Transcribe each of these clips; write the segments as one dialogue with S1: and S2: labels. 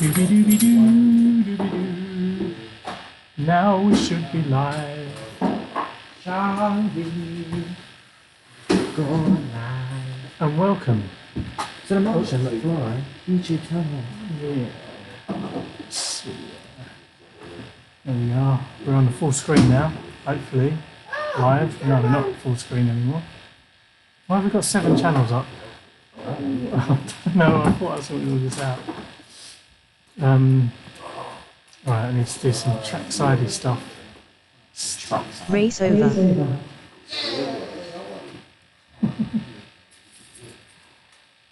S1: Doo-dee-doo-dee-doo, now we should be live. Shall we go live? And welcome
S2: to the Martian McFly YouTube channel.
S1: Yeah. There we are. We're on the full screen now, hopefully. Live. No, we're not full screen anymore. Why have we got 7 channels up? I don't know, I thought I sorted all this out. Right, I need to do some track-sidey stuff.
S3: Race over.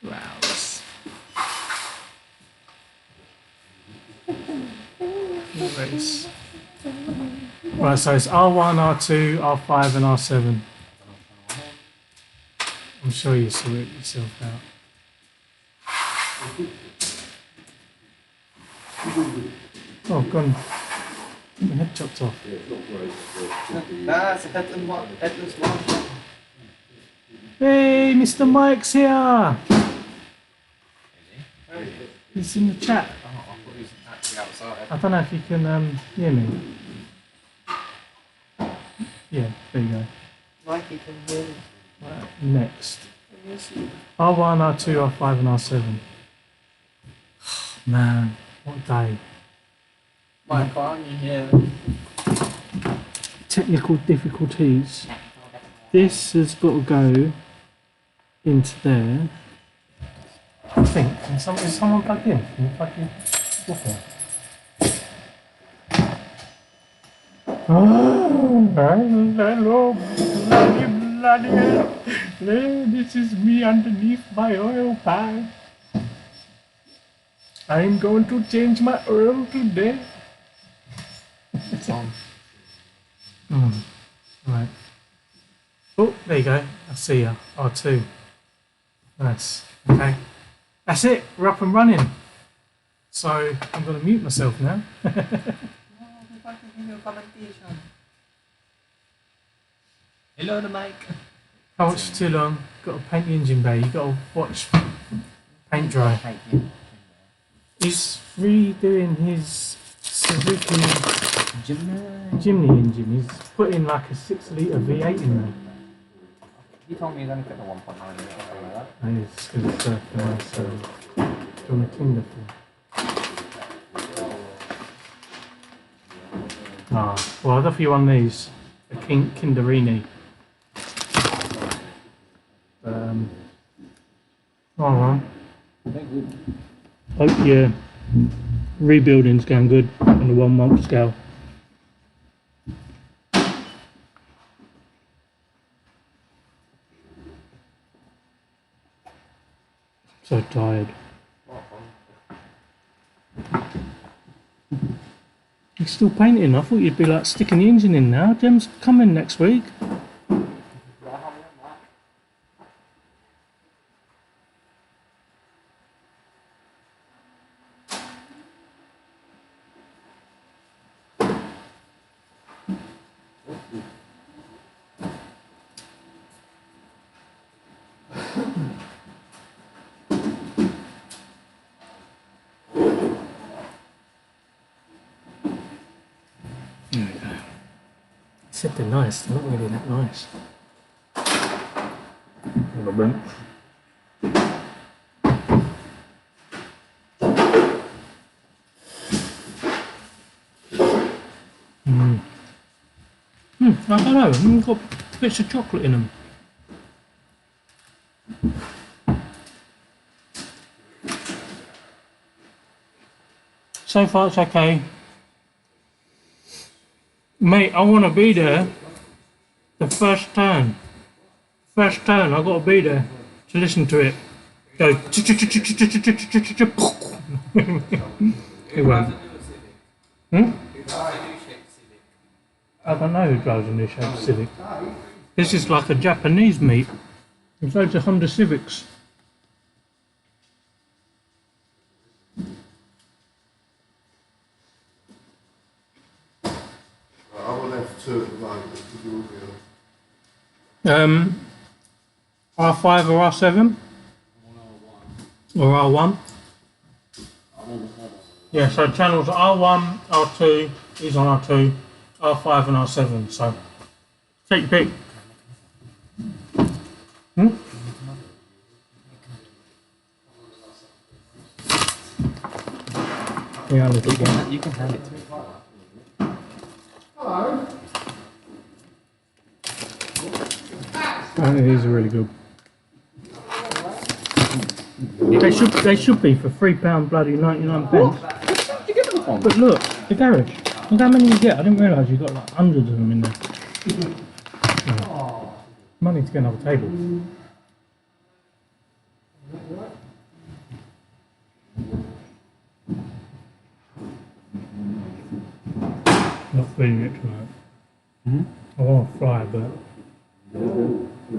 S1: Rouse. Race. Right, so it's R1, R2, R5 and R7. I'm sure you sort it yourself out. Oh, gone. My head chopped off.
S2: That's a headless one.
S1: Hey, Mr. Mike's here! He's in the chat.
S2: I thought he was actually outside.
S1: I don't know if you can hear me. Yeah, there you go.
S2: Mikey can hear me.
S1: Right, next. R1, R2, R5 and R7. Man, what a day.
S2: Mike, why aren't you here?
S1: Technical difficulties. This has got to go into there. I think. Is someone plugged in? Can you plug in? Hello, bloody hell. This is me underneath my oil pan. I'm going to change my oil today.
S2: It's on.
S1: Right. Oh, there you go. I see ya. R2. Nice. Okay. That's it. We're up and running. So I'm going to mute myself now.
S2: Hello to Mike.
S1: Can't watch for too long. Got to paint the engine bay. You got to watch paint dry. He's redoing his Suzuki Jimny engine. He's putting like a 6-litre V8 in there.
S2: He told me he's only putting a 1.9 or something like that.
S1: And it's because it's nice. So, John Kinder for. Ah, well, I'll offer you one of these. A Kinderini. Alright. Hope your rebuilding's going good on the 1 month scale. So tired. You're still painting? I thought you'd be like sticking the engine in now. Jim's coming next week. There we go. I said they're nice, they're not really that nice. On the bench. I don't know, they've got bits of chocolate in them. So far it's okay. Mate, I want to be there the first turn. First turn, I've got to be there to listen to it. Go. It won't. I don't know who drives a new shape Civic. This is like a Japanese meet. There's loads of Honda Civics.
S4: I will have 2 at the moment.
S1: R5 or R7? Or R1? Yeah, so channels R1, R2, he's on R2, R5 and R7, so take your pick. Hmm? Yeah,
S2: You can hand it to me.
S1: these are really good. They should be for £3 bloody 99 pence.
S2: Did you get them from?
S1: But look, the garage. Look how many you get. I didn't realise you got like hundreds of them in there. Oh. Money to get another table. Not feeling it tonight.
S2: Mm-hmm.
S1: I want to fly, but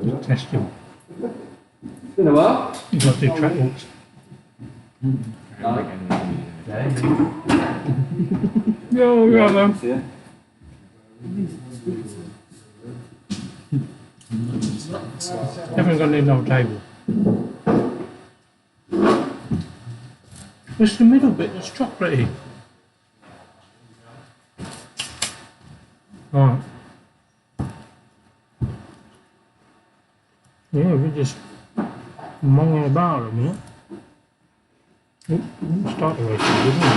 S1: just test you.
S2: Been a while.
S1: You've got to do track walks. Yo, yeah, man. Definitely gonna need another table. It's the middle bit that's chocolatey. Right. Yeah, we're just monging about a minute. We'll start the race, didn't we?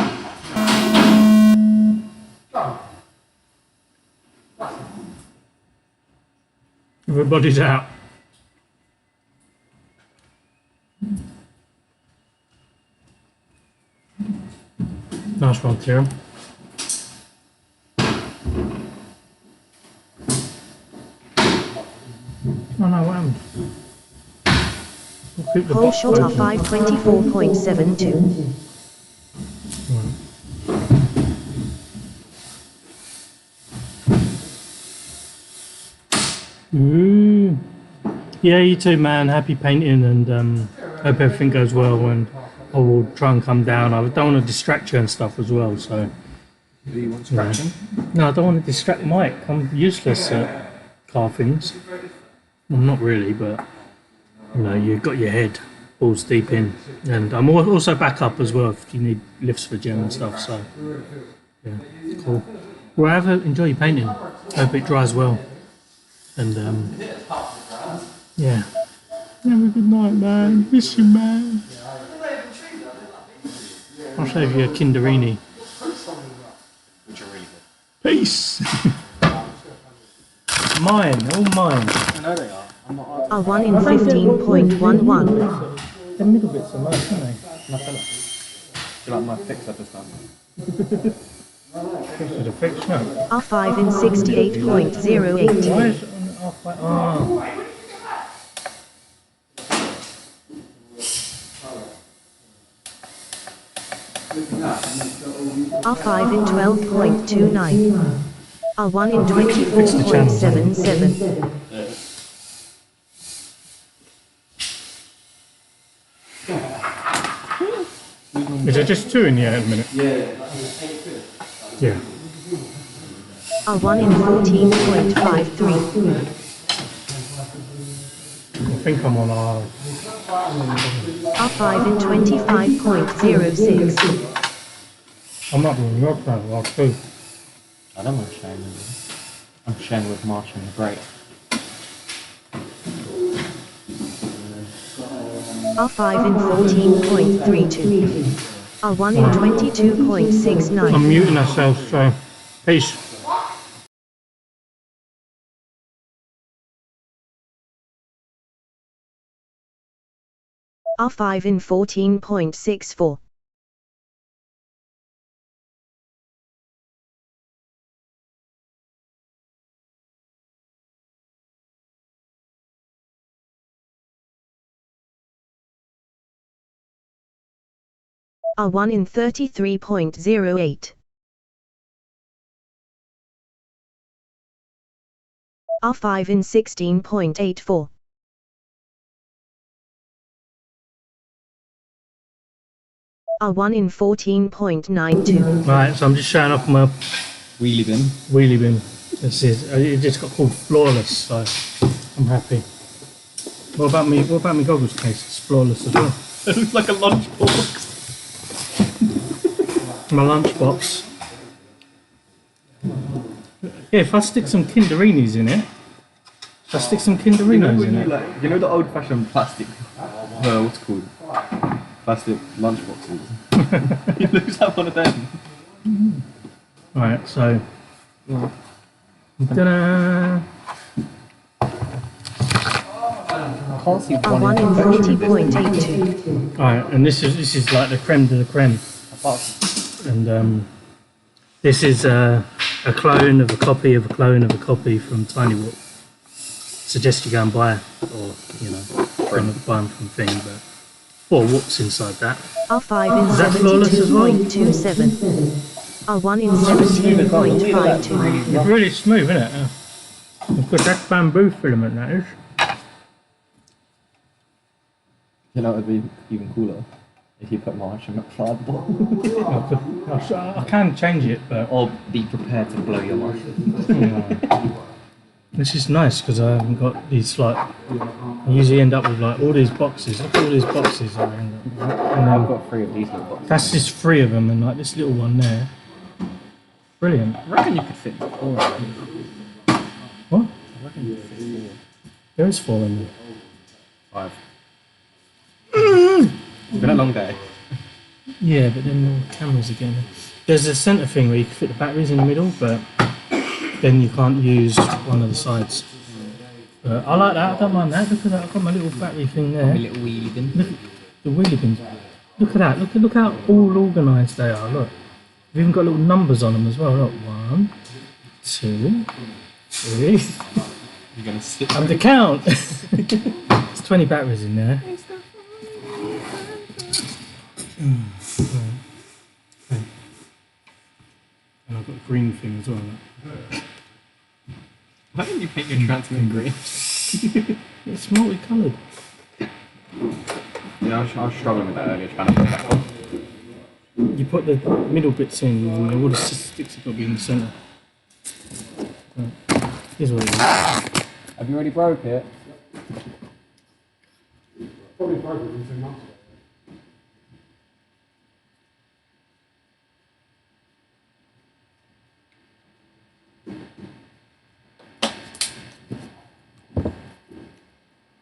S1: Everybody's out. Nice one, Kieran. Oh no, what happened? We'll keep the
S3: Whole
S1: box
S3: shot are
S1: open.
S3: 524.72.
S1: Ooh. Yeah, you too, man. Happy painting, and hope everything goes well. And I will try and come down. I don't want to distract you and stuff as well. So.
S2: Do you want distraction?
S1: No, I don't want to distract Mike. I'm useless at car things. Well, not really, but you know, you've got your head balls deep in, and I'm also back up as well if you need lifts for gym and stuff. So, yeah, cool. Well, enjoy your painting. Hope it dries well, and yeah. Have a good night, man. Miss you, man. I'll save you a Kinderini.
S2: Which are really good.
S1: Peace. Mine, all mine.
S2: I know they are. I'm not
S3: A 1 in 15.11.
S1: The middle bits are nice, aren't they?
S2: nothing. Do you like my fix I've just done?
S1: This is a fix, no.
S3: A 5 in 68.08.
S1: Why is it on the off like, oh.
S3: A 5 in 12.29. A 1 in 24.77.
S1: Is there just two in here at the minute? Yeah.
S3: A 1 in 14.53.
S1: I think I'm on R.
S3: A 5 in 25.06.
S1: I might be on your plan, R2.
S2: I don't mind sharing with you. I'm sharing with Martian the Great.
S3: A 5 in 14.32. A 1 in 22.69.
S1: I'm muting ourselves, so peace.
S3: A 5 in 14.64. A 1 in 33.08. A 5 in 16.84. A 1 in 14.92.
S1: Right, so I'm just showing off my
S2: Wheelie bin.
S1: wheelie bin. This is it just got called flawless, so I'm happy. What about me goggles case? It's flawless as well.
S2: It looks like a lunchbox.
S1: my lunchbox. Yeah, if I stick some Kinderinis in it, if I stick some Kinderinos in it.
S2: Like, you know the old-fashioned plastic, what's it called? Plastic lunchboxes. You lose that one of them.
S1: Right, so. Ta-da!
S2: I can't see
S3: A 1 in 40.82.
S1: Alright, and this is like the creme de la creme. And this is a clone of a copy of a clone of a copy from Tiny Whoop. Suggest you go and buy, or you know, buy them from Thing, but 4 whoops inside that.
S3: A 5 in
S1: Is that flawless as well?
S3: 72.27. A 1 in 17.52.
S1: It's really smooth, isn't it? Yeah. Because that's bamboo filament, that is.
S2: You know, it'd be even cooler if you put Martian McFly at the bottom.
S1: I can change it, but
S2: Or be prepared to blow your Martian.
S1: this is nice because I haven't got these like. I usually end up with like all these boxes. Look at all these boxes. I end up with. And
S2: I've got 3 of these little boxes.
S1: that's just 3 of them, and like this little one there. Brilliant.
S2: I reckon you could fit 4 of them.
S1: What?
S2: I reckon you could fit 4.
S1: There is 4 in there.
S2: 5. It's been a long day.
S1: Yeah, but then the cameras again. There's a centre thing where you can fit the batteries in the middle, but then you can't use one of the sides. But I like that. I don't mind that. Look at that. I've got my little battery thing there.
S2: A little wheelie bin.
S1: Look at the wheelie bins. Look at that. Look how all organised they are. Look. We've even got little numbers on them as well. Look. 1, 2, 3.
S2: You're going to sit
S1: And the count. There's 20 batteries in there. Okay. And I've got a green thing as well. Look.
S2: Why didn't you paint your transparent green?
S1: It's multicoloured.
S2: Yeah, I was struggling with that earlier, trying to put that on.
S1: You put the middle bits in, and all the sticks have got to be in the centre. Right. Here's what it is.
S2: Have you already broke it?
S4: Probably broke it in 2 months.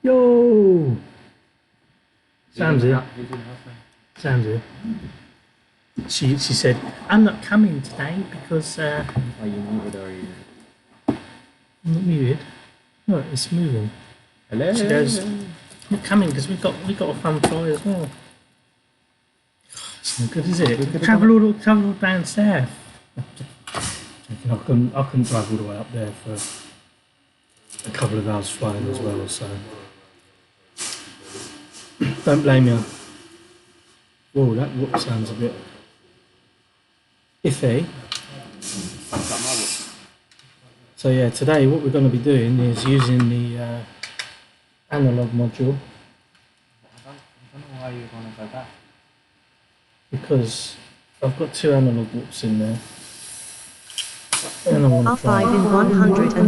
S1: Yo! Sam's here. Sam's here. She said, I'm not coming today because
S2: Are you muted or are you...
S1: I'm not muted. No, it's moving.
S2: Hello?
S1: She goes, I'm not coming because we got a fun toy as well. It's not good, is it? We could travel all down south. I couldn't drive all the way up there for a couple of hours flying as well, so don't blame you. Whoa, that whoop sounds a bit iffy. So yeah, today what we're going to be doing is using the analog module.
S2: I don't know why you want to go back.
S1: Because I've got 2 analog whoops in there. And I want
S3: A
S1: to
S3: 5
S1: try.
S3: in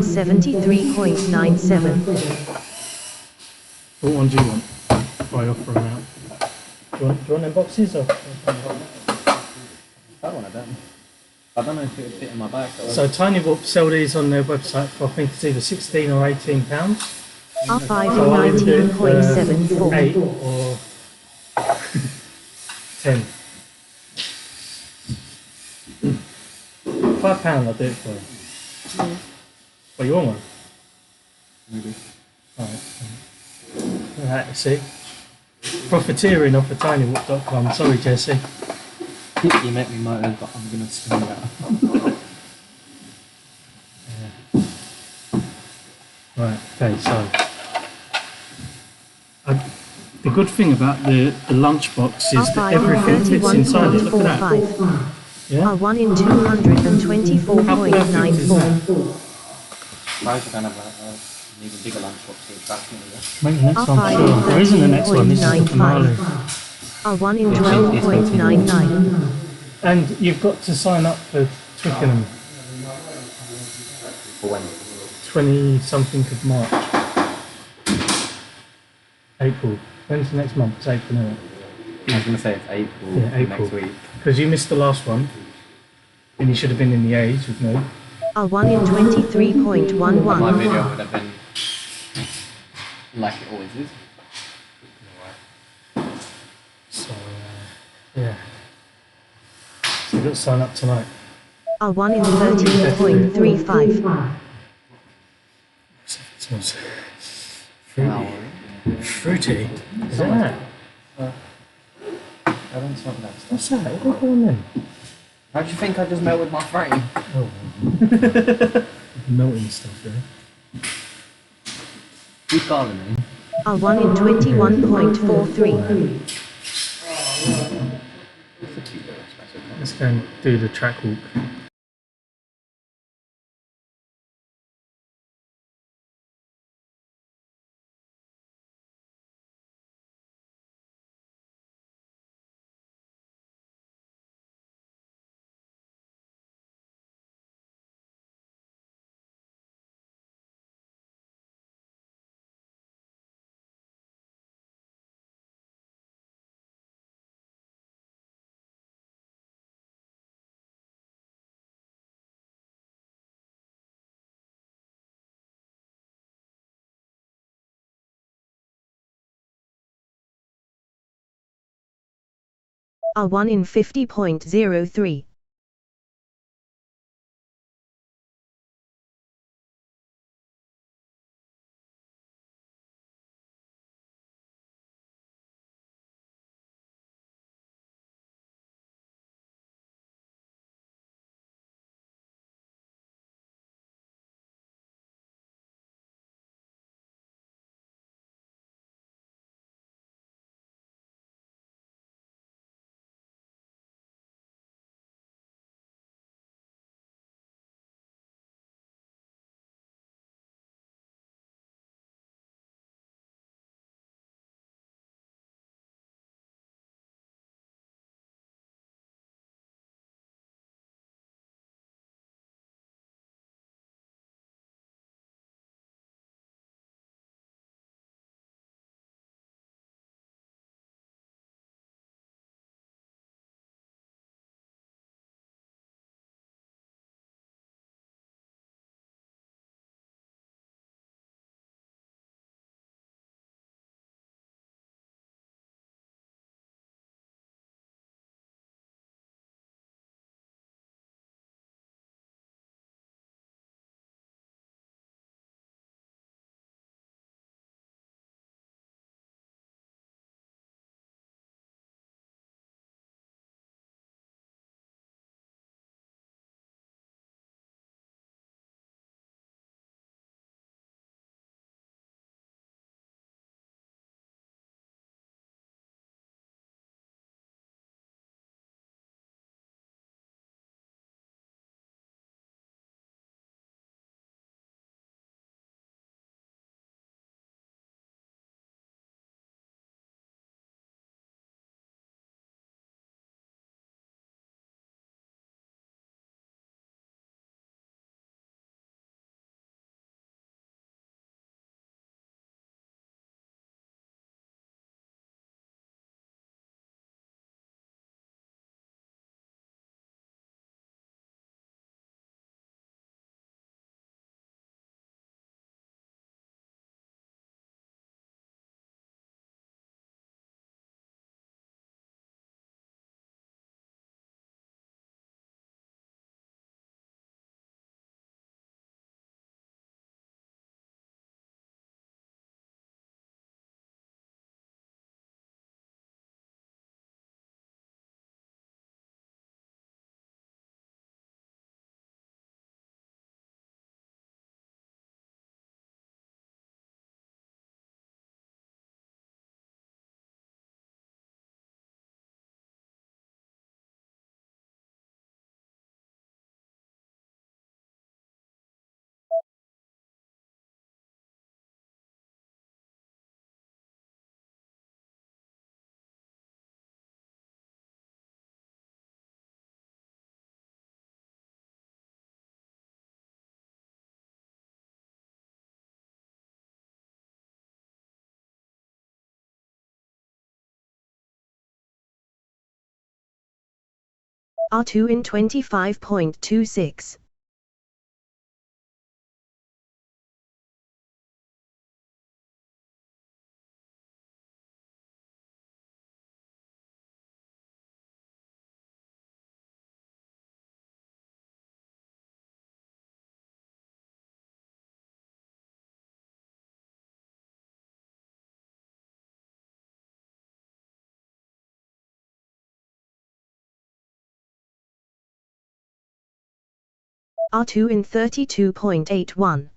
S3: 173.97.
S1: What one do you want? Right off from out. Do you want them boxes? Or?
S2: That one I don't. I don't know if it would fit in my bag though.
S1: So Tiny Whoop sell these on their website for I think it's either £16 or £18.
S3: A 5 in
S1: So I would do it for
S3: 19.74.
S1: 8 or 10. £5 I'll do it for you. Well, you want one?
S2: Maybe.
S1: Alright, you see. Profiteering off of tinywhoop.com. Sorry, Jesse.
S2: You make me motive, but I'm going to swing that.
S1: Right, okay, so the good thing about the lunchbox
S3: A
S1: is that
S3: 5 in
S1: everything fits inside it. Look at that.
S3: 31.45.
S1: Yeah?
S3: A 1 in 224.94.
S2: Guys are going to have an even bigger lunchbox to attract me.
S1: Make the next
S3: A
S1: one
S3: 5
S1: sure.
S3: in
S1: There isn't the next one. This is the finale.
S3: 13.95. A 1 in 12.99.
S1: And you've got to sign up for Twickenham.
S2: For when?
S1: 20 something of March. April. When's the next month? It's April, isn't it?
S2: I was going to say it's April,
S1: Yeah, April.
S2: next week.
S1: Because you missed the last one. And you should have been in the A's with me.
S3: A 1 in 23.11.
S2: My video would have been like it always is.
S1: So, yeah. So you've got to sign up tonight.
S3: A 1 in 13.35.
S1: It smells
S2: Wow.
S1: fruity. Is that?
S2: I don't smoke that stuff.
S1: What's that? What are they doing then?
S2: How do you think I just melted my frame?
S1: Oh, melting stuff there.
S2: Who's gardening?
S3: A 1 in 21.43.
S1: Let's go and do the track walk.
S3: A 1 in 50.03. R2 in 25.26. R2 in 32.81.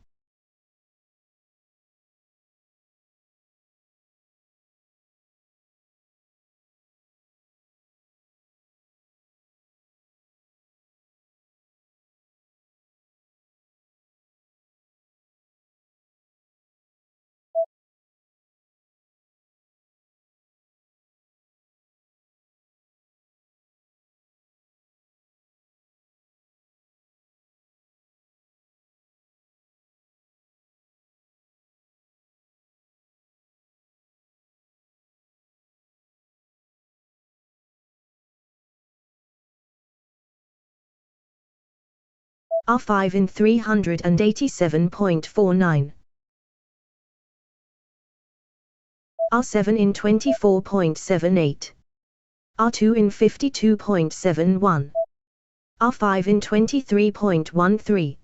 S3: R5 in 387.49. R7 in 24.78. R2 in 52.71. R5 in 23.13.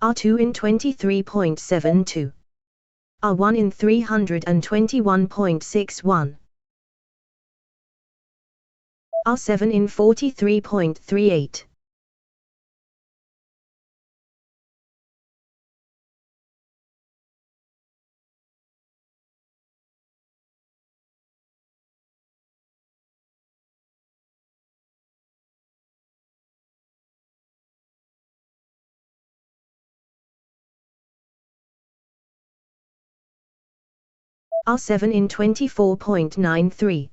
S3: R2 in 23.72. R1 in 321.61. R7 in 43.38. R7 in 24.93.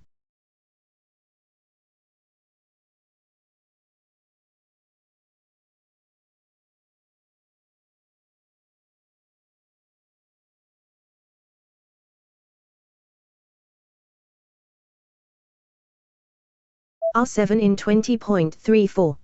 S3: R7 in 20.34.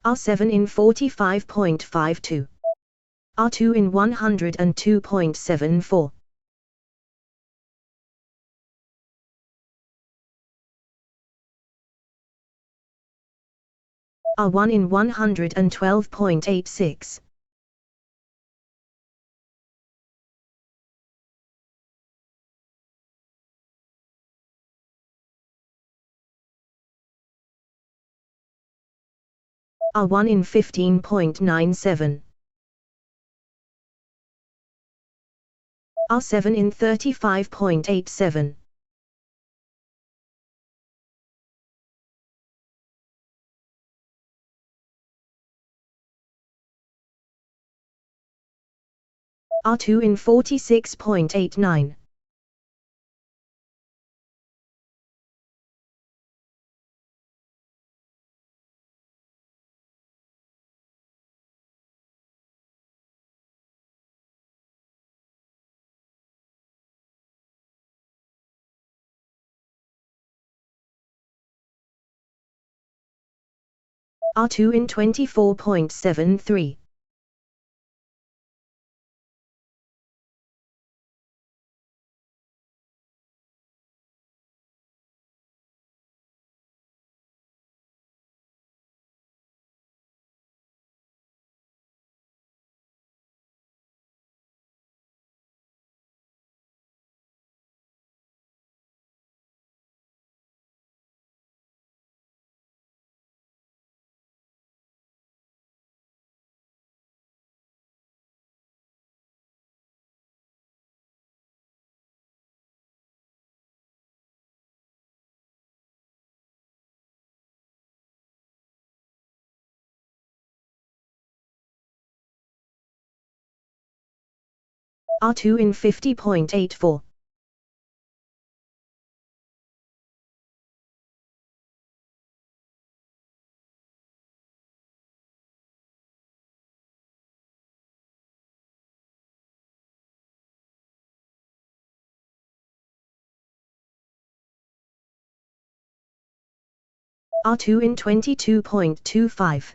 S3: R7 in 45.52. R2 in 102.74. R1 in 112.86. R1 in 15.97. R7 in 35.87. R2 in 46.89. R2 in 24.73. R2 in 50.84. R2 in 22.25.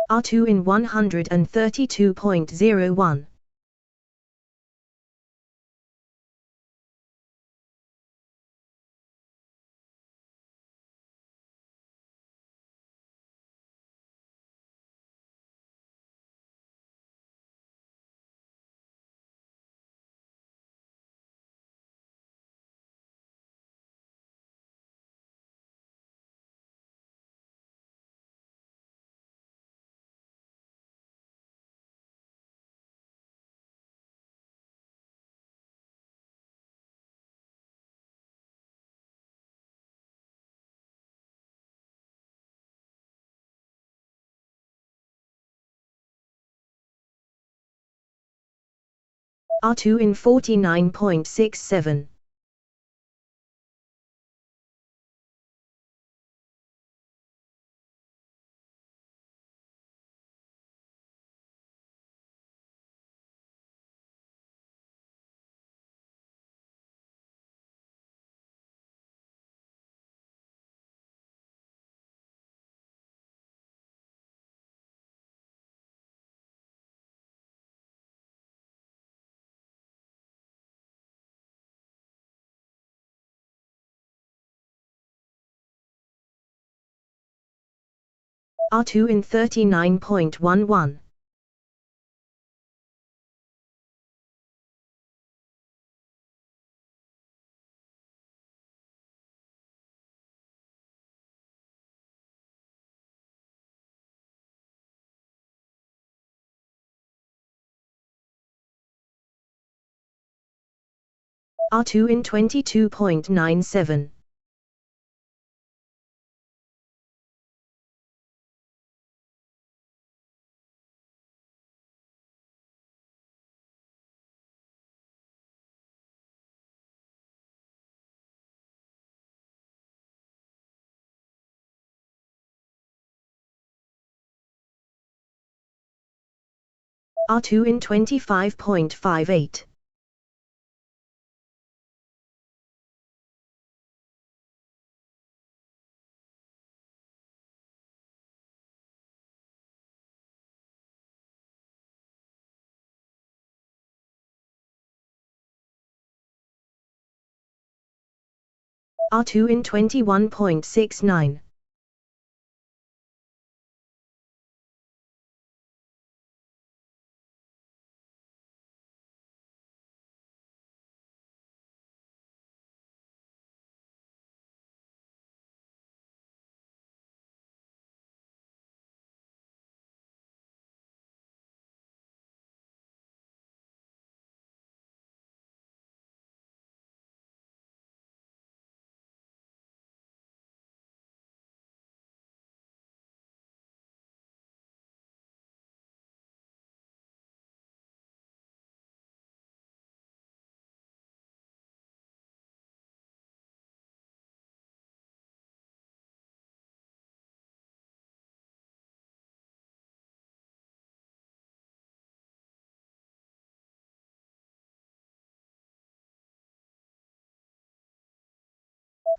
S3: R2 in 132.01. R2 in 49.67. R2 in 39.11. R2 in 22.97. R2 in 25.58. R2 in 21.69.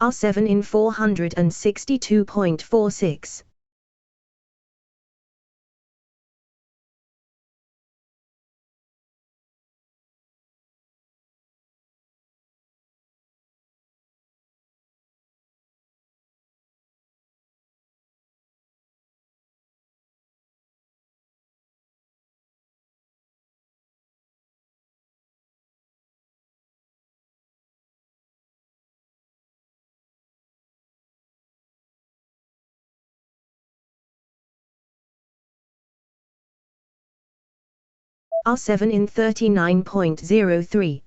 S3: R7 in 462.46. R7 in 39.03.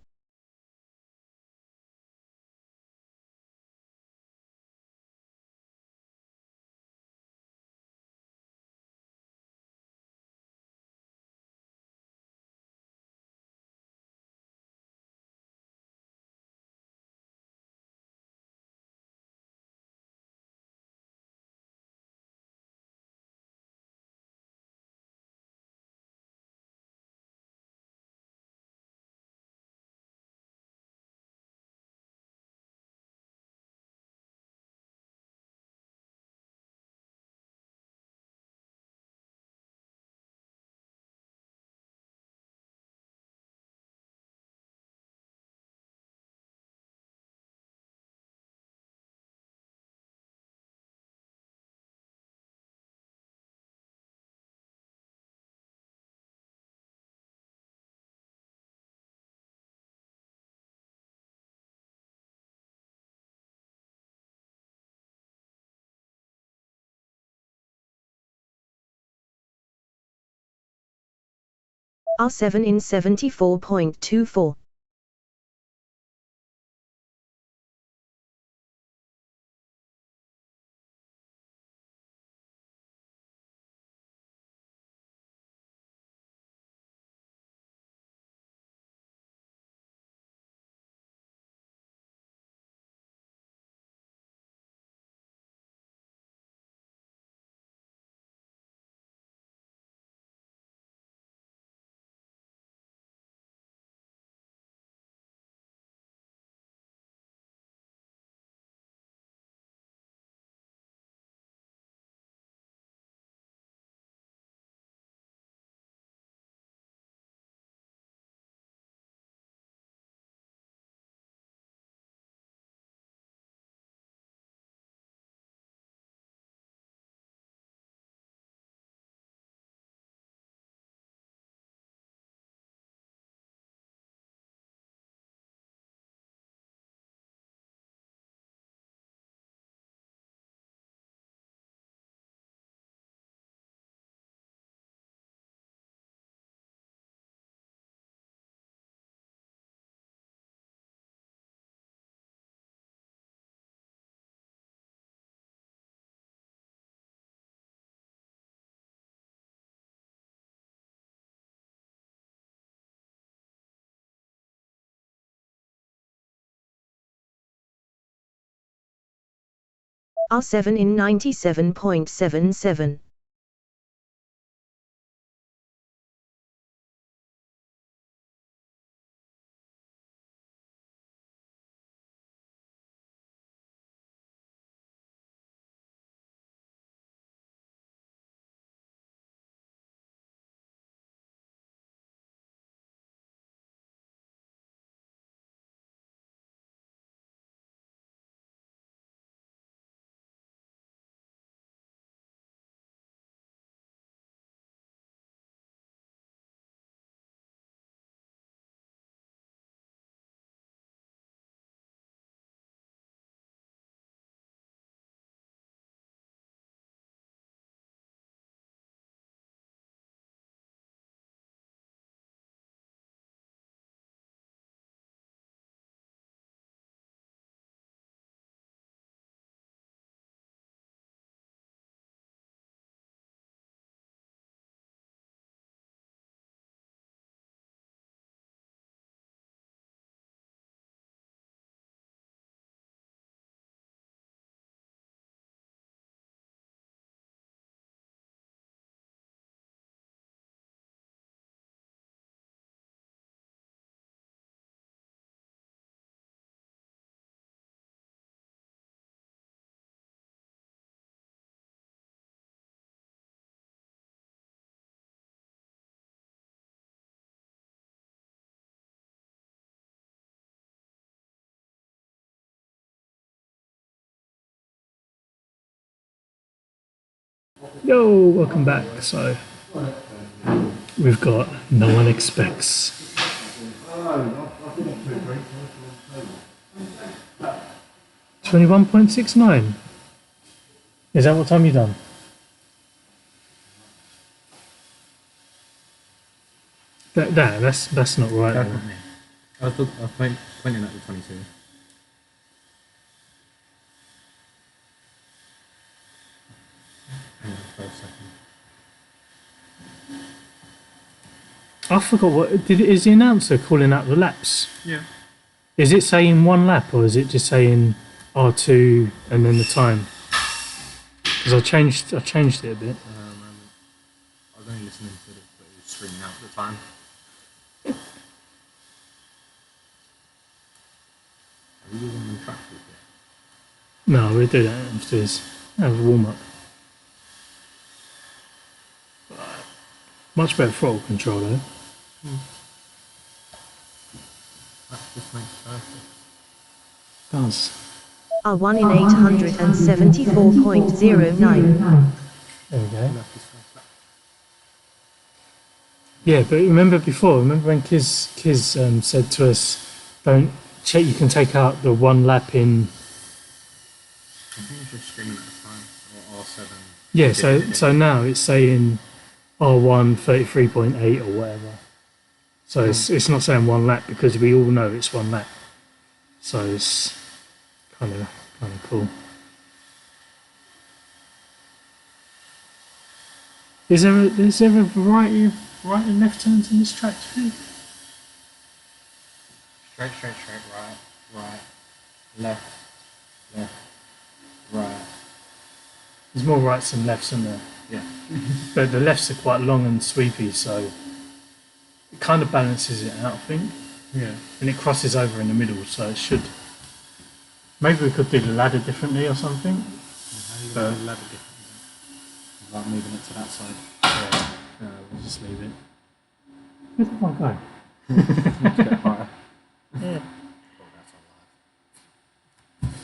S3: R7 in 74.24. R7 in 97.77.
S1: Yo, welcome back. So we've got No One Expects. 21.69. Is that what time you done? That's not right.
S2: That's not me. I was pointing at the 22. Hang on, 12 seconds.
S1: I forgot what is the announcer calling out the laps?
S2: Yeah.
S1: Is it saying one lap or is it just saying R2 and then the time? Because I changed it a bit.
S2: I was only listening to it, but it was screaming out at the time. Are you using the track yet?
S1: No, we'll do that afterwards. Have a warm up. Much better throttle control though.
S2: That just makes perfect.
S1: Does.
S3: A 1 in 874.09.
S1: There we go.
S2: Left is flat.
S1: Yeah, but remember when Kiz said to us, don't check, you can take out the one lap in.
S2: I think it's just screaming at the time, or R7.
S1: Yeah, so now it's saying R1 33.8 or whatever. So it's not saying one lap because we all know it's one lap. So it's kind of cool. Is there a variety of right and left turns in this track too?
S2: Straight, right, left, right.
S1: There's more rights than lefts, isn't there?
S2: Yeah.
S1: But the lefts are quite long and sweepy, so it kind of balances it out, I think.
S2: Yeah.
S1: And it crosses over in the middle, so it should. Maybe we could do the ladder differently or something.
S2: How are you going to ladder differently? Like moving it to that side.
S1: Yeah, no, we'll just leave it. Where did I go?
S2: It's a bit higher.
S1: Yeah.
S2: Oh, that's all right.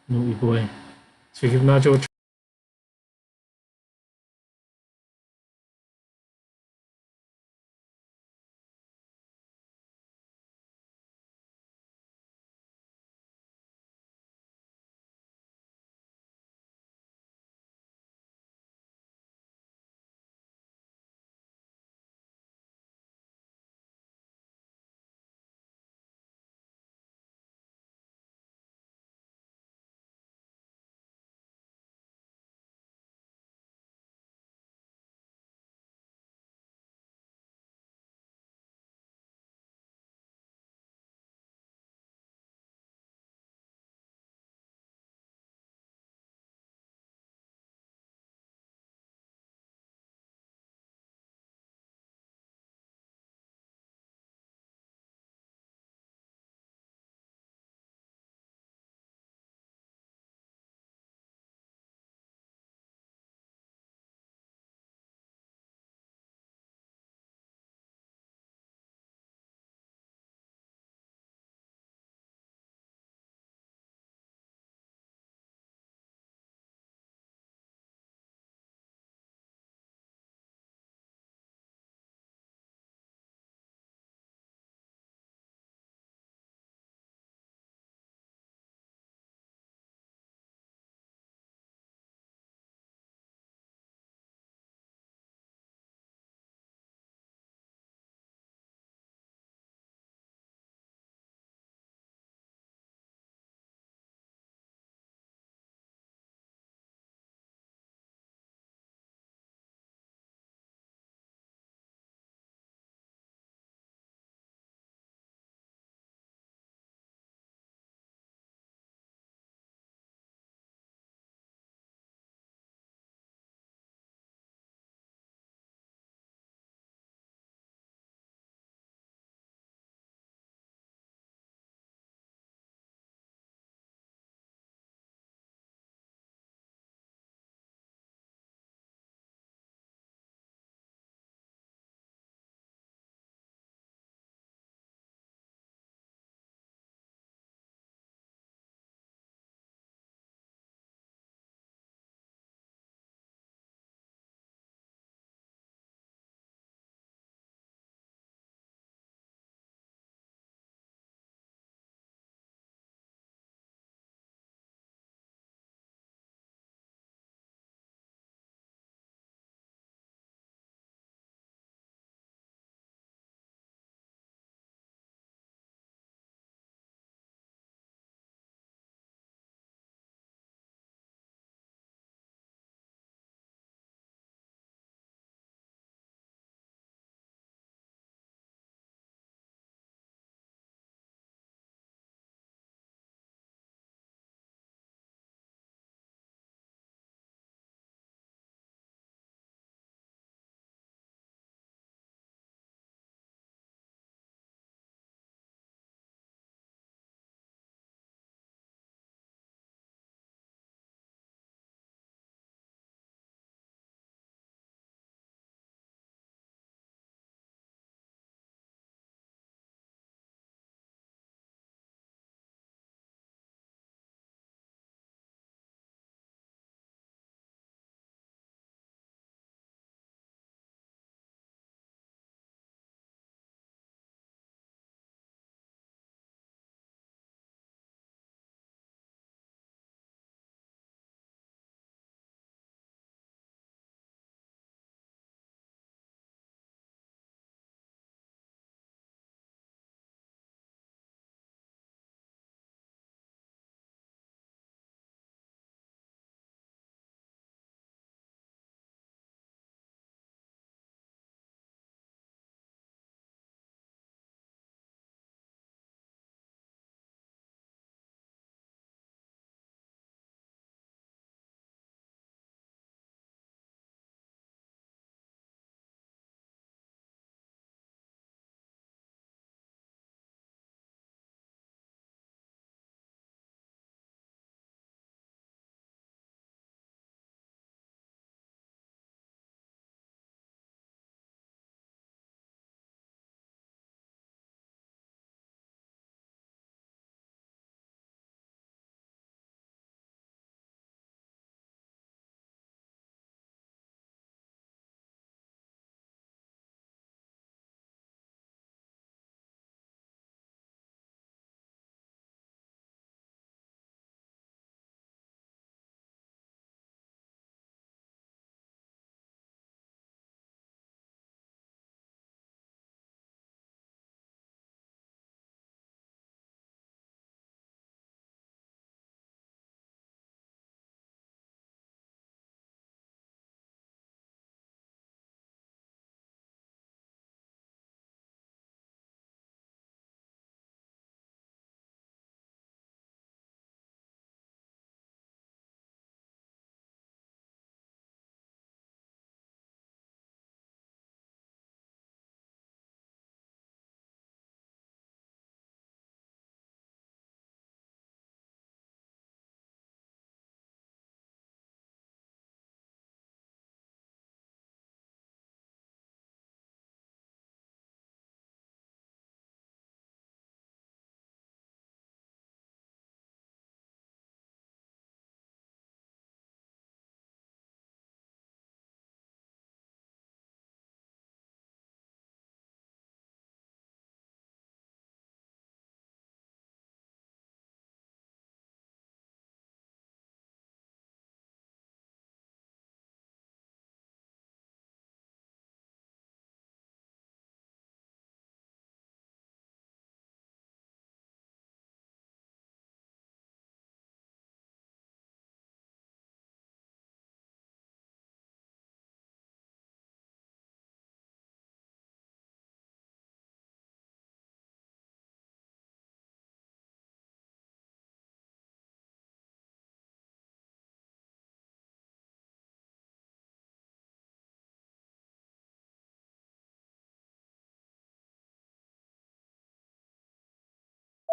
S1: Naughty boy. Should we give Nigel a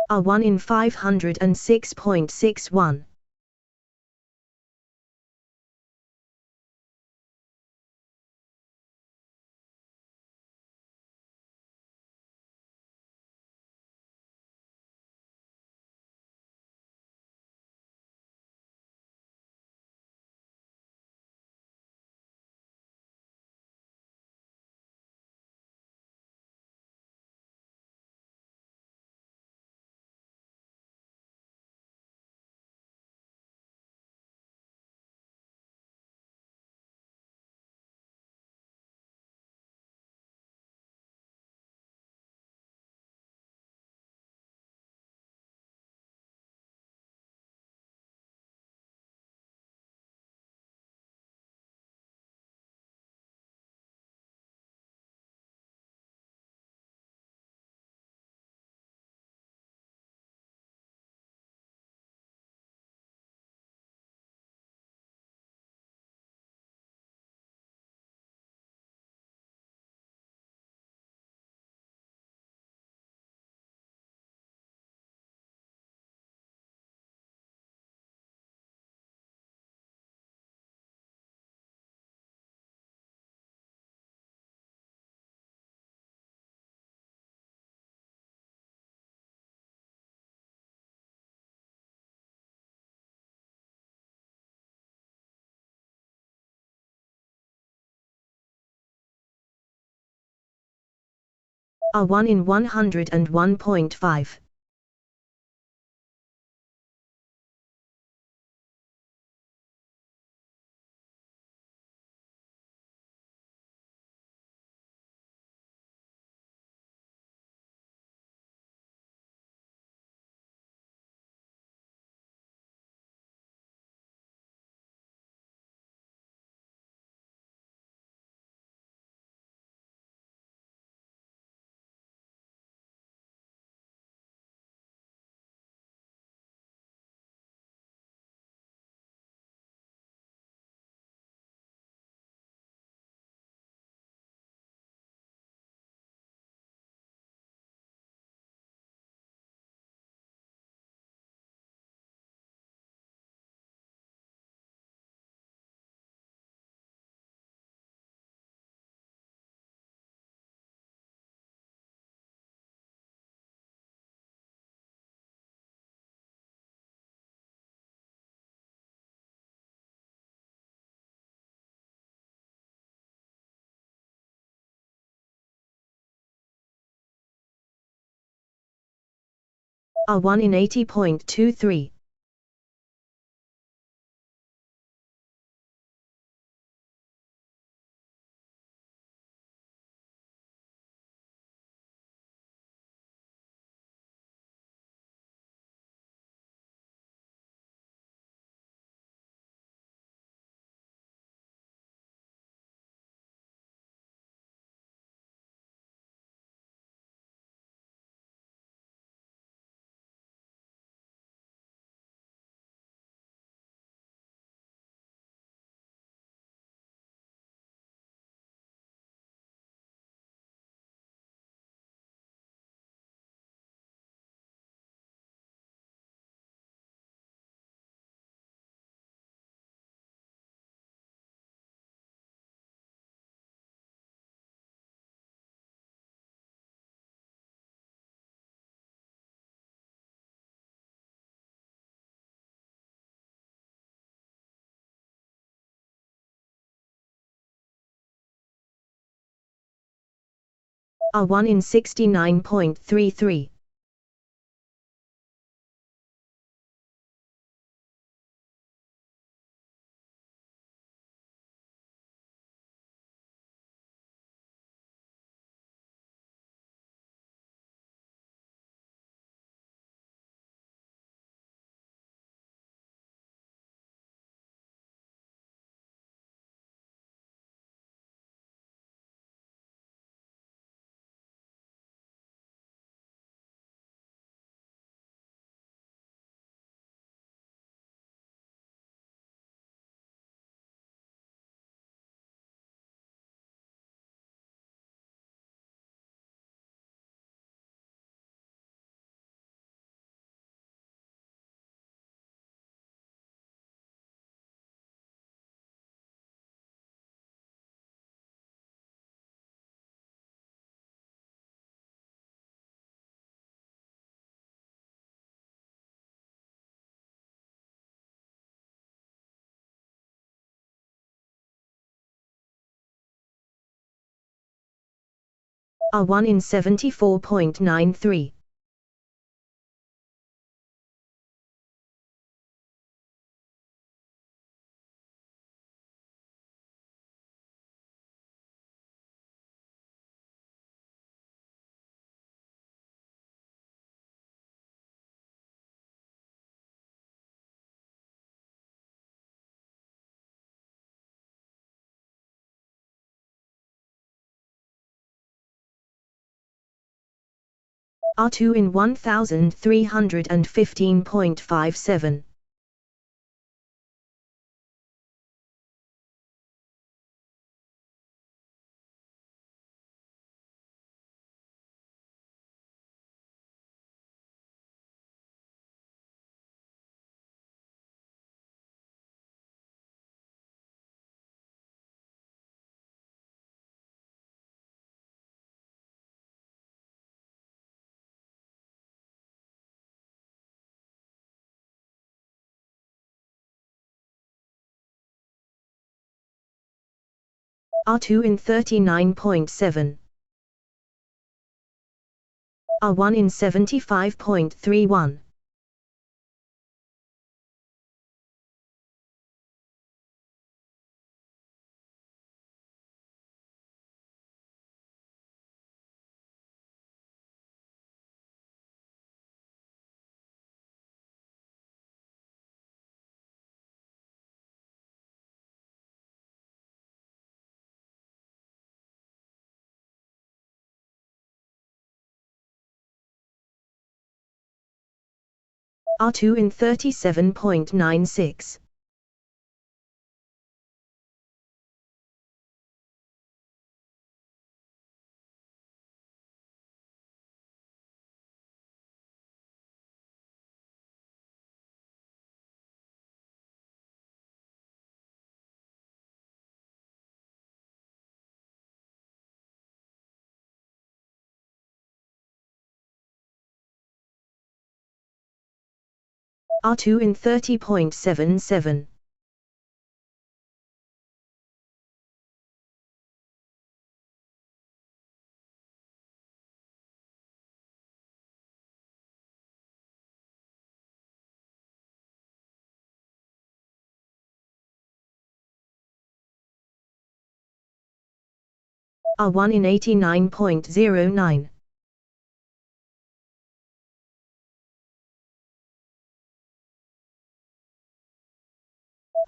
S3: are 1 in 506.61. Are 1 in 101.5. Are 1 in 80.23. Are 1 in 69.33. are 1 in 74.93. Are 2 in 1315.57. Are 2 in 39.7. Are 1 in 75.31. Are 2 in 37.96. Are 2 in 30.77. Are 1 in 89.09.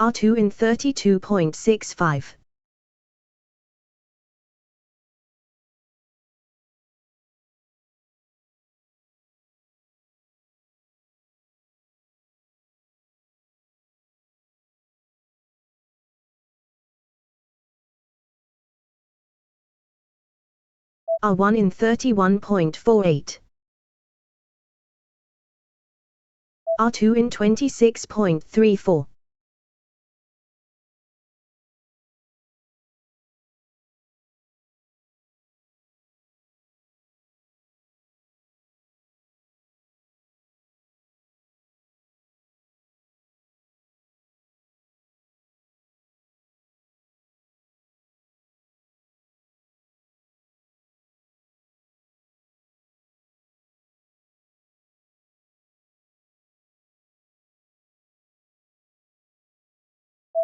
S3: Are 2 in 32.65. Are 1 in 31.48. Are 2 in 26.34.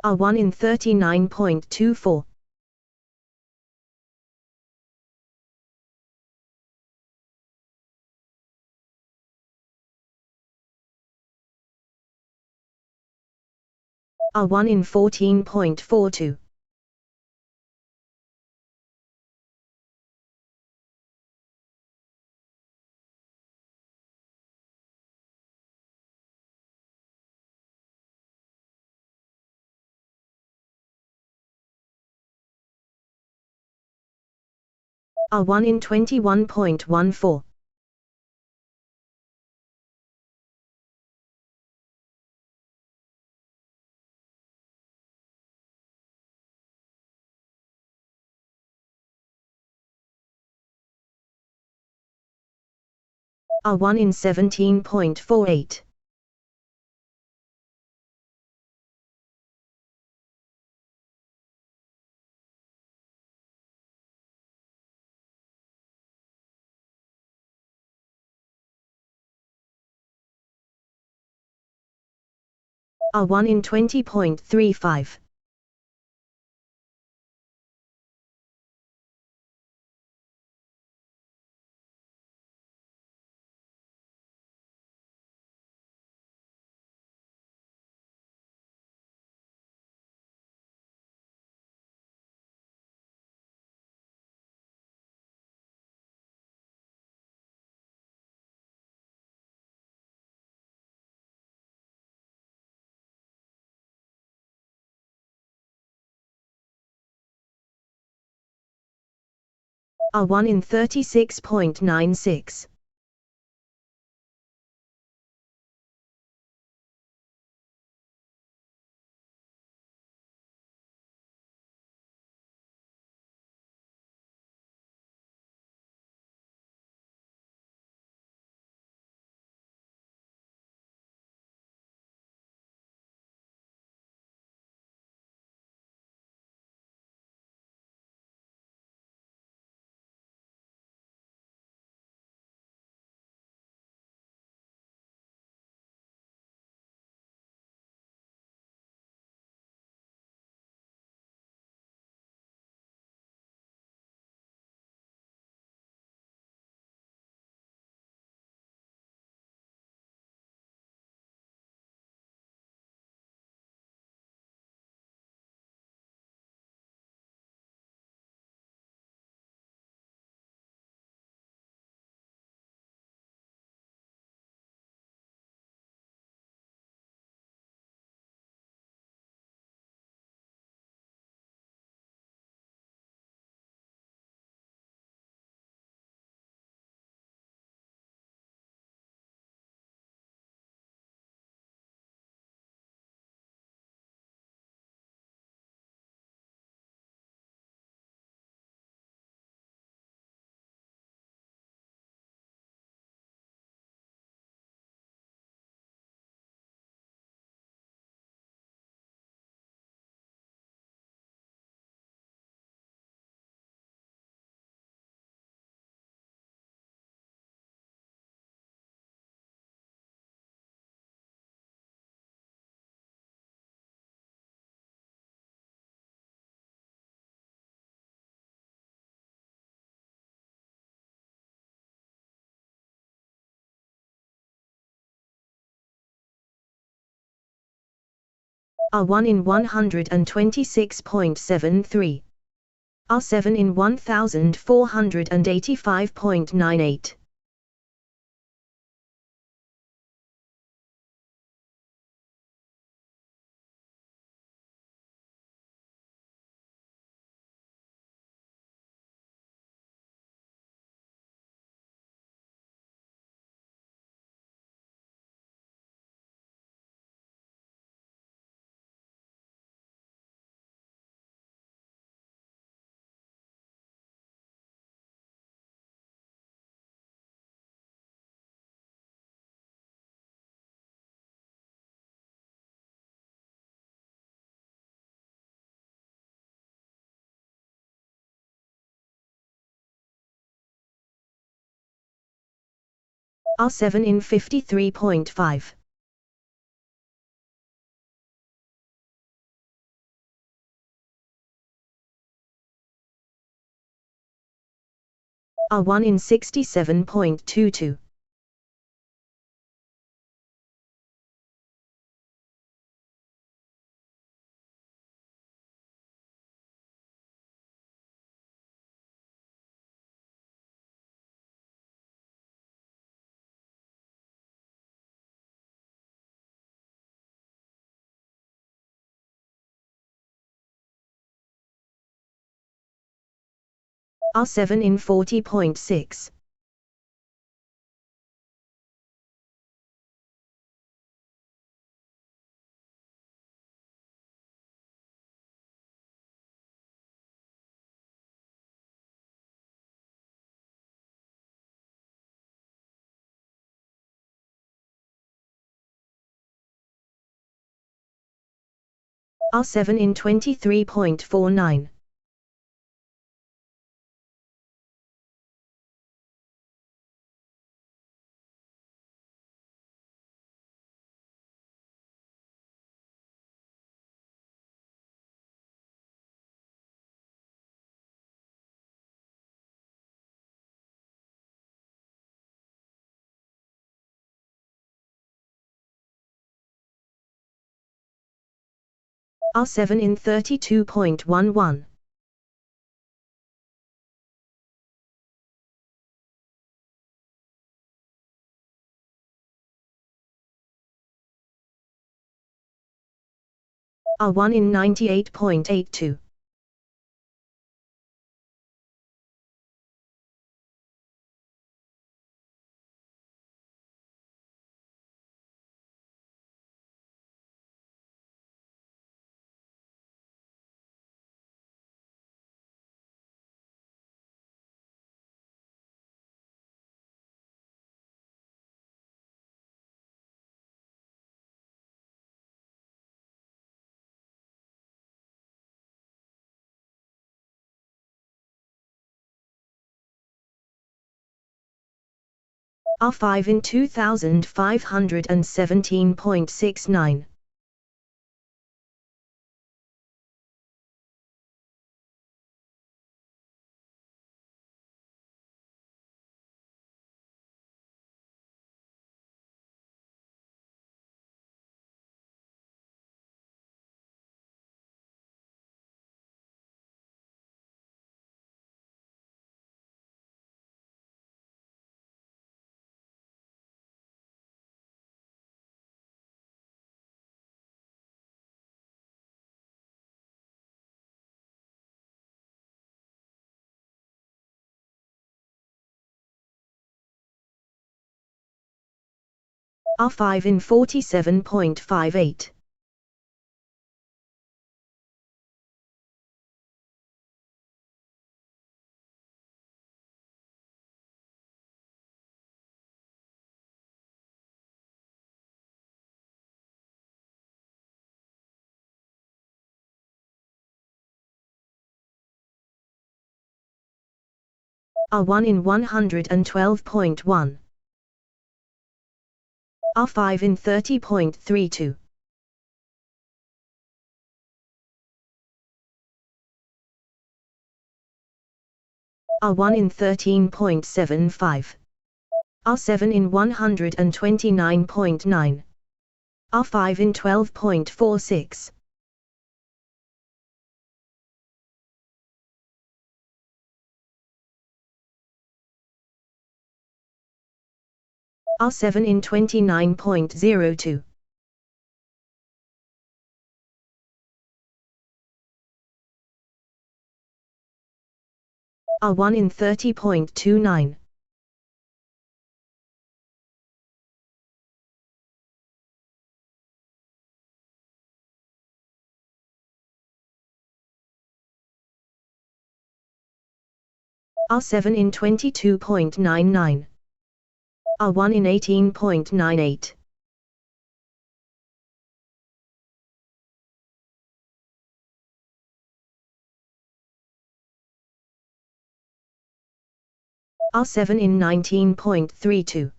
S3: Are 1 in 39.24. Are 1 in 14.42. Are 1 in 21.14. Are 1 in 17.48. R1 in 20.35. R1 in 36.96. R1 in 126.73. R7 in 1485.98. R7 in 53.5. R1 in 67.22. R7 in 40.6. R7 in 23.49. R7 in 32.11. R1 in 98.82. R5 in 2517.69. R5 in 47.58. R1 in 112.1. R5 in 30.32. R1 in 13.75. R7 in 129.9. R5 in 12.46. R7 in 29.02. R1 in 30.29. R7 in 22.99. R1 in 18.98. R7 in 19.32.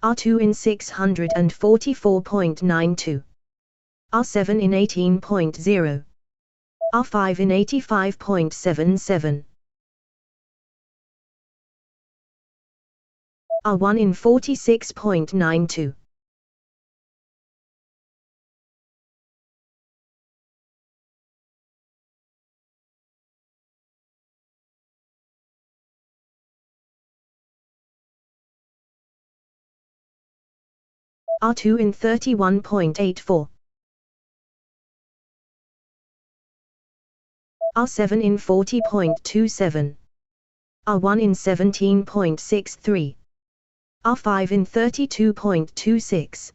S3: R2 in 644.92. R7 in 18.0. R5 in 85.77. R1 in 46.92. R2 in 31.84. R7 in 40.27. R1 in 17.63. R5 in 32.26.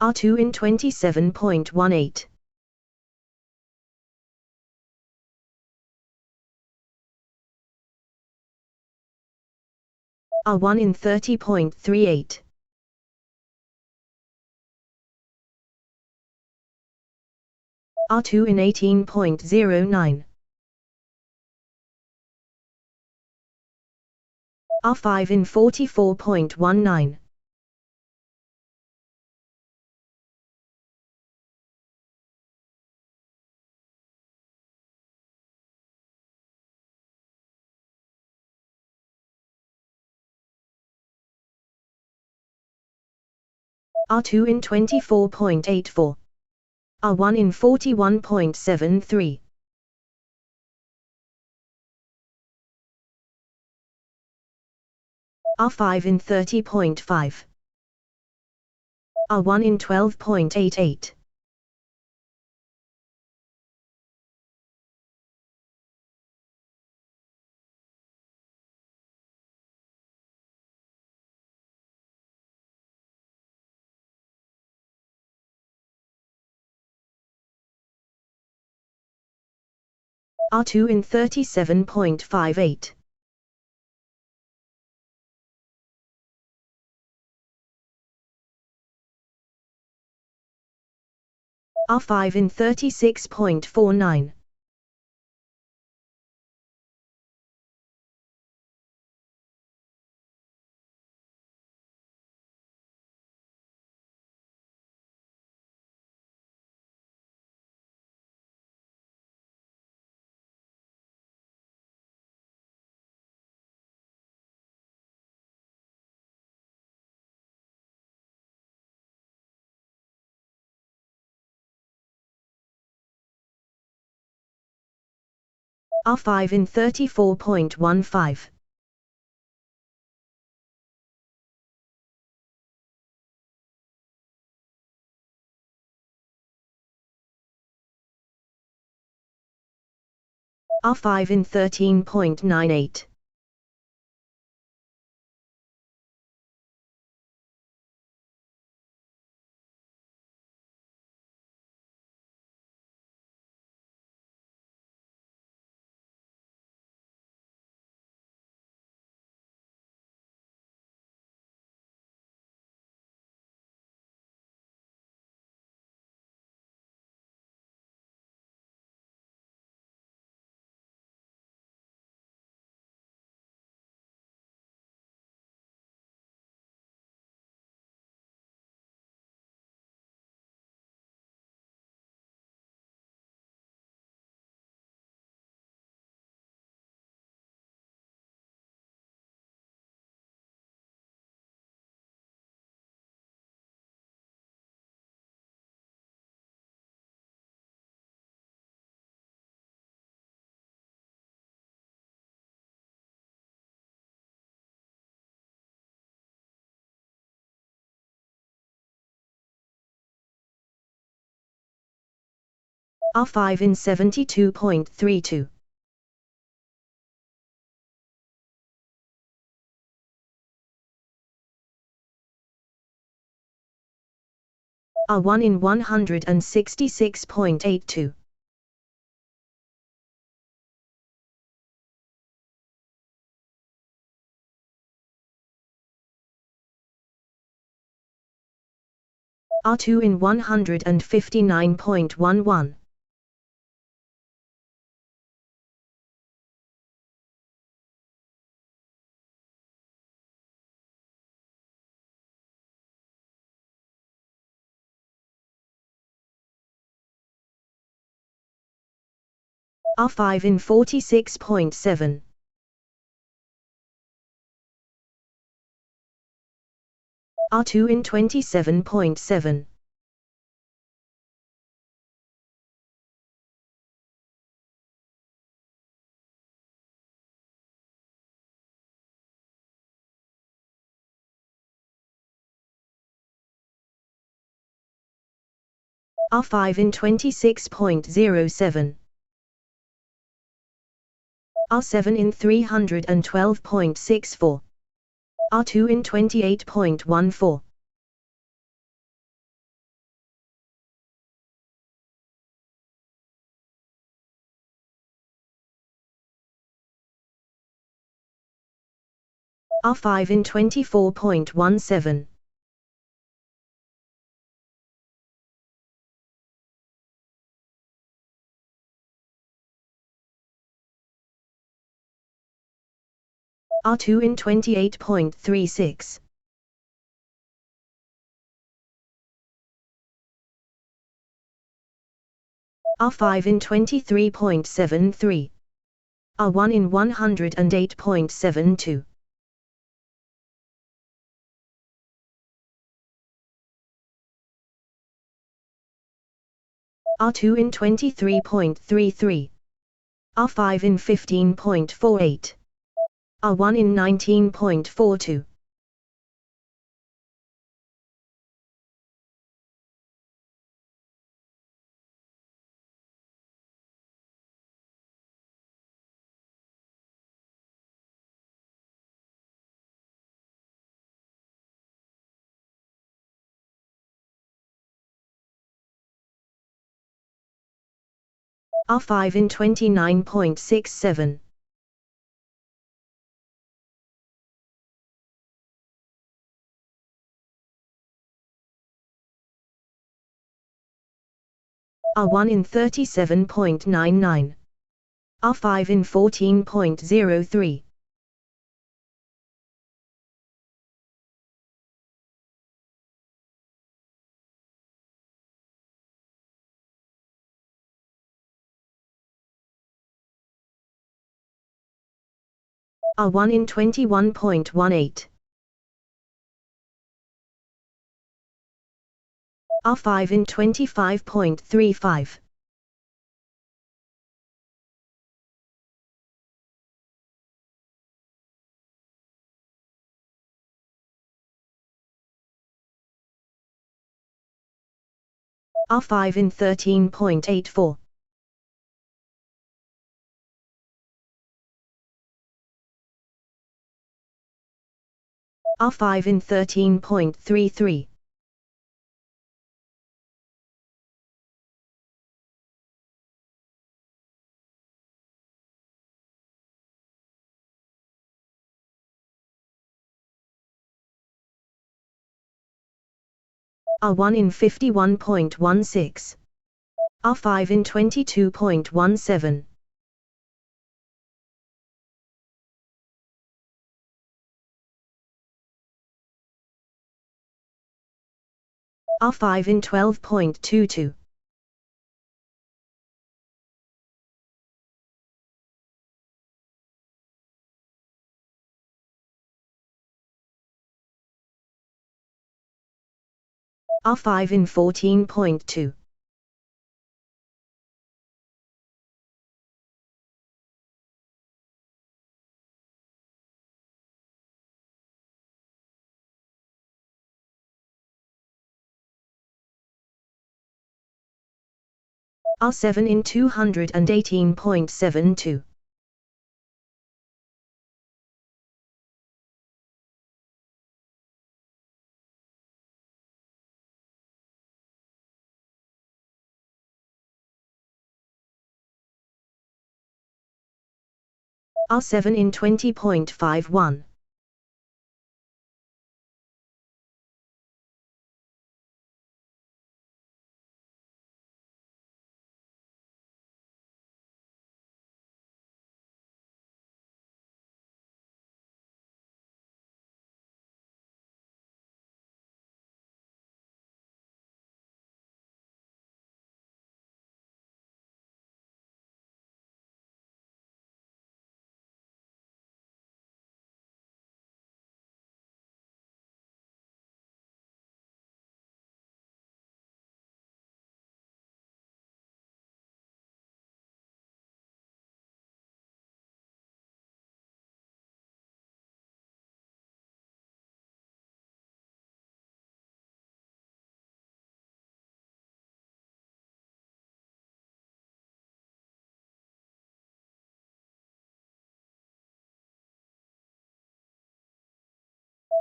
S3: R2 in 27.18. R1 in 30.38. R2 in 18.09. R5 in 44.19. R2 in 24.84. R1 in 41.73. R5 in 30.5. R1 in 12.88. R2 in 37.58. R5 in 36.49. R5 in 34.15. R5 in 13.98. R5 in 72.32. R1 in 166.82. R2 in 159.11. R5 in 46.7. R2 in 27.7. R5 in 26.07. R7 in 312.64. R2 in 28.14. R5 in 24.17. R2 in 28.36. R5 in 23.73. R1 in 108.72. R2 in 23.33. R5 in 15.48. R1 in 19.42. R5 in 29.67. R1 in 37.99. R5 in 14.03. R1 in 21.18. R5 in 25.35. R5 in 13.84. R5 in 13.33. R1 in 51.16. R5 in 22.17. R5 in 12.22. R5 in 14.2. R7 in 218.72. R7 in 20.51.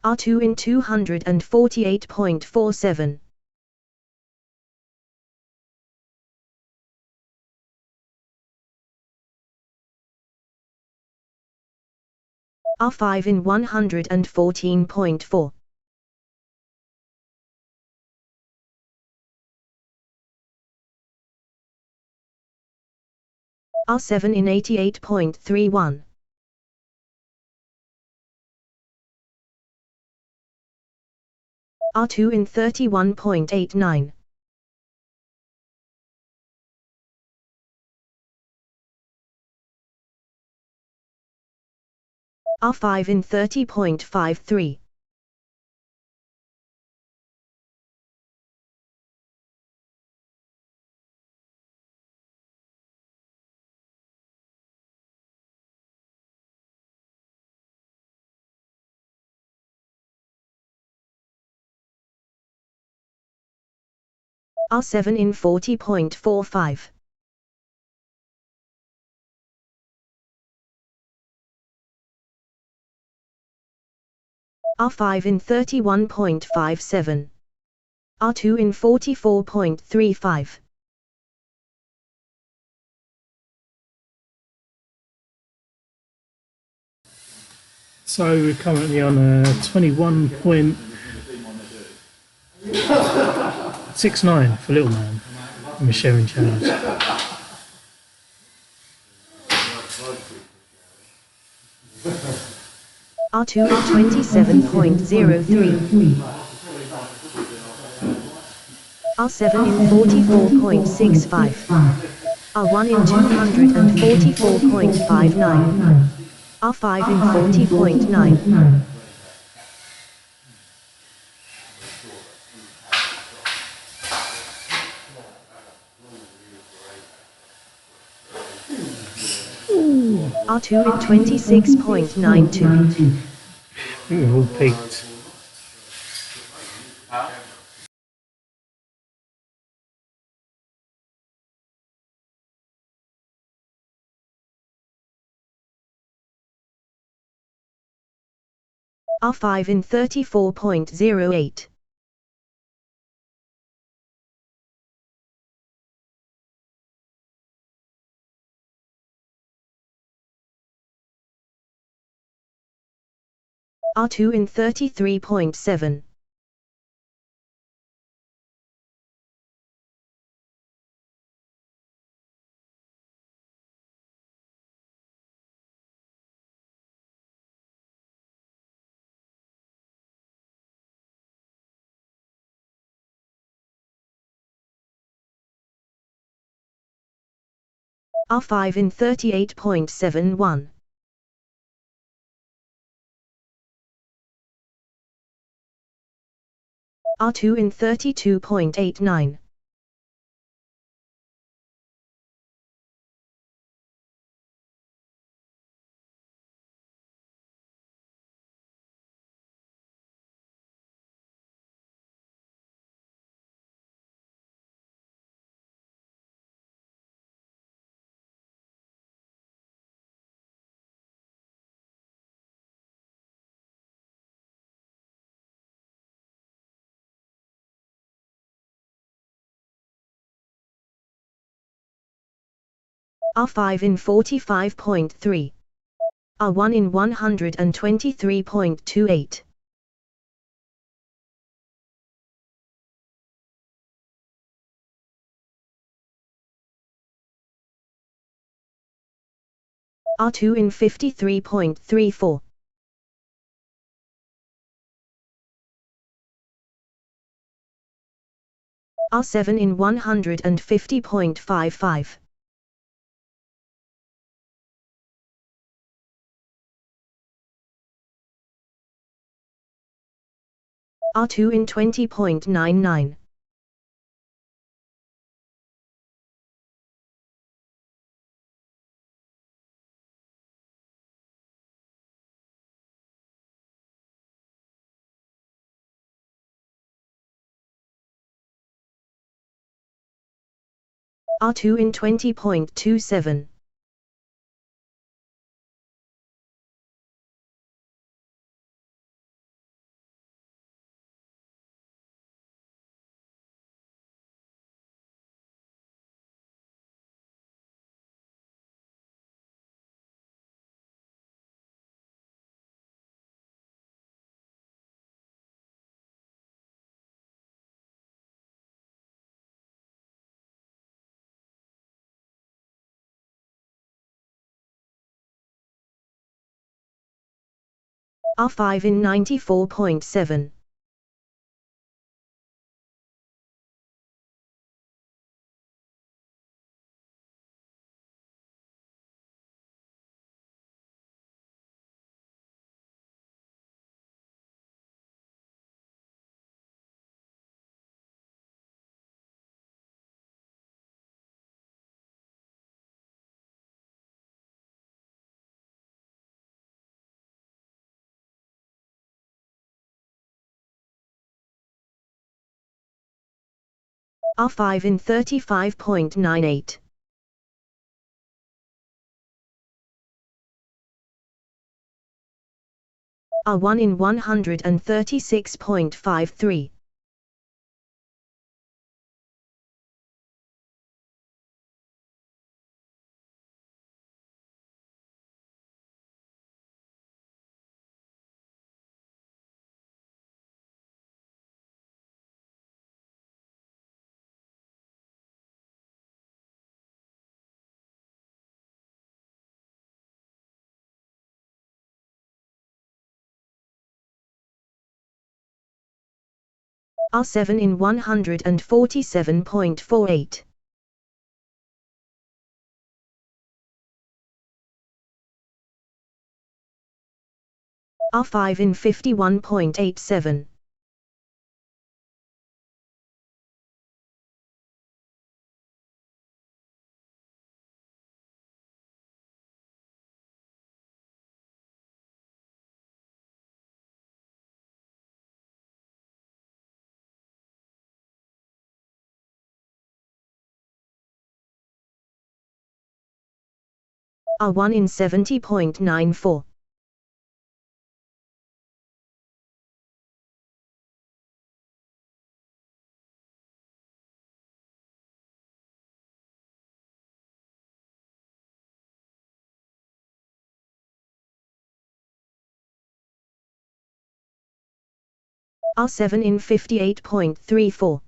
S3: R2 in 248.47. R5 in 114.4. R7 in 88.31. R2 in 31.89. R5 in 30.53. R7 in 40.45. R5 in 31.57. R2 in 44.35.
S1: So we're currently on a 21.69 for little man. And we're sharing channels.
S3: R2 at 27.03. R7 in 44.65. R1 in 244.59. R5 in 40.9. R2 in 26.92.
S1: I think we've all peaked.
S3: R5 in 34.08. R2 in 33.7. R5 in 38.71. R2 in 32.89. R5 in 45.3. R1 in 123.28. R2 in 53.34. R7 in 150.55. R2 in 20.99. R2 in 20.27. R5 in 94.7. R5 in 35.98. R1 in 136.53. R7 in 147.48. R5 in 51.87. R1 in 70.94. R7 in 58.34.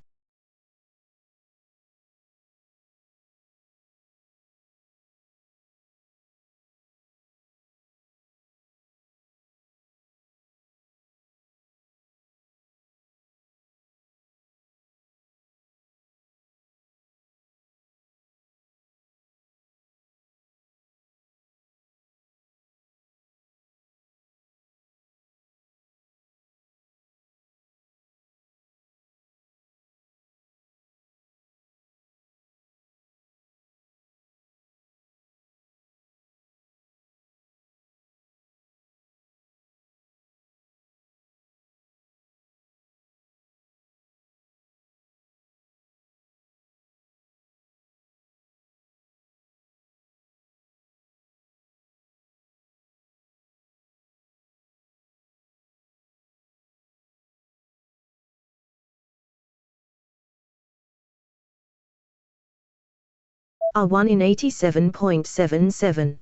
S3: R1 in 87.77.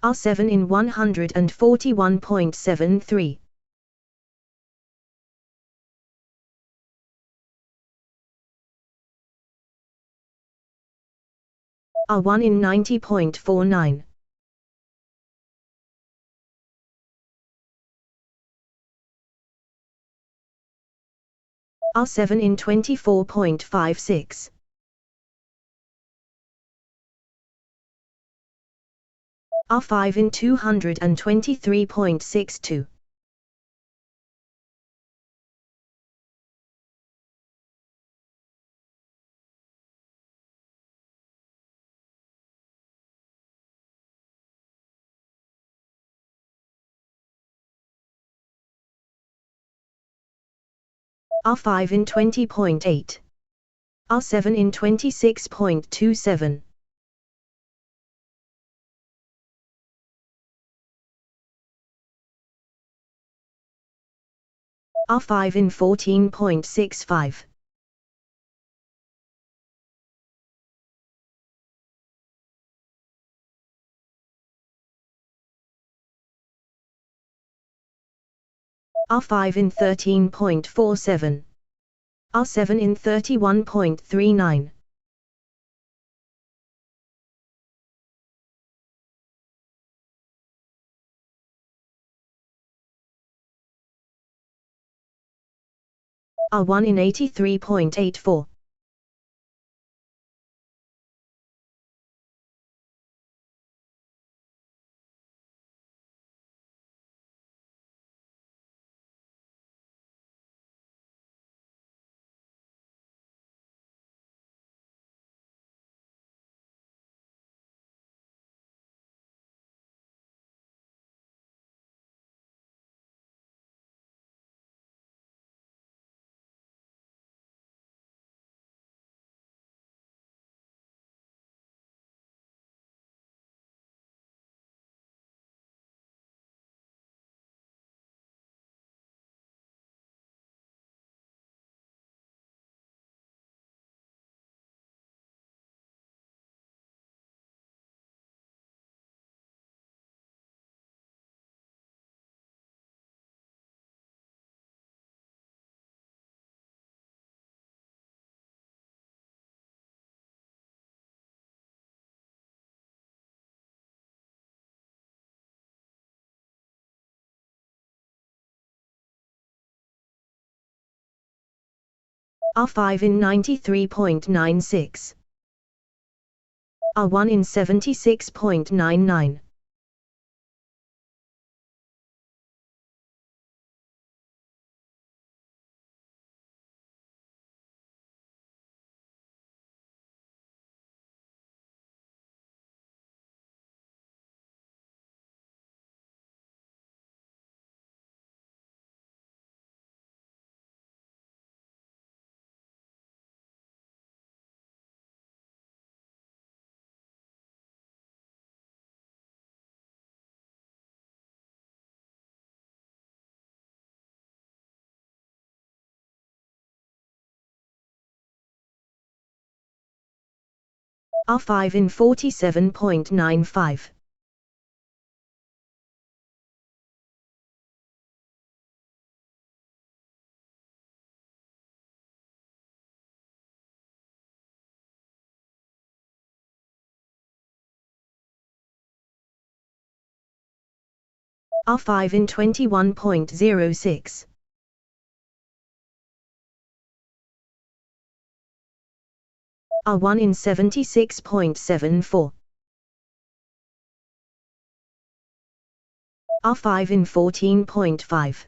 S3: R7 in 141.73. R1 in 90.49. R7 in 24.56. R5 in 223.62. R5 in 20.8. R7 in 26.27. R5 in 14.65. R5 in 13.47. R7 in 31.39. R1 in 83.84. R5 in 93.96. R1 in 76.99. R5 in 47.95. R5 in 21.06. R1 in 76.74. R5 in 14.5.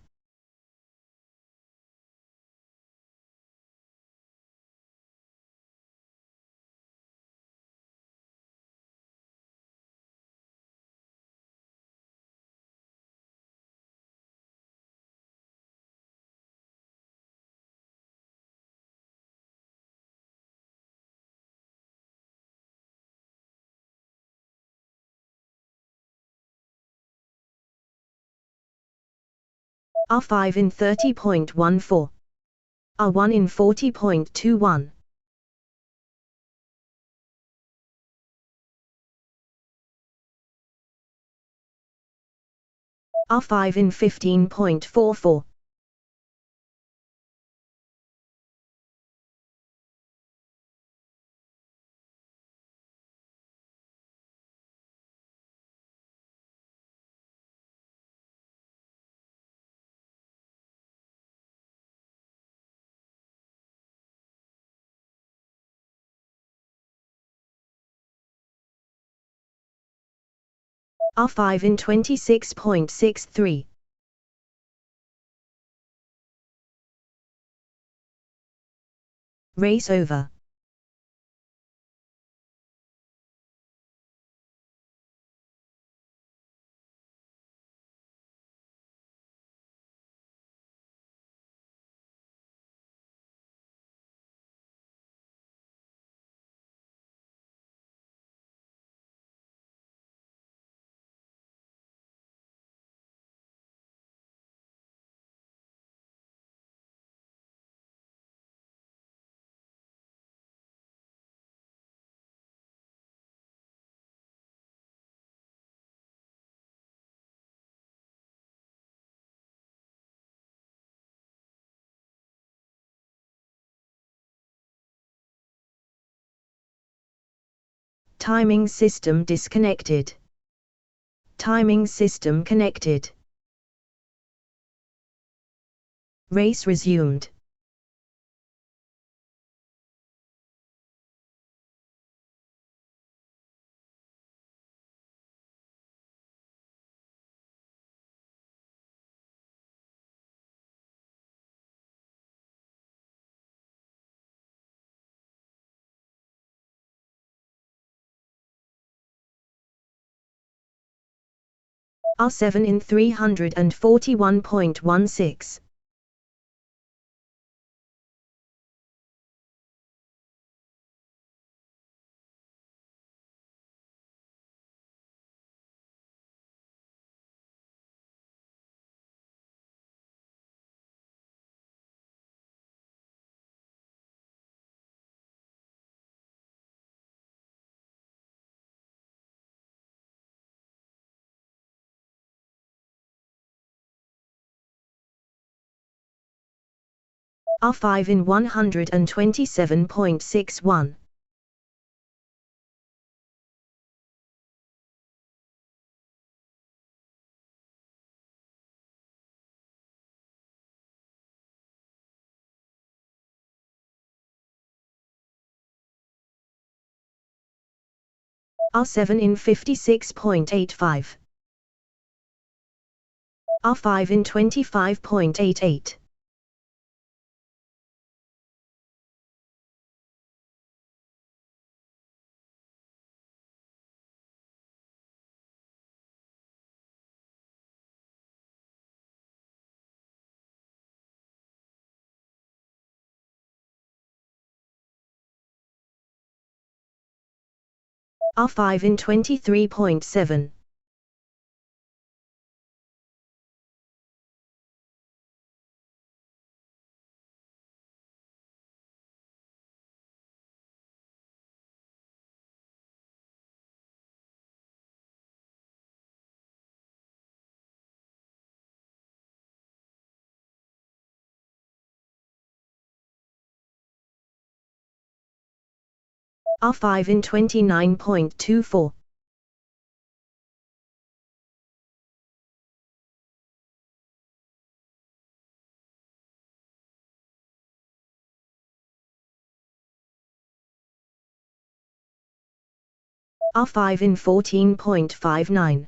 S3: R5 in 30.14. R1 in 40.21. R5 in 15.44. R5 in 26.63. Race over. Timing system disconnected. Timing system connected. Race resumed. R7 in 341.16. R5 in 127.61. R7 in 56.85. R5 in 25.88. R5 in 23.7. R5 in 29.24. R5 in 14.59.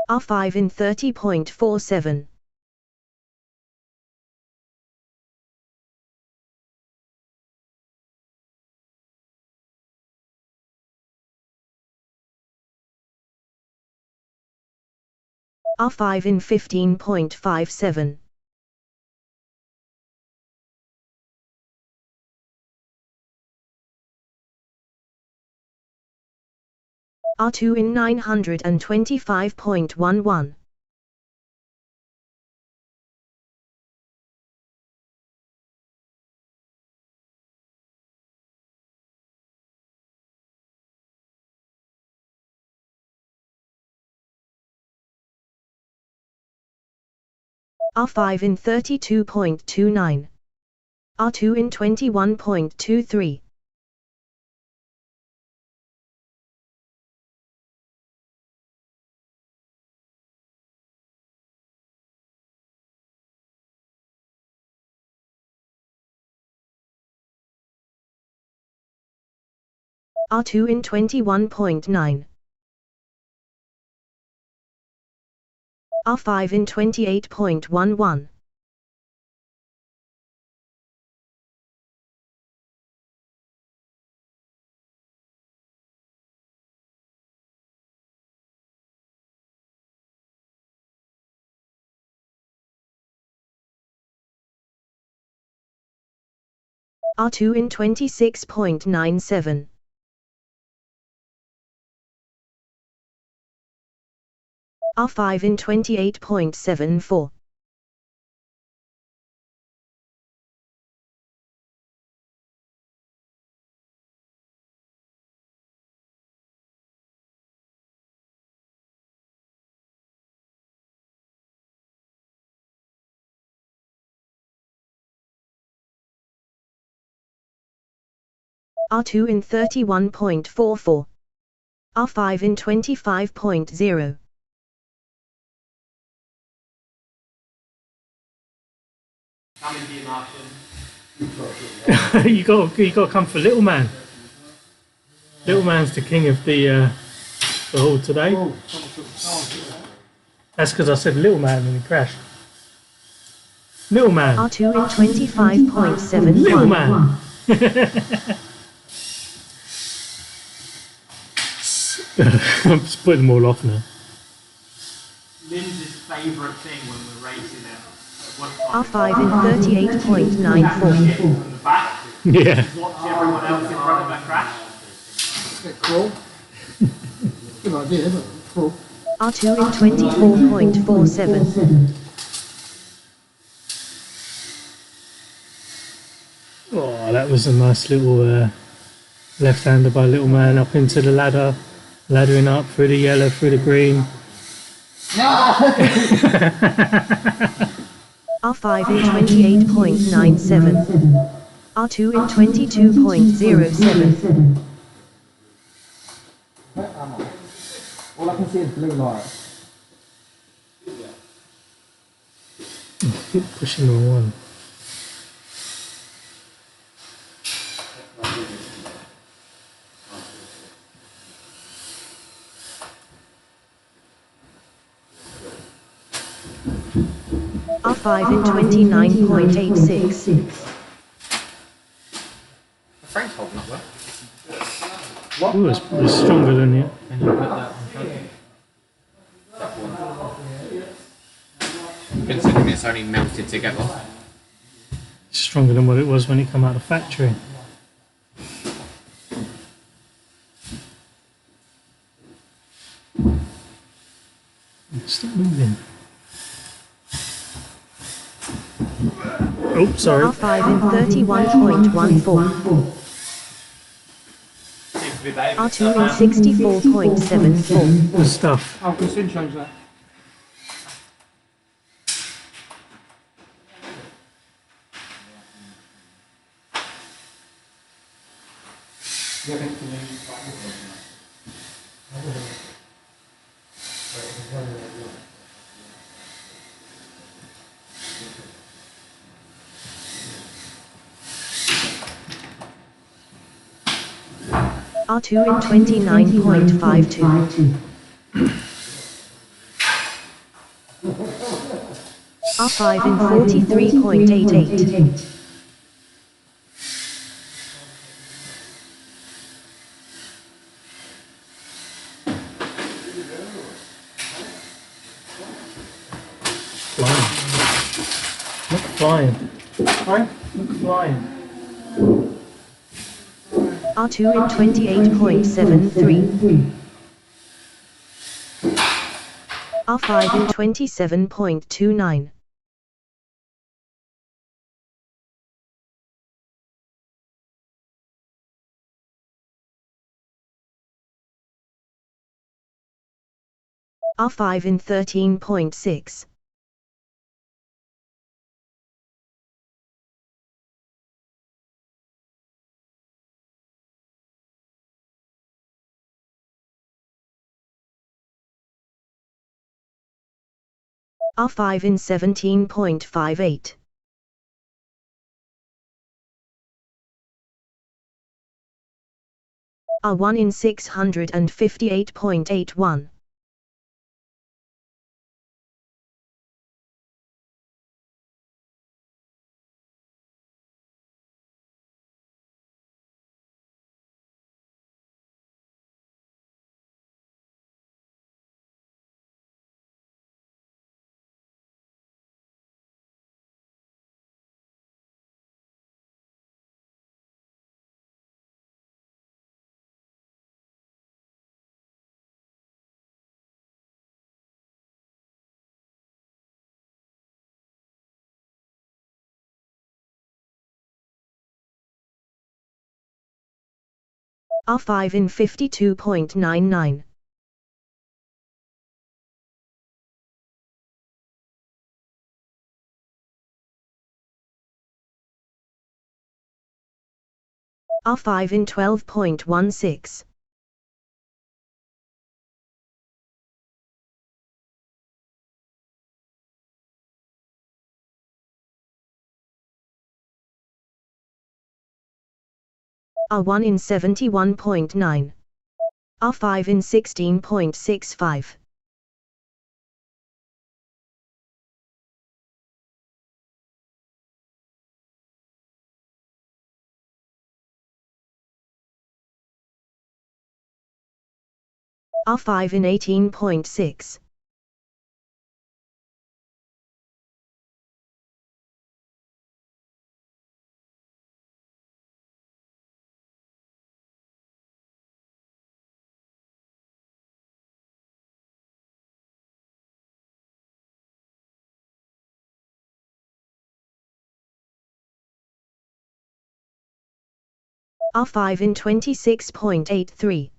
S3: R5 in 30.47. R5 in 15.57. R2 in 925.11. R5 in 32.29. R2 in 21.23. R2 in 21.9. R5 in 28.11. R2 in 26.97. R5 in 28.74. R2 in 31.44. R5 in 25.0.
S5: Coming to you, Martian.
S1: you got to come for Little Man. Little Man's the king of the hall today. That's because I said Little Man and he crashed. Little Man.
S3: R2 in 25.71.
S1: Little Man. I'm just putting them all off now.
S5: Lindsay's favourite thing when we're racing at
S3: R5 in 38.94.
S5: from the back.
S1: Yeah.
S5: Watch everyone else in front of her crash.
S4: Bit cruel. Good idea, but cruel.
S3: R2 in 24.47.
S1: Oh, that was a nice little left-hander by Little Man up into the ladder, laddering up through the yellow, through the green.
S3: R5 in 28.97. R2 in 22.07.
S2: All I can see is blue lights.
S1: Keep pushing the one.
S3: R5 in 29.86.
S5: Frank's holding up well.
S1: Ooh, it's stronger than you.
S5: Can you put that on Junkie? Considering it's only melted together.
S1: It's stronger than what it was when it came out of the factory. Stop moving. Oh, sorry.
S3: R5 in 31.14. R2 in 64.74.
S1: Good stuff.
S4: Oh, can soon change that.
S3: R2 in 29.52. R5 in 43.88.
S1: Flying. Flying. Flying.
S3: R2 in 28.73. R5 in 27.29. R5 in 13.6. R5 in 17.58. R1 in 658.81. R5 in 52.99. R5 in 12.16. R1 in 71.9. R5 in 16.65. R5 in 18.6. R5 in 26.83.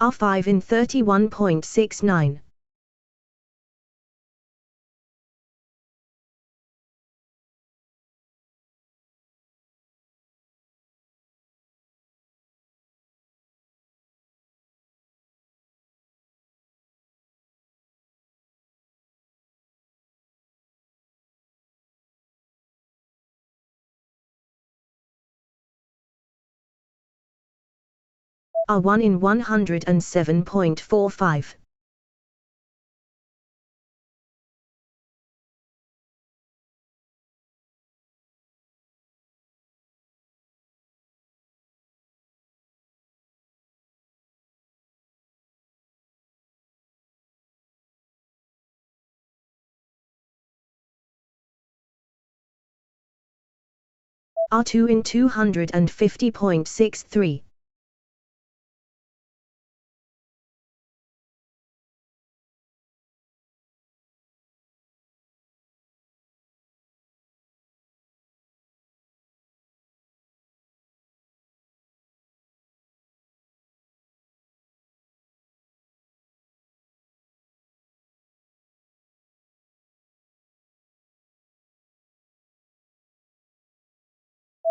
S3: R5 in 31.69. R1 in 107.45. R2 in 250.63.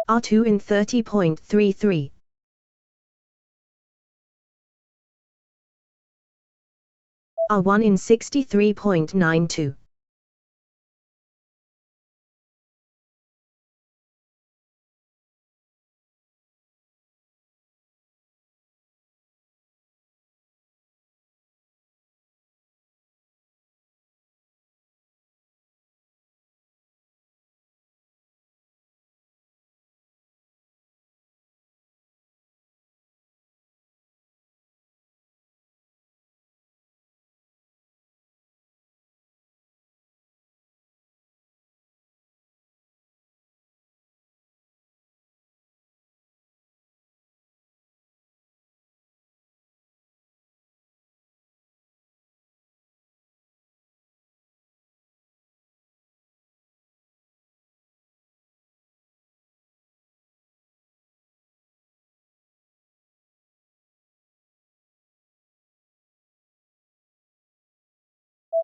S3: R2 in 30.33. R1 in 63.92.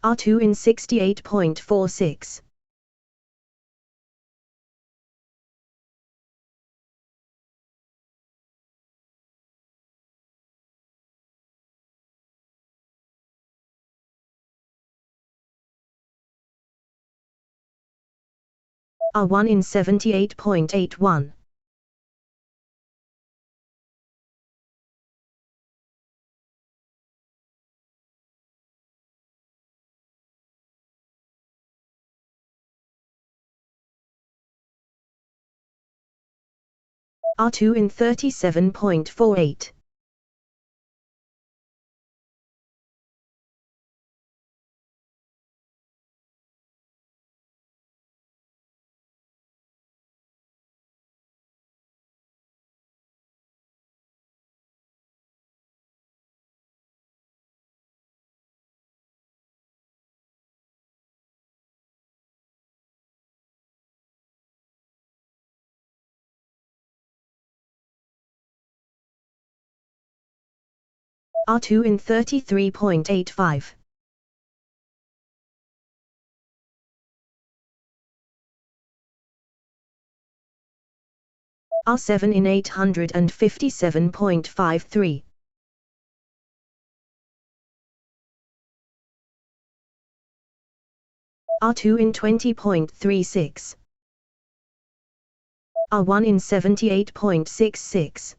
S3: R2 in 68.46. R1 in 78.81. R2 in 37.48. R2 in 33.85. R7 in 857.53. R2 in 20.36. R1 in 78.66.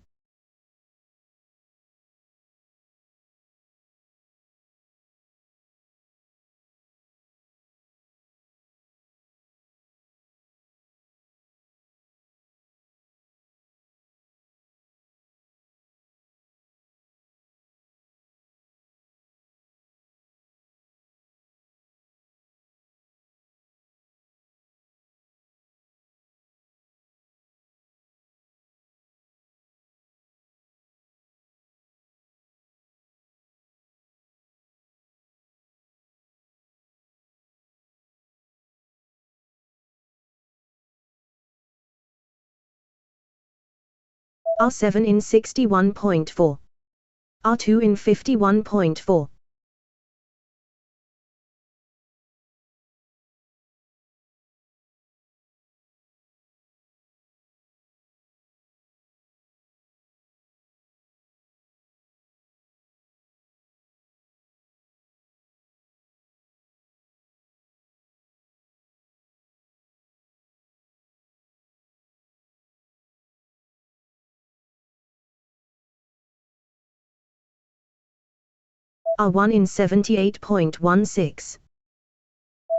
S3: R7 in 61.4. R2 in 51.4. R1 in 78.16.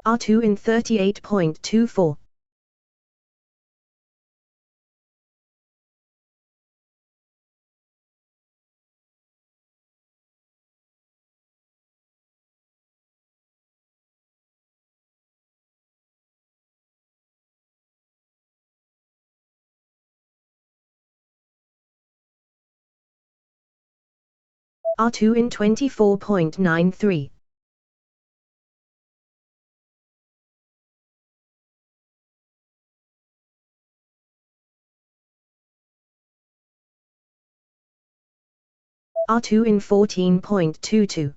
S3: R2 in 38.24. R2 in 24.93. R2 in 14.22.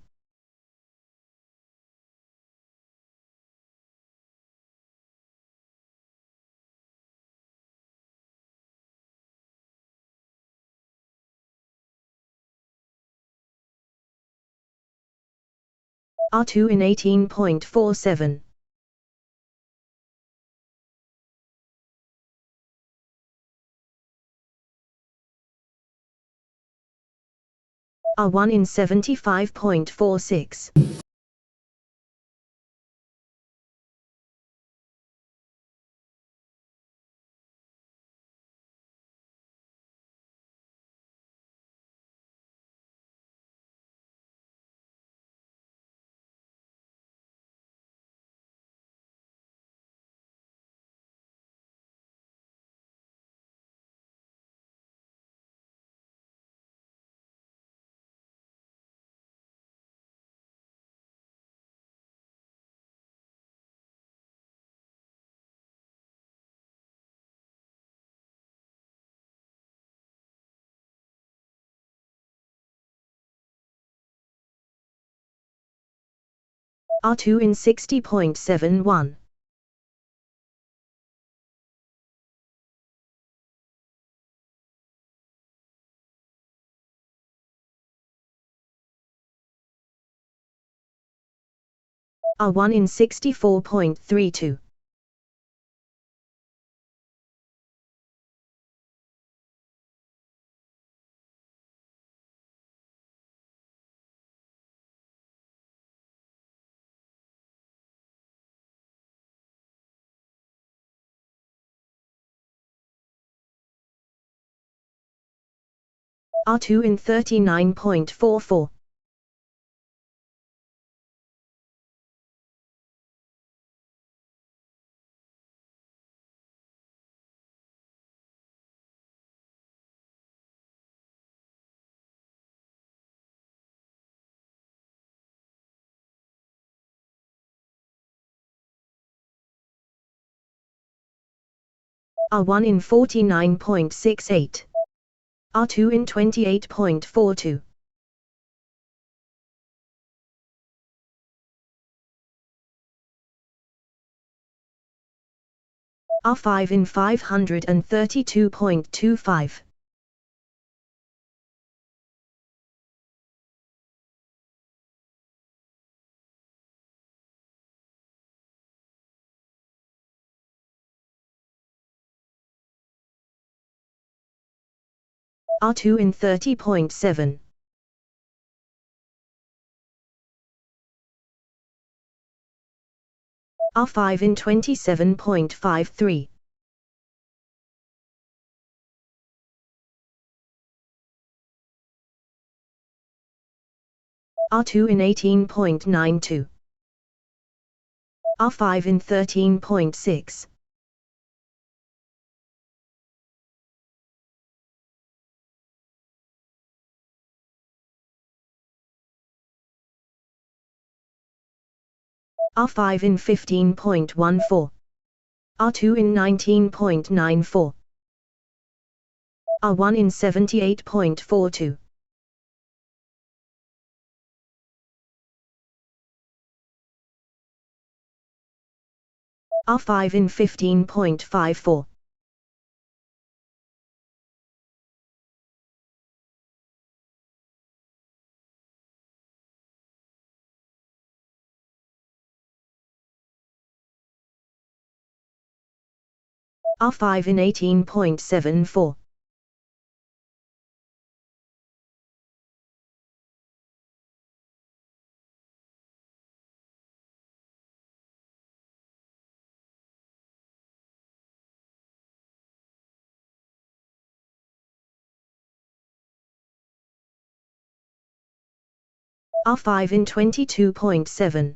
S3: R2 in 18.47. R1 in 75.46. R2 in 60.71. R1 in 64.32. R2 in 39.44. R1 in 49.68. R2 in 28.42. R5 in 532.25. R2 in 30.7. R5 in 27.53. R2 in 18.92. R5 in 13.6. R5 in 15.14. R2 in 19.94. R1 in 78.42. R5 in 15.54. R5 in 18.74. R5 in 22.7.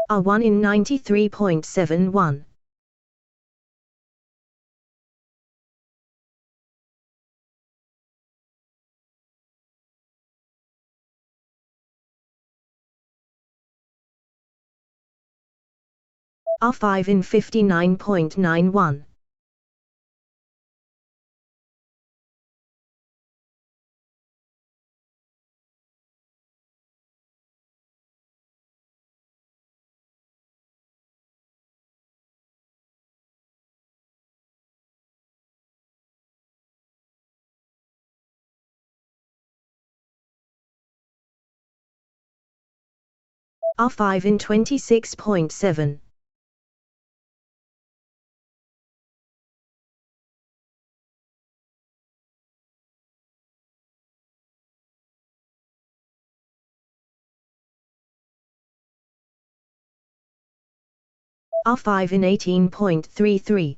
S3: R1 in 93.71. R5 in 59.91. R5 in 26.7. R5 in 18.33.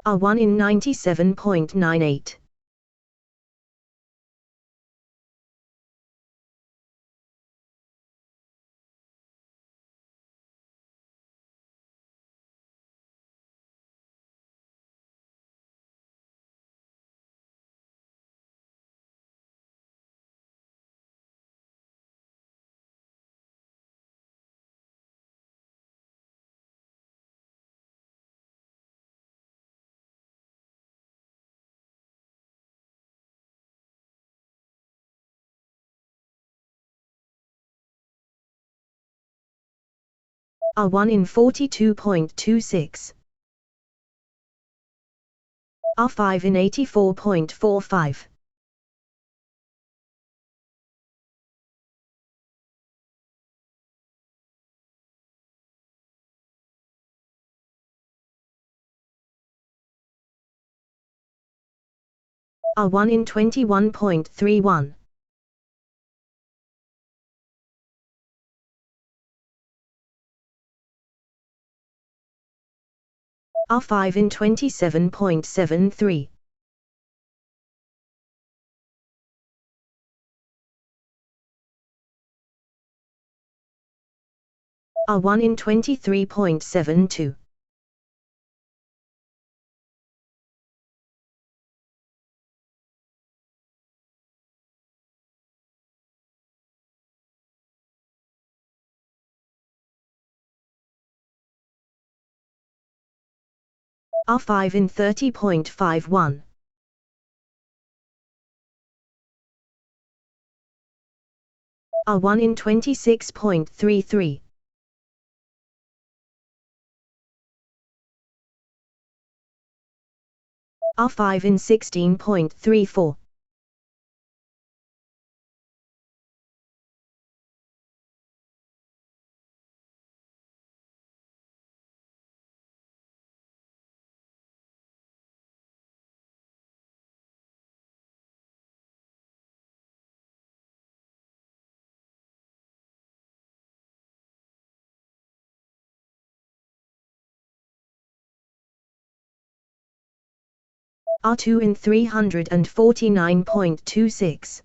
S3: R1 in 97.98. R1 in 42.26. R5 in 84.45. R1 in 21.31. R5 in 27.73. R1 in 23.72. R5 in 30.51. R1 in 26.33. R5 in 16.34. R2 in 349.26.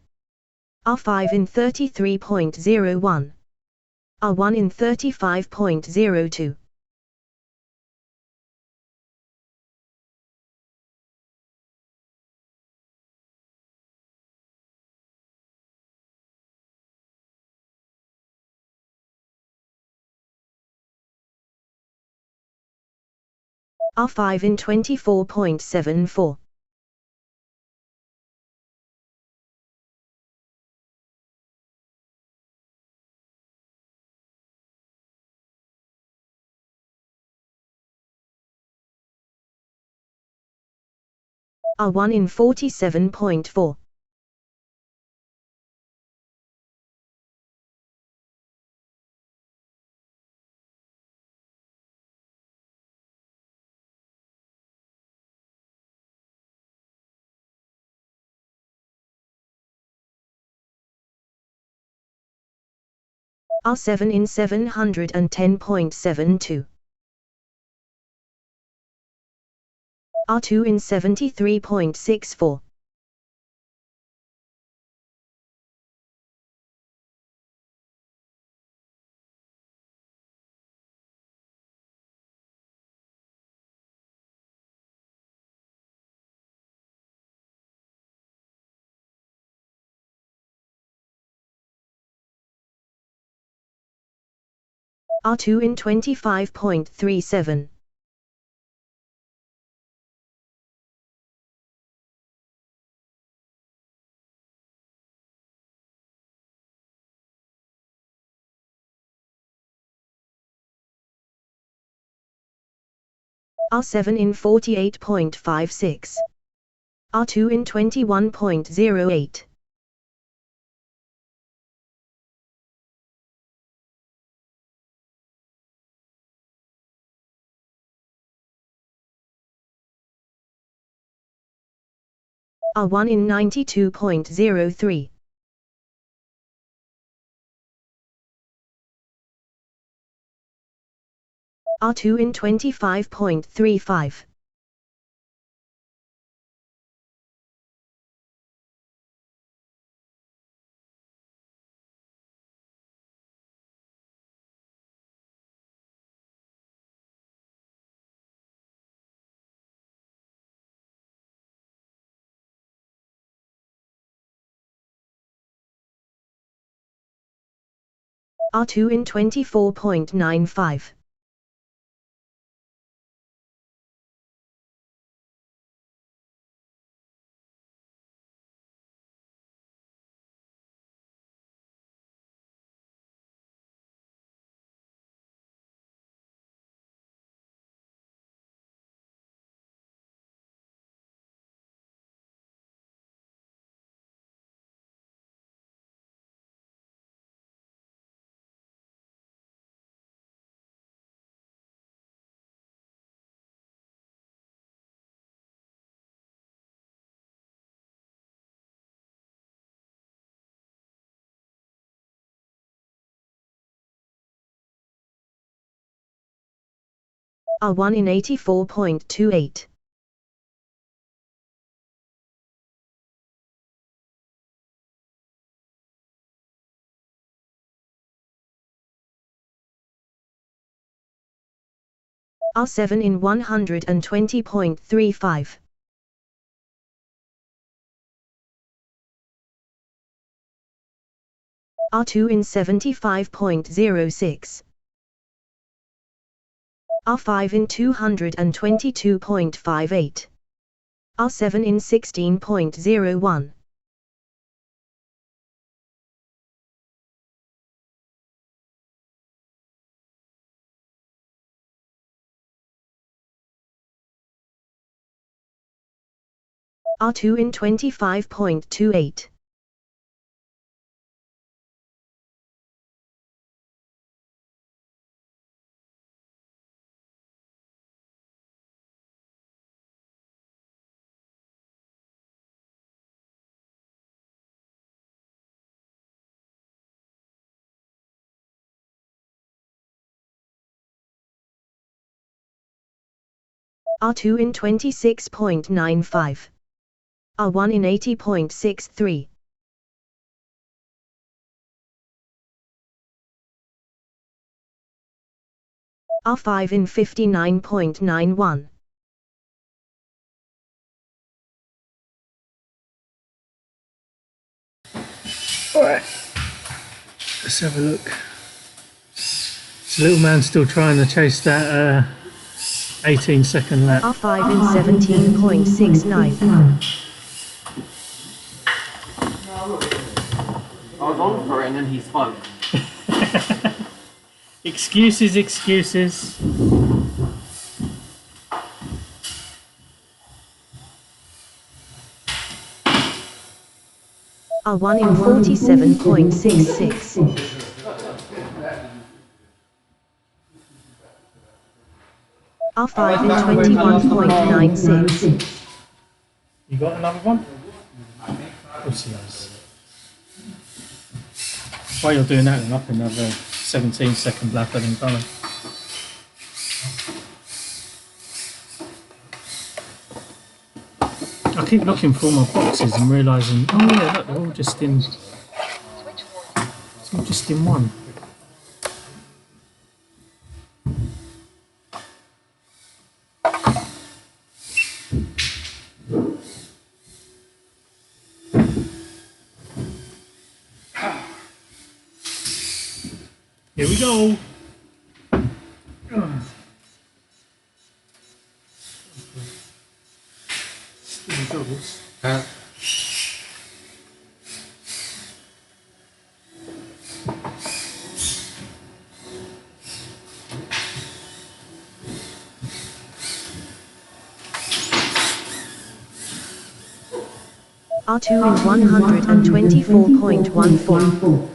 S3: R5 in 33.01. R1 in 35.02. R5 in 24.74. R1 in 47.4. R7 in 710.72. R2 in 73.64. R2 in 25.37. R7 in 48.56. R2 in 21.08. R1 in 92.03. R2 in 25.35. R2 in 24.95. R1 in 84.28. R7 in 120.35. R2 in 75.06. R5 in 222.58. R7 in 16.01. R2 in 25.28. R2 in 26.95. R1 in 80.63. R5 in 59.91.
S1: Alright, let's have a look. This little man still trying to chase that 18-second lap.
S3: R5 in 17.69.
S5: I was on for it and then he spoke.
S1: Excuses, excuses.
S3: R1 in 47.66. R5 in 21.96.
S1: You got another one? Of course he has. While you're doing that, then up another 17-second lap and then going. I keep looking for all my boxes and realising, oh yeah, look, they're all just in. It's all just in one. Here we go.
S3: R2 in 124.14.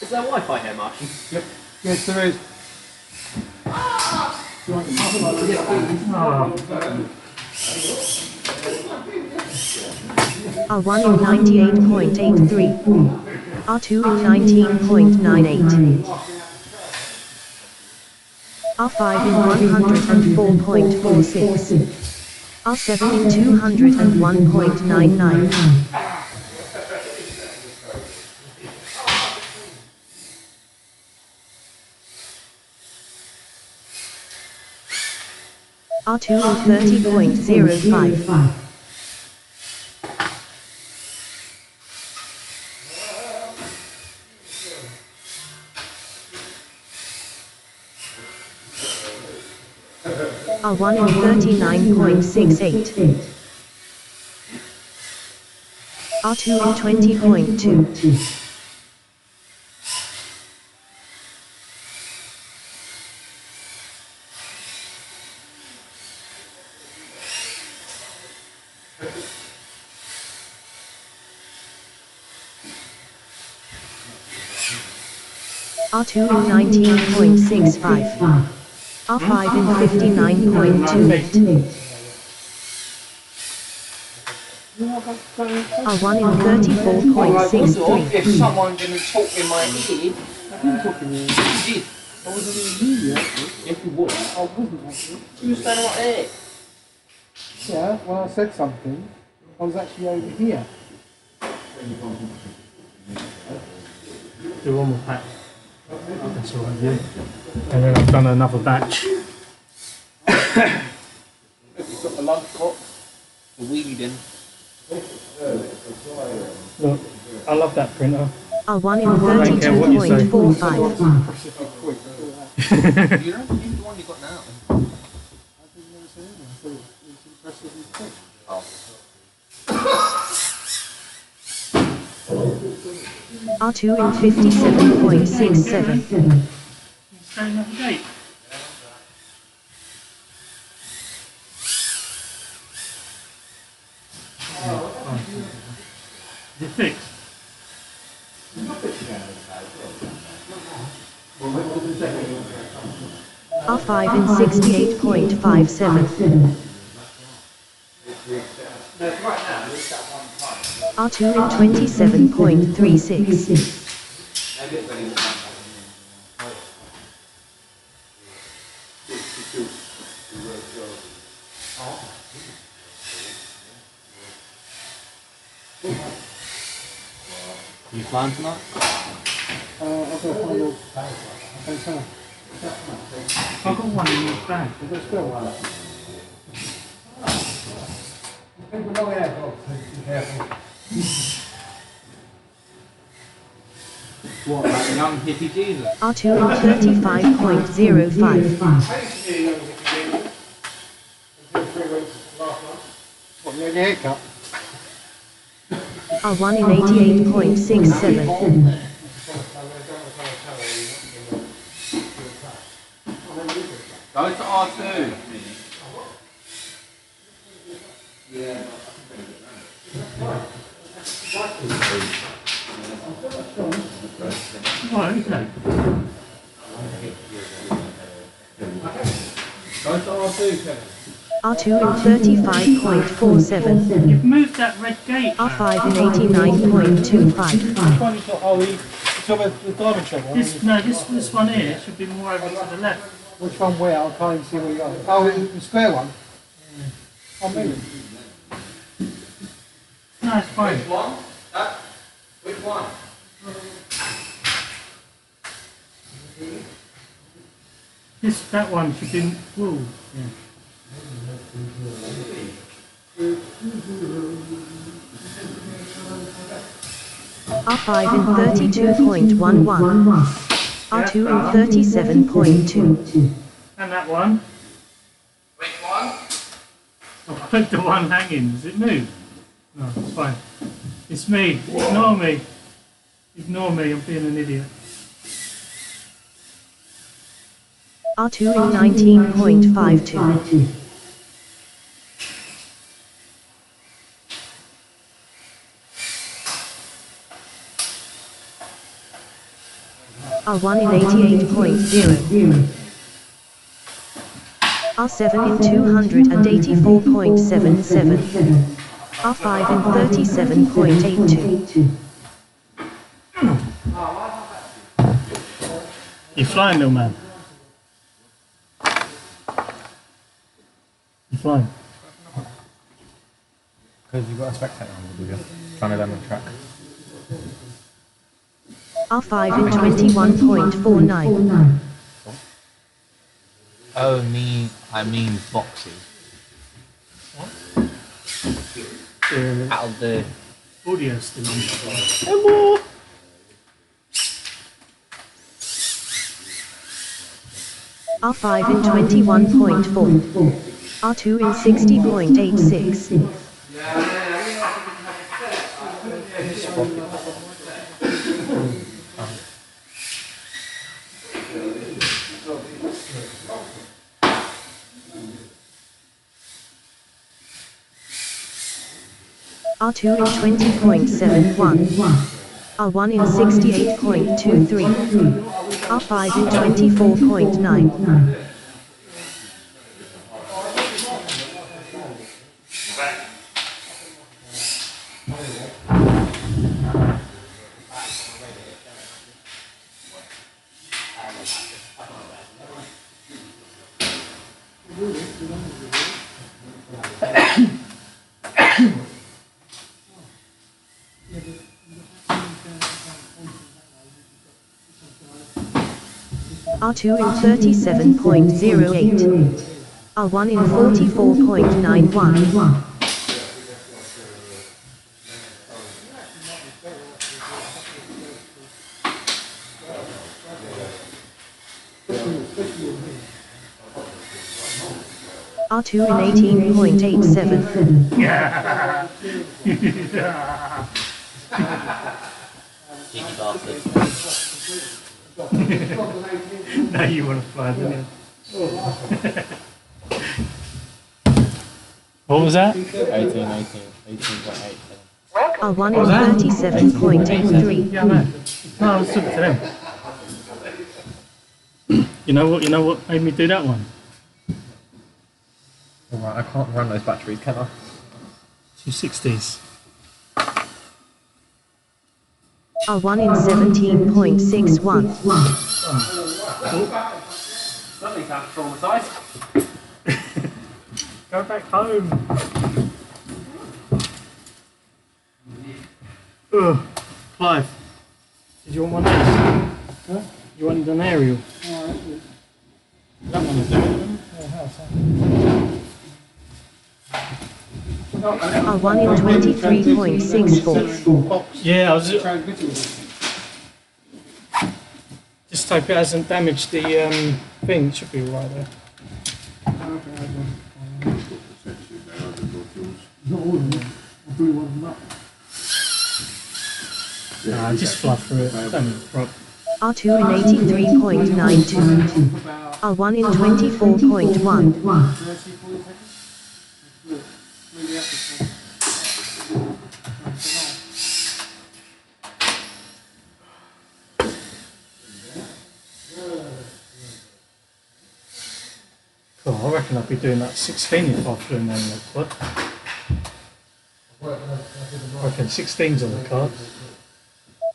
S5: Is there Wi-Fi here, Martian?
S4: Yep. Yes, there is.
S3: R1 in 98.83. R2 in 19.98. R5 in 104.46. R7 in 201.99. R2 in 30.05. R1 in 39.68. R2 in 20.2. R2 in 19.65. R5 in 59.28. R1 in 34.63.
S5: If someone didn't talk in my ear,
S4: I didn't talk in the
S5: you did.
S4: I wasn't in you yet.
S5: If you would.
S4: I wasn't actually.
S5: You were standing right there.
S4: Yeah, when I said something, I was actually over here.
S1: Do one more pack. That's all right, yeah. And then I've done another batch.
S5: You've got the lunchbox, the wheelie bin.
S1: Look, I love that printer.
S3: R1 in
S1: don't care what you say.
S3: 32.45.
S5: You don't use the one you got now.
S3: R2 in 57.67.
S1: Stay another date. Is it fixed?
S3: R5 in 68.57. R2 in 27.36.
S2: You flying tonight?
S4: I've got a final antenna.
S1: I've got one in your bag.
S4: I've got a spare one.
S5: What, like young hippie Jesus?
S3: R2 in 35.05.
S4: What, you had your haircut?
S3: R1 in 88.67.
S5: Go to R2.
S1: Right, okay.
S5: Go to R2, Kevin.
S3: R2 in 35.47.
S1: You've moved that red gate.
S3: R5 in 89.25.
S4: Which one you got? Oh, you talking about the diamond check one?
S1: This one here should be more over to the left.
S4: Which one where? I can't even see where you are. Oh, the square one? Oh, maybe.
S1: No, it's fine.
S5: Which one? Which one?
S1: That one should be. Whoa. Yeah.
S3: R5 in 32.11. R2 in 37.2.
S1: And that one.
S5: Which one?
S1: I put the one hanging. Does it move? No, it's fine. It's me. Ignore me. Ignore me. I'm being an idiot.
S3: R2 in 19.52. R1 in 88.0. R7 in 284.77. R5 in 37.82.
S1: You're flying, little man. You're flying.
S2: Because you've got a spectator on, do you? Trying to down the track.
S3: R5 in 21.49.
S2: Oh, I mean boxes. Out of the...
S1: Audio still on.
S3: R5 in 21.4. R2 in 60.86. R2 in 20.71. R1 in 68.23. R5 in 24.9. R2 in 37.08. R1 in 44.91. R2 in 18.87.
S5: Cheeky bastard.
S1: Now you want to fly, don't you? What was that?
S5: 18.8.
S3: R1 in 37.83.
S1: Yeah, I know. No, I was talking to them. You know what made me do that one?
S2: Alright, I can't run those batteries, can I?
S1: 260s.
S3: R1 in 17.61.
S5: Suddenly sounds traumatised.
S1: Go back home. Ugh. Clive, did you want one of these? Huh? You wanted an aerial? That one is there.
S3: R1 in 23.64.
S1: Yeah, I was just hope it hasn't damaged the thing. It should be alright there.
S4: Not all of them. I blew one of them up.
S1: Nah, just fly through it. Don't need a prop.
S3: R2 in 83.92. R1 in 24.1.
S1: Cool, I reckon I'd be doing that 16 if I flew an aerial quad. I reckon 16's on the card.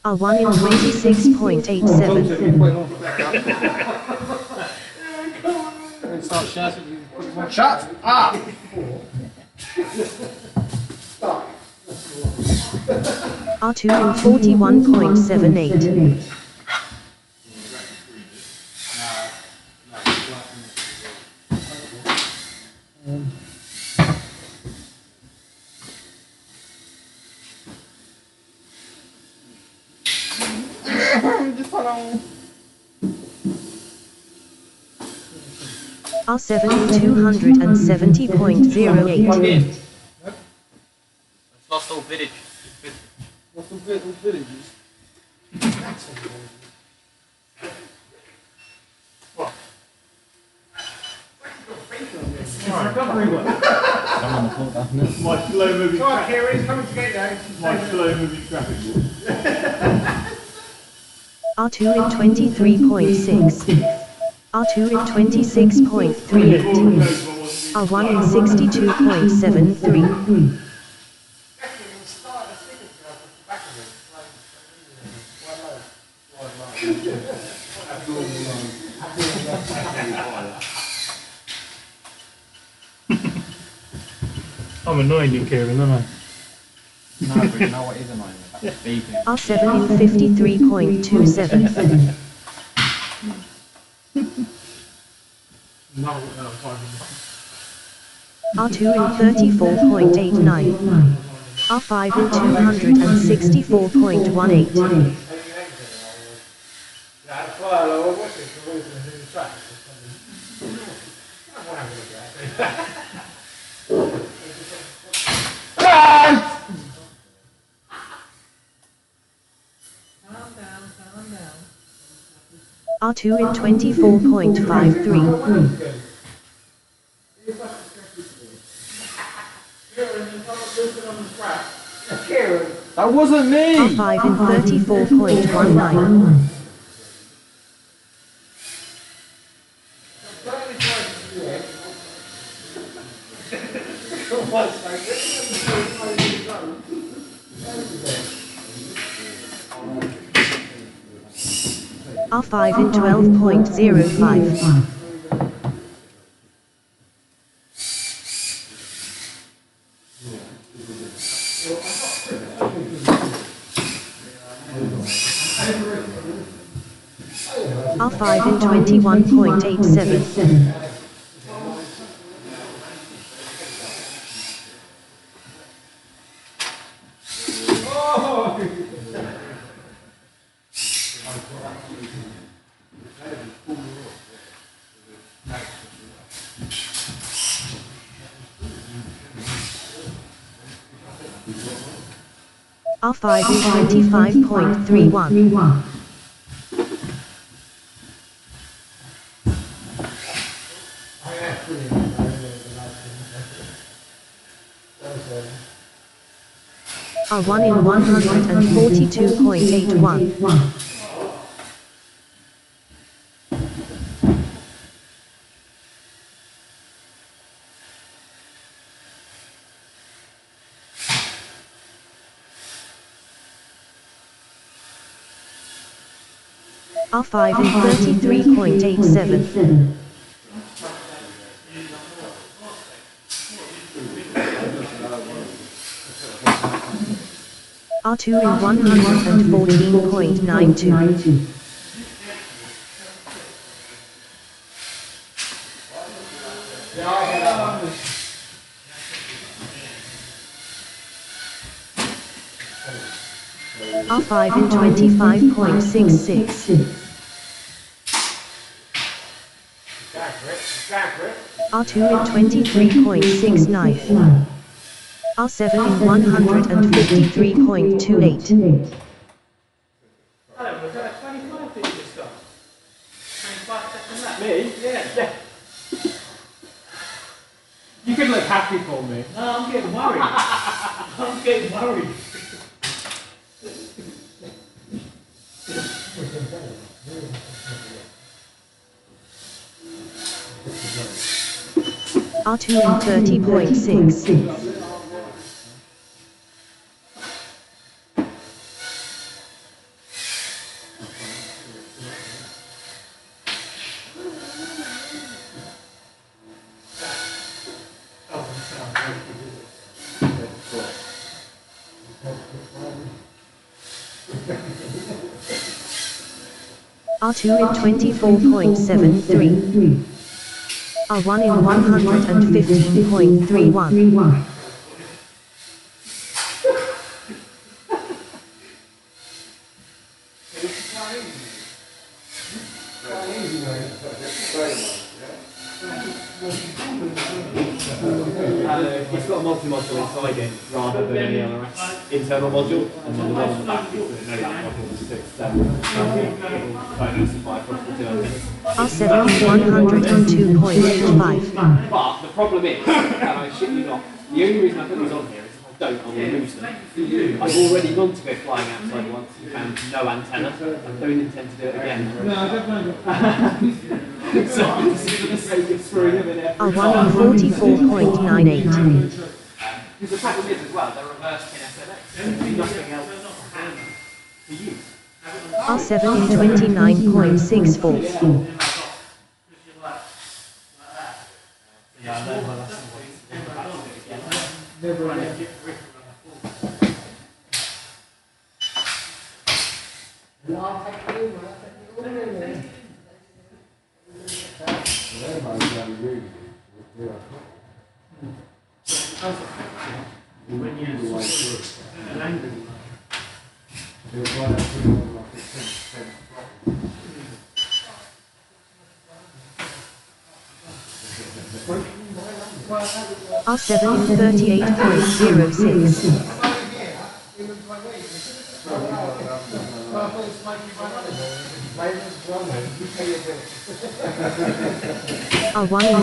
S3: R1 in 26.87.
S5: Start shouting. Shut up!
S3: R2 in 41.78. R7 in 270.08.
S5: It's lost all village.
S4: What's the villages?
S2: Someone the floor, doesn't it?
S6: My slow moving
S4: Come on,
S6: traffic.
S4: Kieran, coming to get you.
S6: My slow moving traffic.
S3: R2 in 23.6. R2 in 26.38. R1 in 62.73.
S1: I'm annoying you, Kieran, aren't I?
S2: No, but you know what is annoying about the beeping?
S3: R7 in 53.27. R2 in 34.89. R5 in 264.18. R2 in 24.53.
S2: That wasn't me!
S3: R5 in 34.19. R5 in 12.05. R5 in 21.87. R5 in 25.31. R1 in 142.81. R5 in 33.87. R2 in 114.92. R5 in 25.66. R2 in 23.69. R7 in 153.28.
S6: Me? Yeah. You could look happy for me.
S1: No, I'm getting worried. I'm getting worried.
S3: R2 in 30.6. R2 in 24.73. R1 in 115.31.
S2: It's got a multi-module inside it rather than any other internal module, and then the one on the back is the module to extend bonus by across the two antennas.
S3: R7 in 102.85.
S5: But the problem is, and I shit you not, the only reason I put these on here is if I don't, I will lose them. I've already gone to go flying outside once and found no antenna. I don't intend to do it again.
S4: No, I don't know.
S5: So this is for the sake of screwing them in every
S3: R1
S5: time.
S3: in 44.98.
S5: Because the problem is as well, they're reversed in SMX. There's nothing else to use.
S3: R7 in 29.64. R7 in 38.06. R1 in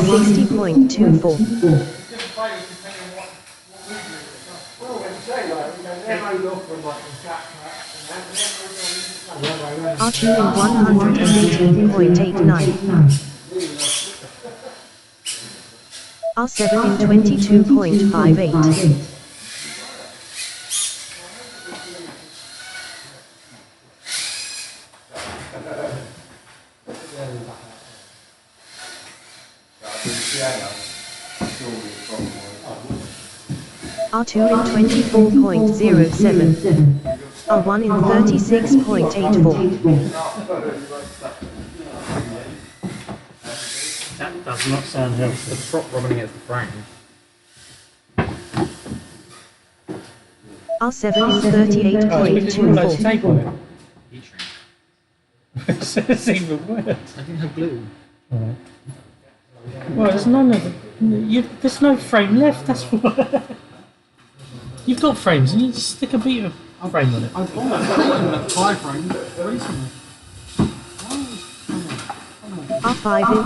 S3: 60.24. R2 in 118.89. R7 in 22.58. R2 in 24.07. R1 in 36.84.
S1: Does not sound healthy.
S2: The prop rubbing against the frame.
S3: R7
S1: Oh, you didn't realise
S3: 38.24.
S1: tape on it.
S2: Heat shrink.
S1: It's even worse.
S2: I didn't have glue.
S1: Right. Well, there's none of the, there's no frame left, that's why. You've got frames, and you just stick a beta frame on it.
S4: I've got a high frame recently.
S3: R5 in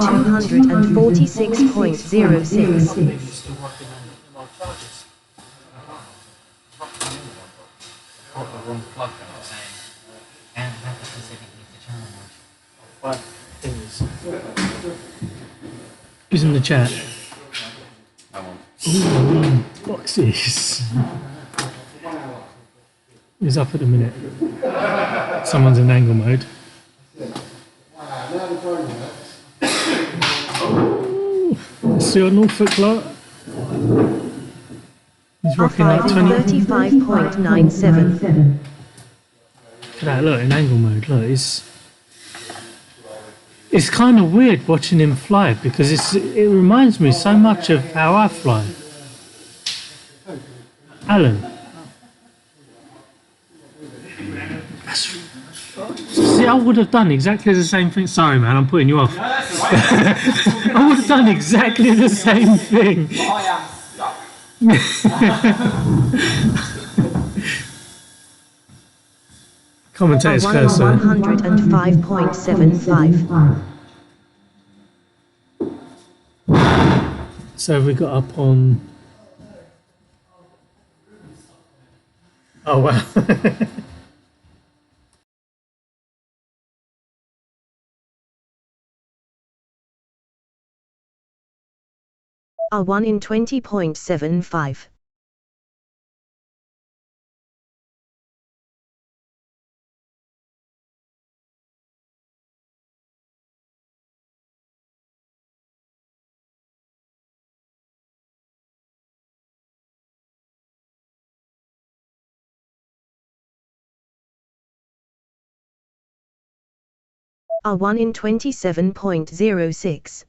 S3: 246.06.
S2: Got the wrong plug though, saying, and have the specifically to charge.
S1: 5 fingers. Who's in the chat?
S2: I want.
S1: Ooh, boxes. He's up at the minute. Someone's in angle mode. See your Norfolk lot? He's rocking like
S3: R5
S1: 20.
S3: in 35.97.
S1: Look at that, look, in angle mode, look, it's kind of weird watching him fly because it reminds me so much of how I fly. Alan. See, I would have done exactly the same thing. Sorry, man, I'm putting you off. I would have done exactly the same thing.
S6: I am stuck.
S1: Commentator's
S3: R1
S1: cursor.
S3: in 105.75.
S1: So we got up on. Oh wow.
S3: R1 in 20.75. R1 in 27.06.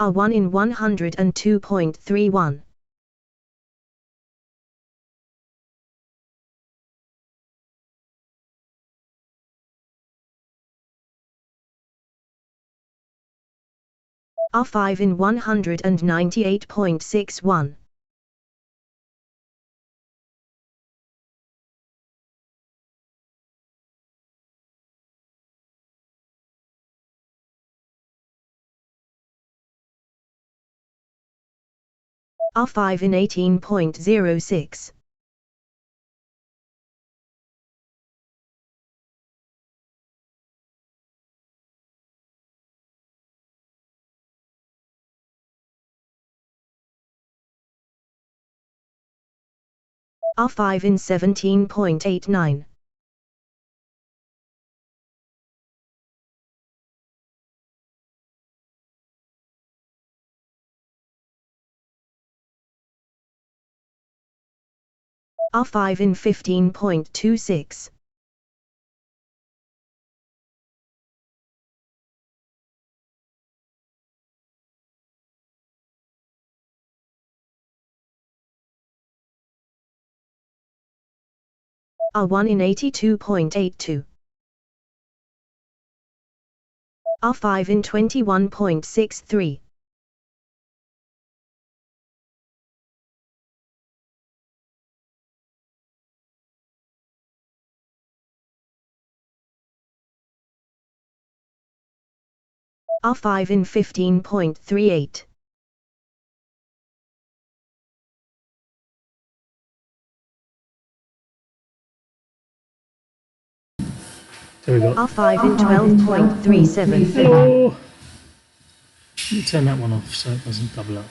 S3: R1 in 102.31. R5 in 198.61. R5 in 18.06. R5 in 17.89. R5 in 15.26. R1 in 82.82. R5 in 21.63. R5 in 15.38.
S1: So we got.
S3: R5 in 12.37.
S1: Hello. Let me turn that one off so it doesn't double up.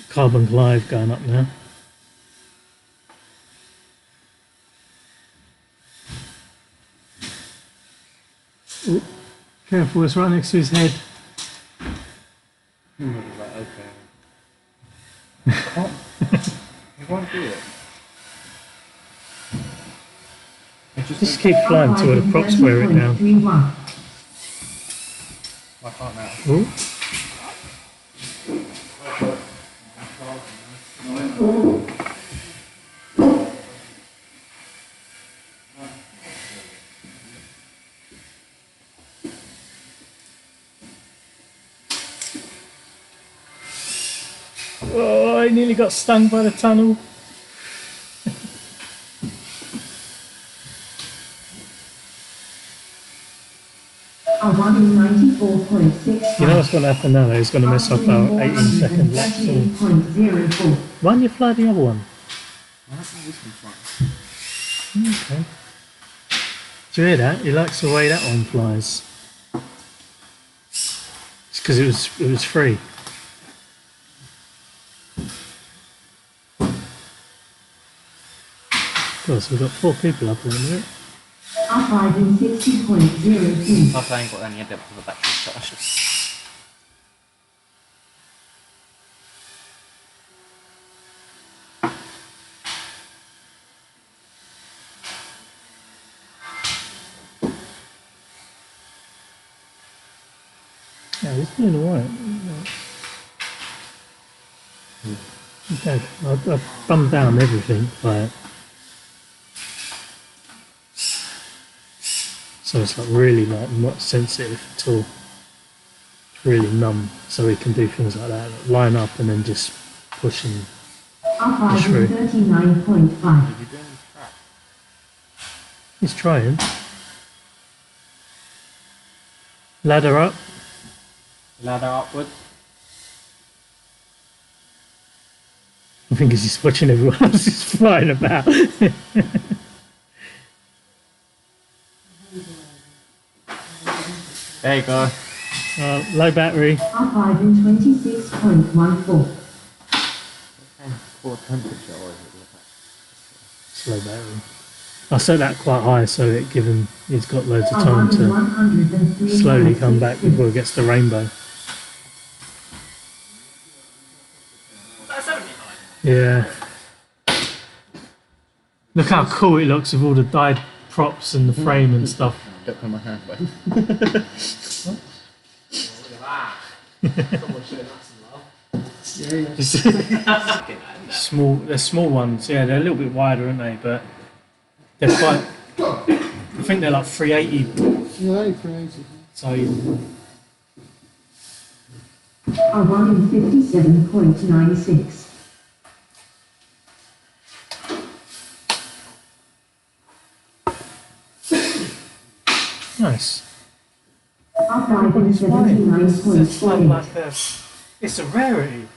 S1: Carbon Clive going up now. Ooh, careful, it's right next to his head.
S2: Okay. You won't do it.
S1: Just keep flying till the props wear it down.
S2: I can't now.
S1: Ooh. Oh, I nearly got stung by the tunnel.
S7: R1 in 94.6.
S1: You know what's going to happen now? Though? It's going to mess up our 18-second lap. So
S7: 38.04.
S1: why don't you fly the other one?
S2: I think this one's fine.
S1: Okay. Do you hear that? He likes the way that one flies. It's because it was free. Of course, we've got 4 people up in a minute.
S7: R5 in 60.02.
S2: Plus I ain't got any adapter for battery charges.
S1: Yeah, he's doing alright. Okay, I've thumbed down everything by so it's like really like not sensitive at all. It's really numb, so we can do things like that, like line up and then just push and
S7: R5
S1: through.
S7: in 39.5.
S1: He's trying. Ladder up.
S2: Ladder upwards.
S1: I think he's just watching everyone else is flying about.
S2: There you go.
S1: Low battery.
S7: R5 in 26.14.
S2: Poor temperature or is it?
S1: Slow battery. I set that quite high so it he's got loads of time
S7: R1 in
S1: to
S7: 103.
S1: slowly come back before it gets to rainbow. Yeah. Look how cool it looks with all the dyed props and the frame and stuff.
S2: Don't put my hand away.
S1: They're small ones, yeah, they're a little bit wider, aren't they? But they're quite. I think they're like 380.
S4: Yeah, 380.
S1: So
S7: R1 in 57.96.
S1: nice.
S7: R5 in
S1: It's like
S7: 79.48.
S1: it's a rarity.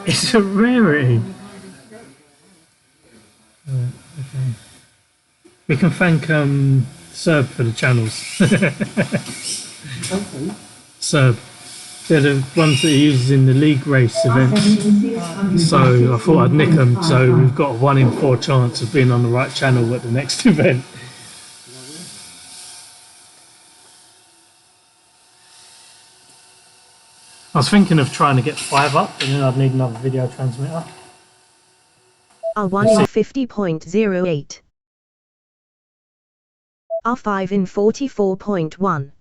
S1: It's a rarity. Okay. We can thank Serb for the channels.
S4: Okay.
S1: Serb. They're the ones that he uses in the league race events.
S7: 7600.
S1: So I thought I'd nick them. So we've got a 1 in 4 chance of being on the right channel at the next event. I was thinking of trying to get 5 up, and then I'd need another video transmitter.
S3: R1 in 50.08. R5 in 44.1.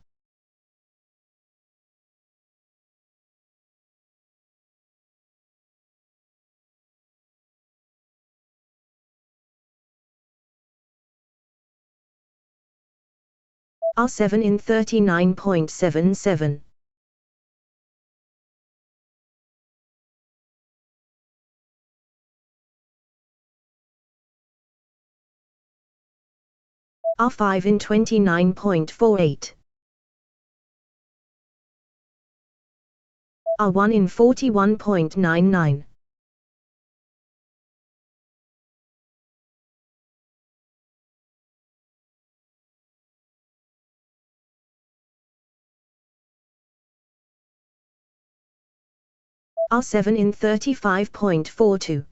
S3: R7 in 39.77. R5 in 29.48. R1 in 41.99. R7 in 35.42.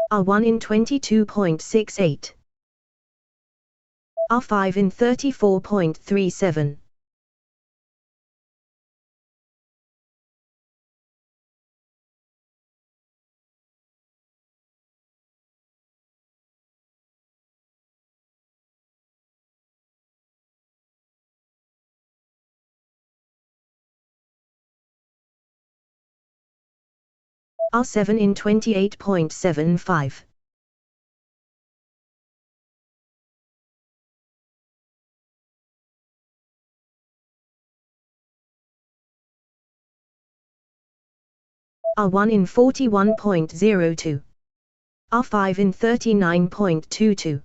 S3: R1 in 22.68. R5 in 34.37. R7 in 28.75. R1 in 41.02. R5 in 39.22.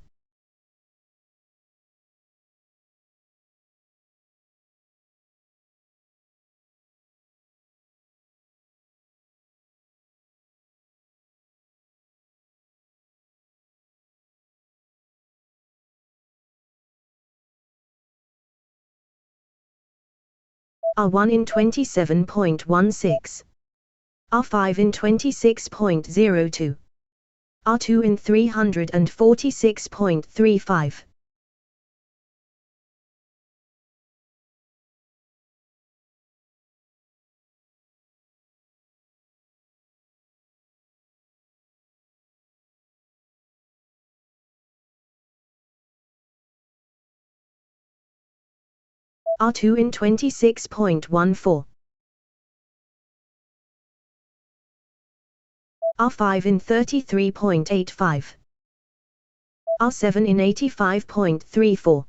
S3: R1 in 27.16. R5 in 26.02. R2 in 346.35. R2 in 26.14. R5 in 33.85. R7 in 85.34.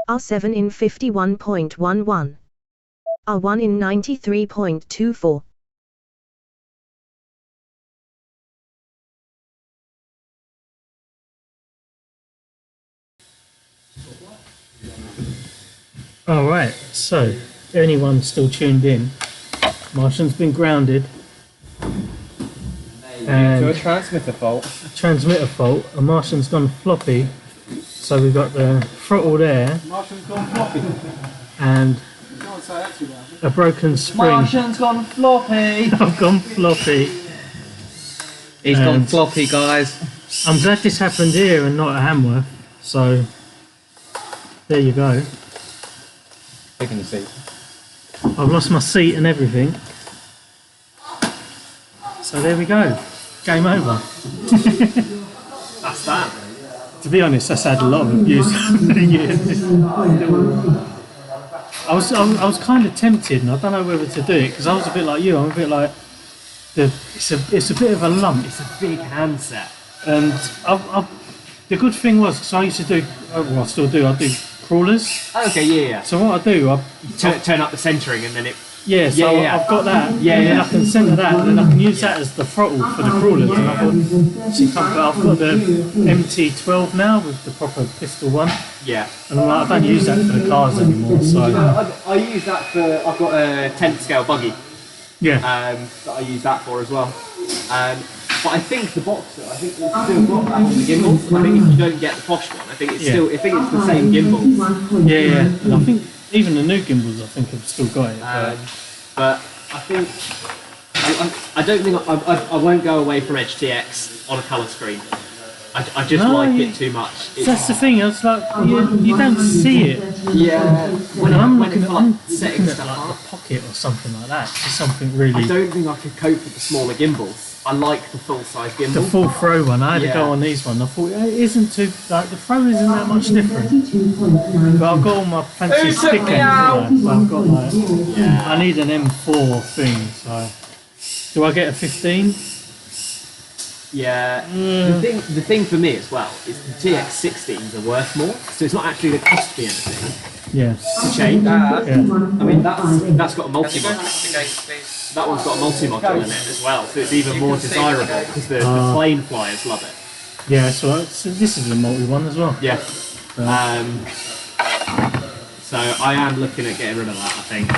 S3: R7 in 51.11. R1 in 93.24.
S1: Alright, so, anyone still tuned in, Martian's been grounded.
S2: To a
S1: And
S2: transmitter fault.
S1: transmitter fault, a Martian's gone floppy. So we've got the throttle there
S4: Martian's gone floppy.
S1: and
S4: You can't say that too loud.
S1: a broken spring.
S2: Martian's gone floppy.
S1: I've gone floppy.
S2: He's gone
S1: And-
S2: floppy, guys.
S1: I'm glad this happened here and not at Hamworth. So there you go.
S2: Taking the seat.
S1: I've lost my seat and everything. So there we go. Game over.
S2: That's that.
S1: To be honest, that's had a lot of abuse over the years. I was kind of tempted, and I don't know whether to do it because I was a bit like you. I'm a bit like it's a bit of a lump.
S5: It's a big handset.
S1: And the good thing was, because I used to do, well, I still do, I do crawlers.
S5: Okay, yeah.
S1: So what I do,
S5: Turn up the centering and then it.
S1: yeah, so
S5: Yeah.
S1: I've got that,
S5: Yeah,
S1: and then
S5: yeah.
S1: I can centre that, and then I can use that as the throttle for the crawlers. And I thought, I've got the MT12 now with the proper pistol one,
S5: Yeah.
S1: and I'm like, I don't use that for the cars anymore. So
S5: I use that for. I've got a 10th scale buggy.
S1: yeah,
S5: That I use that for as well. But I think the Boxer, I think it's still got that on the gimbal. I think if you don't get the posh one, I think it's still. I think it's the same gimbal.
S1: yeah. And I think even the new gimbals, I think have still got it.
S5: But I think I don't think I won't go away from HTX on a colour screen. I just
S1: No,
S5: like
S1: you-
S5: it too much.
S1: That's the thing. I was like, you don't see it.
S5: Yeah. When
S1: I'm
S5: when
S1: looking
S5: it's
S1: at,
S5: like
S1: I'm
S5: setting
S1: looking at
S5: stuff
S1: like
S5: up.
S1: the pocket or something like that. Just something really.
S5: I don't think I could cope with the smaller gimbals. I like the full size gimbal.
S1: The full throw one, I had to
S5: Yeah.
S1: go on these one. I thought it isn't too like the throw isn't that much different. But I've got all my fancy stick ends, haven't I? So I've got like I need an M4 thing. So do I get a 15?
S5: Yeah. The thing for me as well is the TX16s are worth more, so it's not actually going to cost me anything
S1: Yeah.
S5: to change.
S1: Yeah.
S5: I mean that's got a multi
S6: Can you go
S5: mod.
S6: to the gate, please?
S5: That one's got a multi module in it as well, so it's even more desirable because the plane flyers love it.
S1: Yeah. So this is a multi one as well.
S5: Yeah. So I am looking at getting rid of that. I think.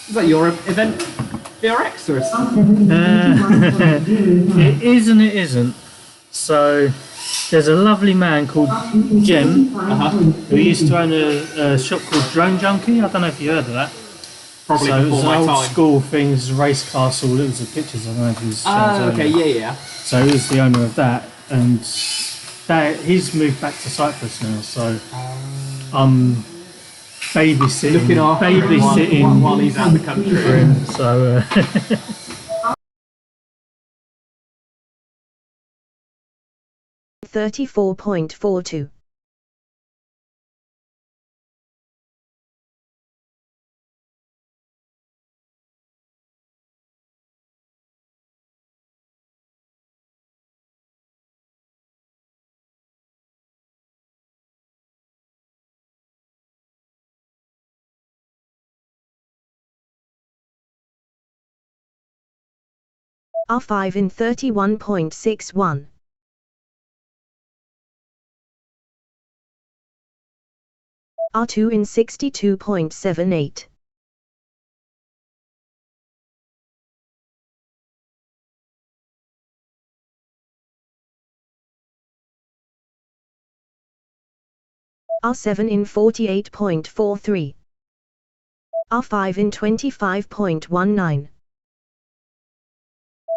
S5: Is that your event? VRX or is
S1: It is and it isn't. So there's a lovely man called Jem who used to own a shop called Drone Junkie. I don't know if you heard of that.
S5: probably
S1: So it
S5: before
S1: was
S5: my
S1: old
S5: time?
S1: school things, race castle, it was the pictures, I don't know if he's
S5: Okay, yeah.
S1: So he was the owner of that, and he's moved back to Cyprus now, so I'm babysitting
S5: Looking after him while he's out of the country.
S1: for him, so
S3: 34.42. R5 in 31.61. R2 in 62.78. R7 in 48.43. R5 in 25.19.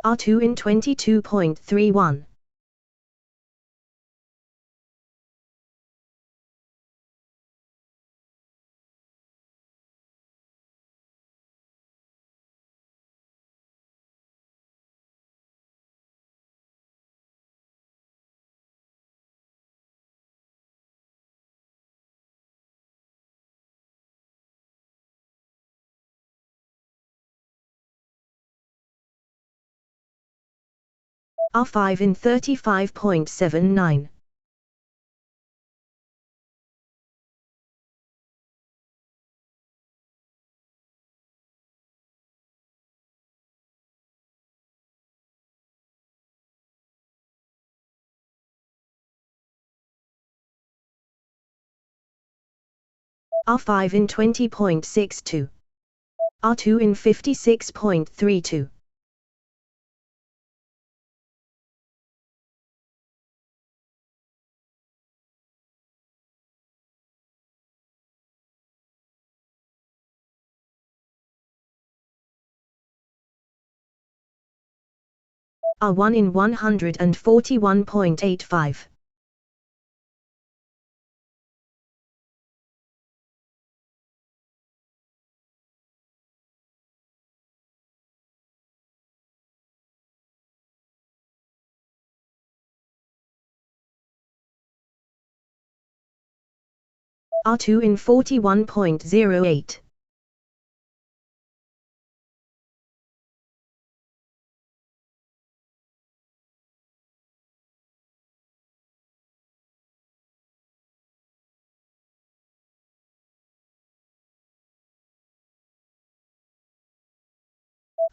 S3: R2 in 22.31. R5 in 35.79. R5 in 20.62. R2 in 56.32. R1 in 141.85. R2 in 41.08.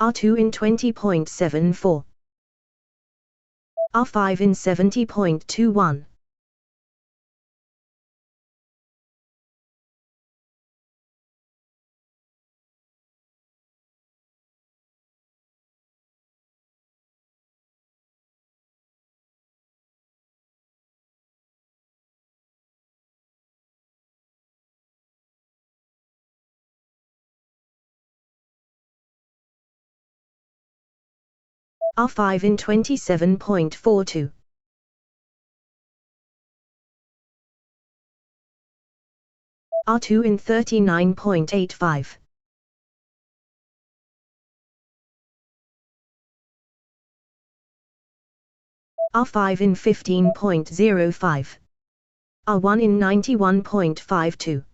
S3: R2 in 20.74. R5 in 70.21. R5 in 27.42. R2 in 39.85. R5 in 15.05. R1 in 91.52.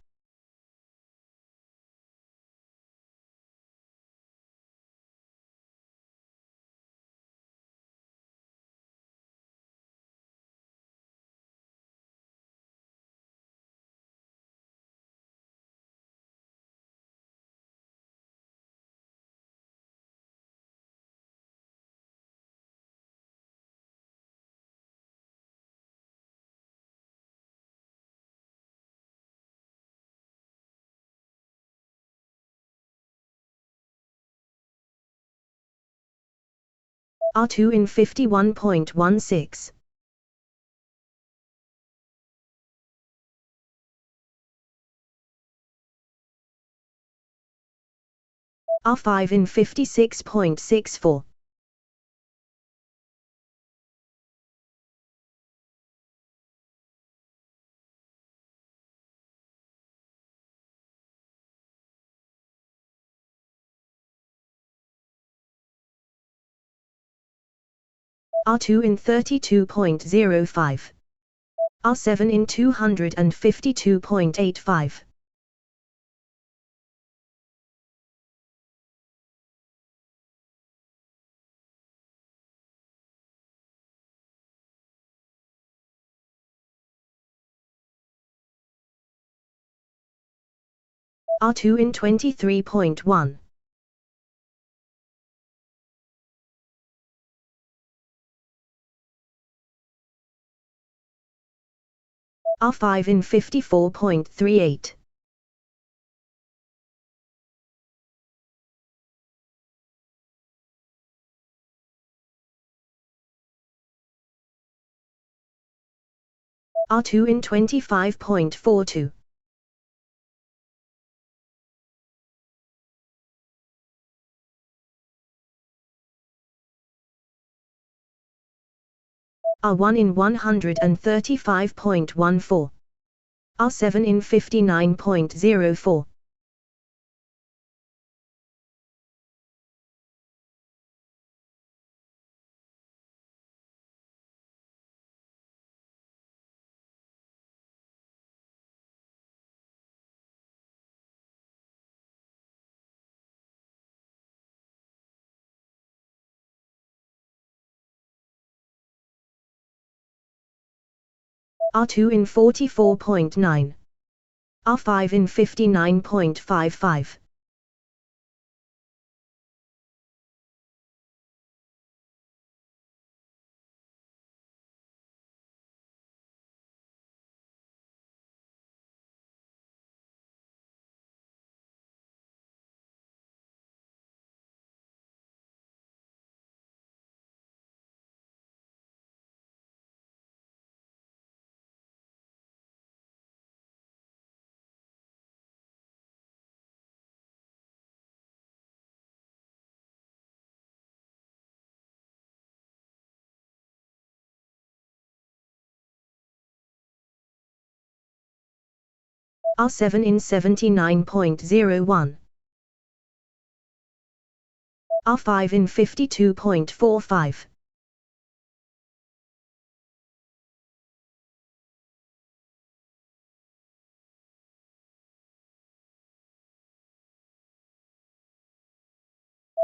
S3: R2 in 51.16. R5 in 56.64. R2 in 32.05. R7 in 252.85. R2 in 23.1. R5 in 54.38. R2 in 25.42. R1 in 135.14. R7 in 59.04. R2 in 44.9. R5 in 59.55. R7 in 79.01. R5 in 52.45.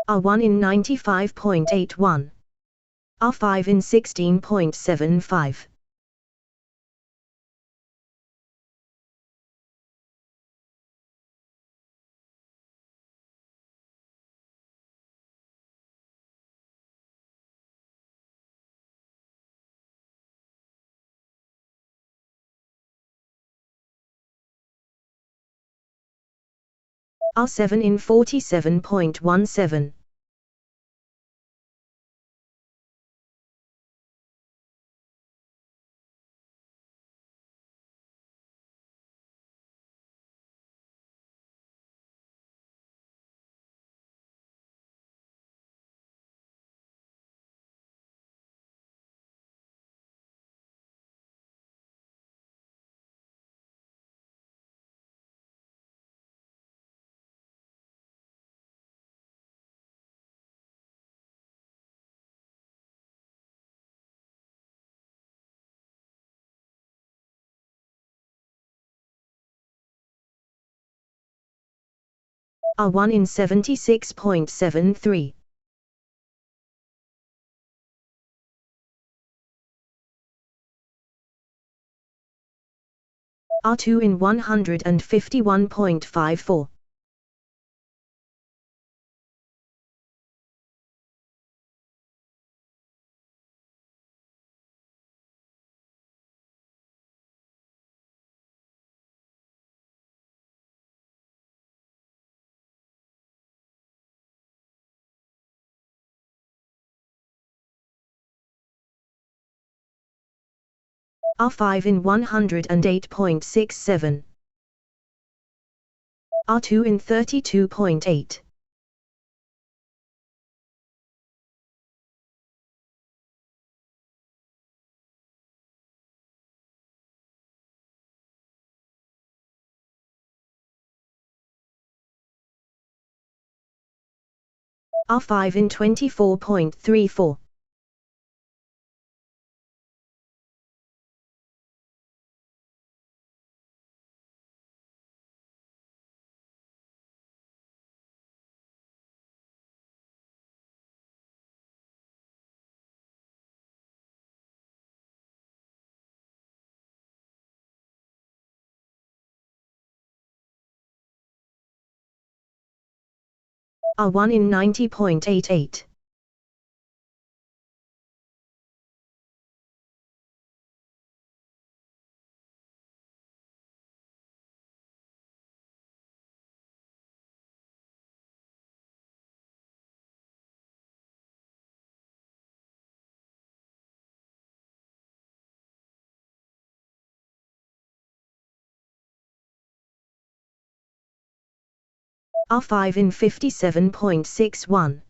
S3: R1 in 95.81. R5 in 16.75. R7 in 47.17. R1 in 76.73. R2 in 151.54. R5 in 108.67. R2 in 32.8. R5 in 24.34. R1 in 90.88. R5 in 57.61.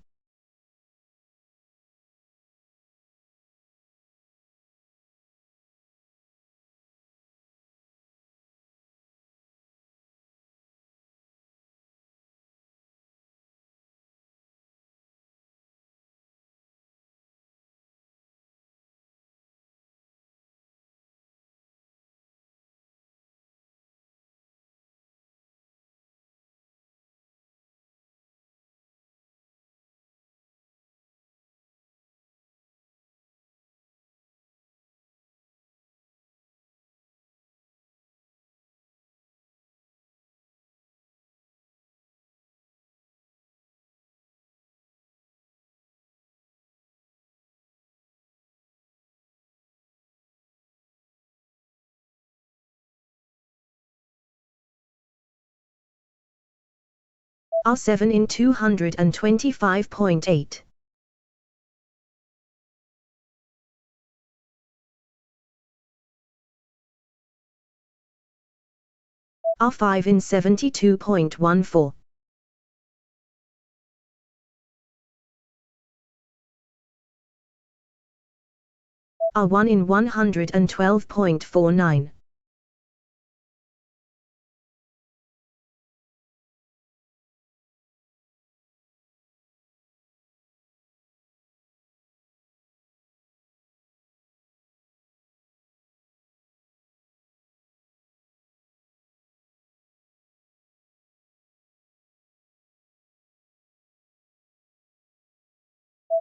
S3: R7 in 225.8. R5 in 72.14. R1 in 112.49.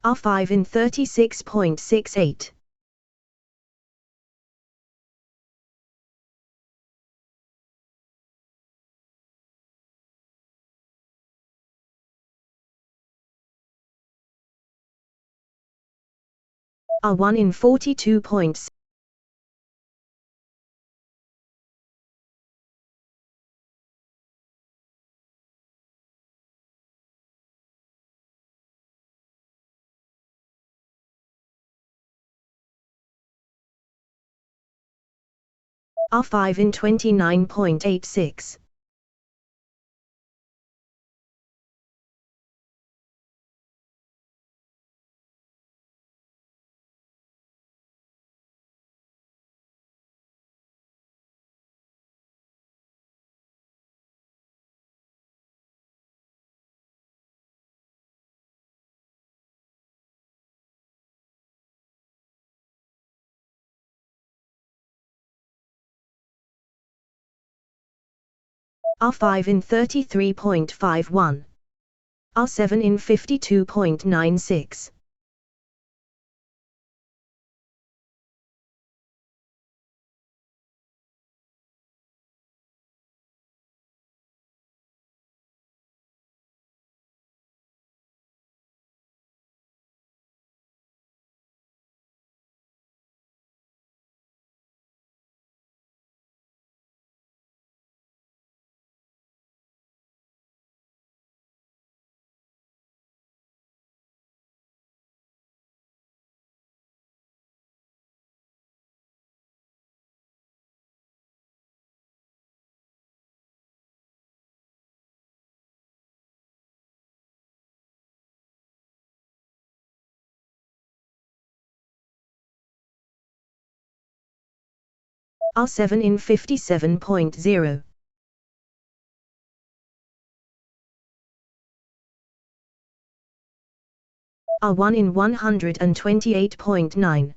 S3: R5 in 36.68. R1 in 42 points. R5 in 29.86. R5 in 33.51. R7 in 52.96. R7 in 57.0. R1 in 128.9.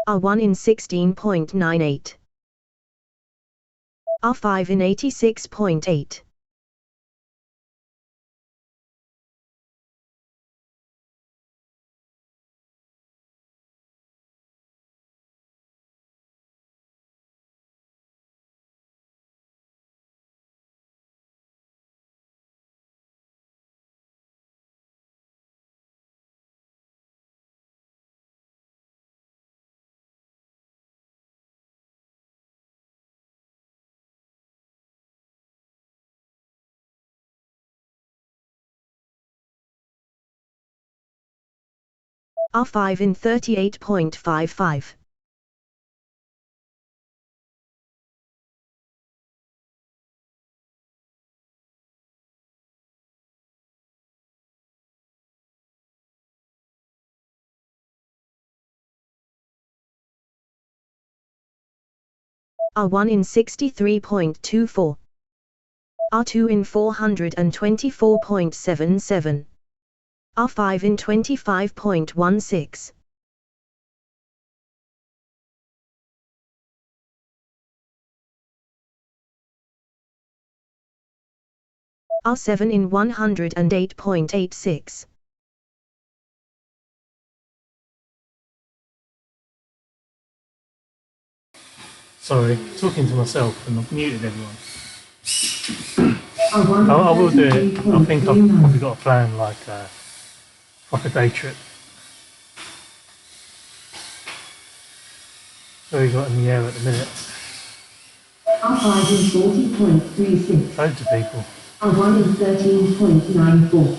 S3: R1 in 16.98. R5 in 86.8. R5 in 38.55. R1 in 63.24. R2 in 424.77. R5 in 25.16. R7 in 108.86.
S1: Sorry, talking to myself and I've muted everyone.
S7: R1
S1: I will do it. I think I've
S7: 33.39.
S1: probably got a plan like a proper day trip. So we got in the air at the minute.
S7: R5 in 40.36.
S1: Loads of people.
S7: R1 in 13.94.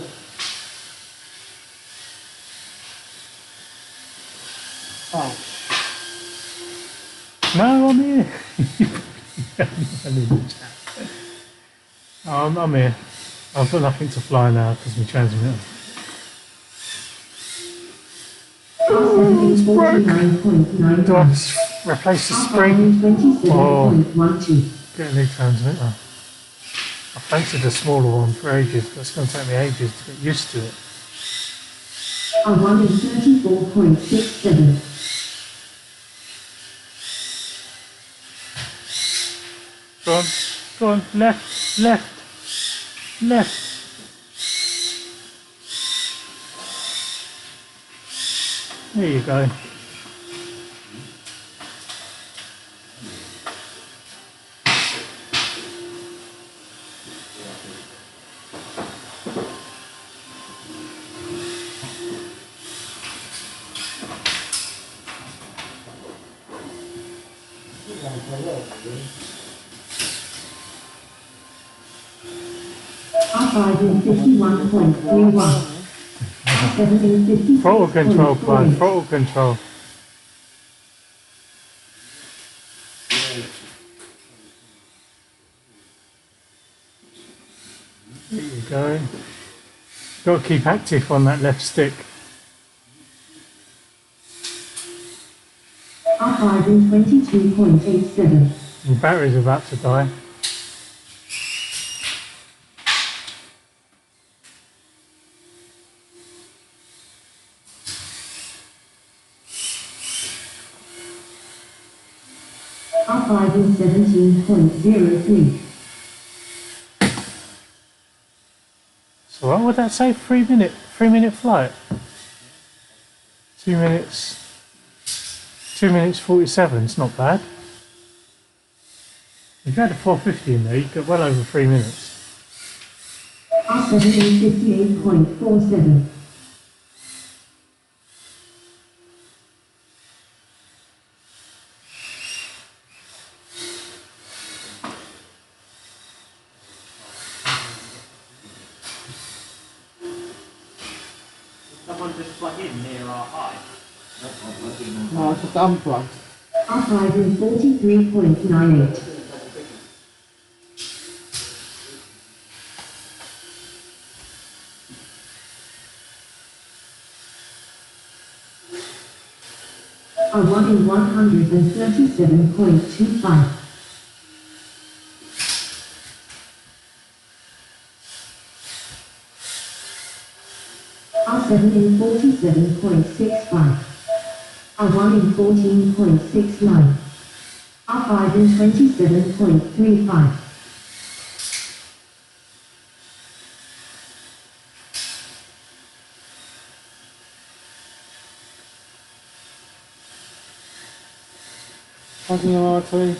S4: Oh,
S1: No, I'm here. I'm in the chat. I'm here. I've got nothing to fly now because my transmitter.
S7: R7 in
S1: Do I
S7: 49.99.
S1: replace the
S7: R5
S1: spring
S7: in
S1: or
S7: 27.12.
S1: get a new transmitter? I fancied a smaller one for ages, but it's going to take me ages to get used to it.
S7: A 1 in 34.67.
S1: Go on, left, left, left. There you go.
S7: R5 in 51.31. R7 in 56.48.
S1: Throttle control, Clive, throttle control. There you go. Got to keep active on that left stick.
S7: R5 in 22.87.
S1: Your battery's about to die.
S7: R5 in 17.03.
S1: So what would that say? 3 minute flight. 2 minutes. 2 minutes 47. It's not bad. If you had a 450 in there, you got well over 3 minutes.
S7: R7 in 58.47.
S5: Someone just plug in near our high.
S4: No, it's just unplugged.
S7: R5 in 43.98. A 1 in 137.25. R7 in 47.65. R1 in 14.69. R5 in 27.35.
S4: Plugging your R2.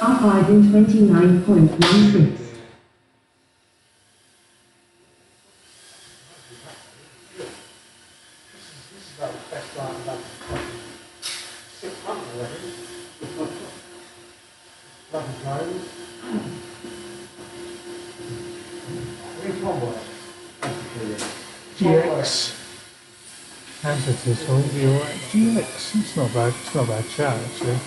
S7: R5 in 29.16.
S1: GX. Answer to this one. You're right. GX. It's not bad. It's not a bad shout actually.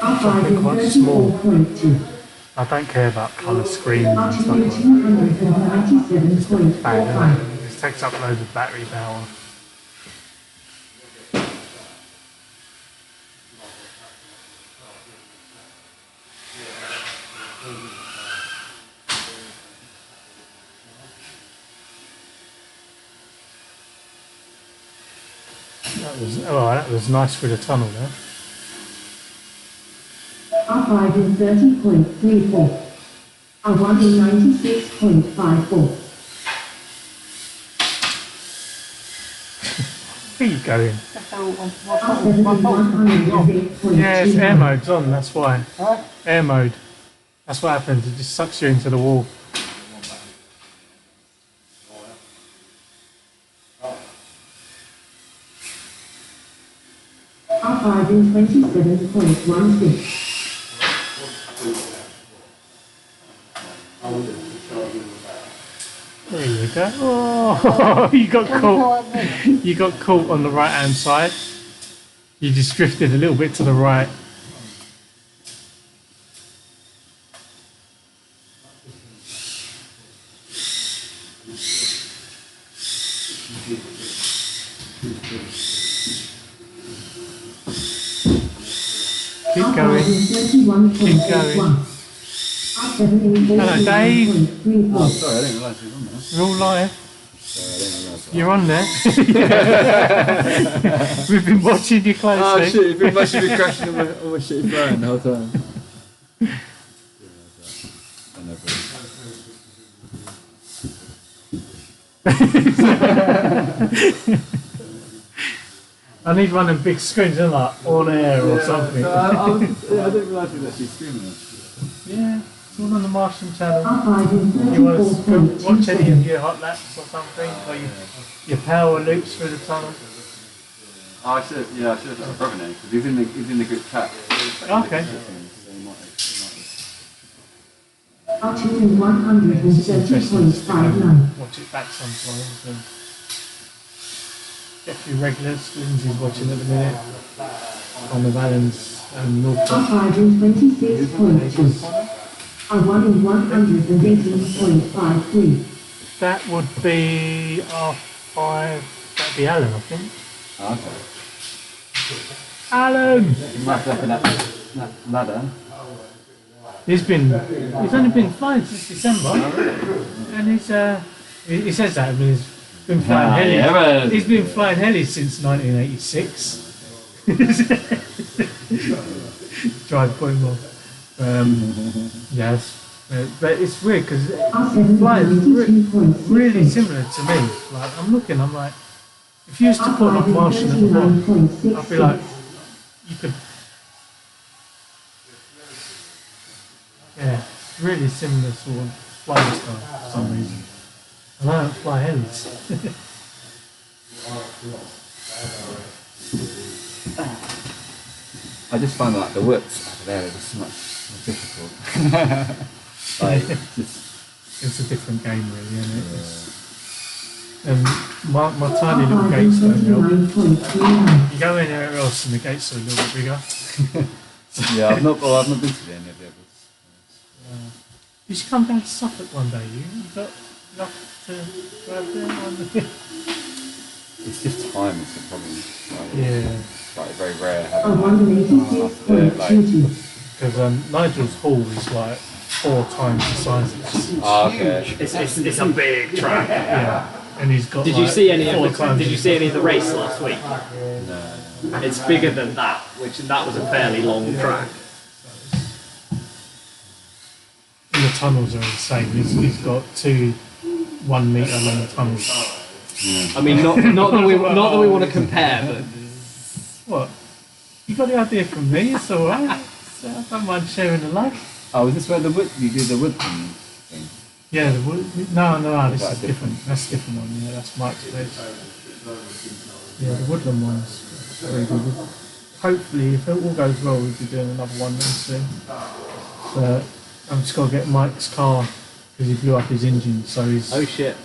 S7: R5 in
S1: Quite small.
S7: 34.2.
S1: I don't care about colour screens and
S7: R2
S1: stuff
S7: in
S1: like that.
S7: 297.45.
S1: It takes up loads of battery power. That was nice through the tunnel there.
S7: R5 in 30.34. R1 in 96.54.
S1: Where are you going?
S7: R7 in 108.29.
S1: Yeah, it's air mode's on, that's why.
S4: Huh?
S1: Air mode. That's what happens, it just sucks you into the wall.
S7: R5 in 27.16.
S1: There you go. Oh, you got caught. You got caught on the right hand side. You just drifted a little bit to the right. Keep
S7: Up
S1: going.
S7: 31.81. Up 17.
S1: Hello, Dave.
S7: 34.
S8: Oh, sorry, I didn't realise he was on there.
S1: You're all live.
S8: Sorry, I didn't realise that.
S1: You're on there. We've been watching you closely.
S8: Oh shit, you've been must have been crashing on my shitty phone the whole time.
S1: I need one of them big screens, isn't like on air or something.
S8: I didn't realise he was actually streaming it.
S1: Yeah, it's all on the Martian channel.
S7: Up 5 in
S1: You want to
S7: 34.27.
S1: watch any of your hot laps or something, or your power loops through the tunnel?
S8: Oh, I should have got my brother name because he's in the group chat.
S1: Okay.
S7: Up to 130.59.
S1: Watch it back sometimes. And get a few regulars. Lindsay's watching at the minute. On the Valens and
S7: Up
S1: Norfolk.
S7: 5 in 26.2. Up 1 in 118.53.
S1: That would be R5. That'd be Alan, I think.
S8: Okay.
S1: Alan!
S8: You might have that ladder.
S1: He's only been flying since December, and he says that. I mean, he's been flying heli.
S8: yeah, but-
S1: He's been flying heli since 1986. Drive point more. Yes, but it's weird because
S7: Up
S1: flight is really
S7: 792.6.
S1: similar to me. Like I'm like, if you used to put like Martian at the bottom, I'd be like, you could. Yeah, really similar sort of flying style for some reason. And I don't fly helis.
S8: I just find like the whips over there are just so much more difficult. Like,
S1: It's a different game really, isn't it? And my tiny little gates don't help.
S7: 29.39.
S1: You go anywhere else and the gates are a little bit bigger.
S8: yeah, I've not been to any of the others.
S1: You should come down to Suffolk one day, you got enough to grab there one day.
S8: It's just time is the problem. Like,
S1: Yeah,
S8: it's like very rare
S7: Up
S8: having
S7: 186.22.
S1: because Nigel's hall is like 4 times the size of this.
S8: Oh, okay.
S5: It's a big track.
S1: Yeah, and he's got.
S5: Did you
S1: like
S5: see any of
S1: 4
S5: the,
S1: times
S5: Did you see any of the race last week?
S8: No.
S5: It's bigger than that, that was a fairly long track.
S1: And the tunnels are insane. He's got 2 1 metre long tunnels.
S5: I mean, not that we want to compare, but
S1: What? You got the idea from me? It's all right. So I don't mind sharing the love.
S8: Oh, is this where you do the wood thing?
S1: Yeah, the wood. No, this
S8: That's
S1: is different. That's a different one. Yeah, that's Mike's place. Yeah, the woodland one's very good. Hopefully, if it all goes well, we'll be doing another one very soon. But I've just got to get Mike's car because he blew up his engine, so
S5: oh shit.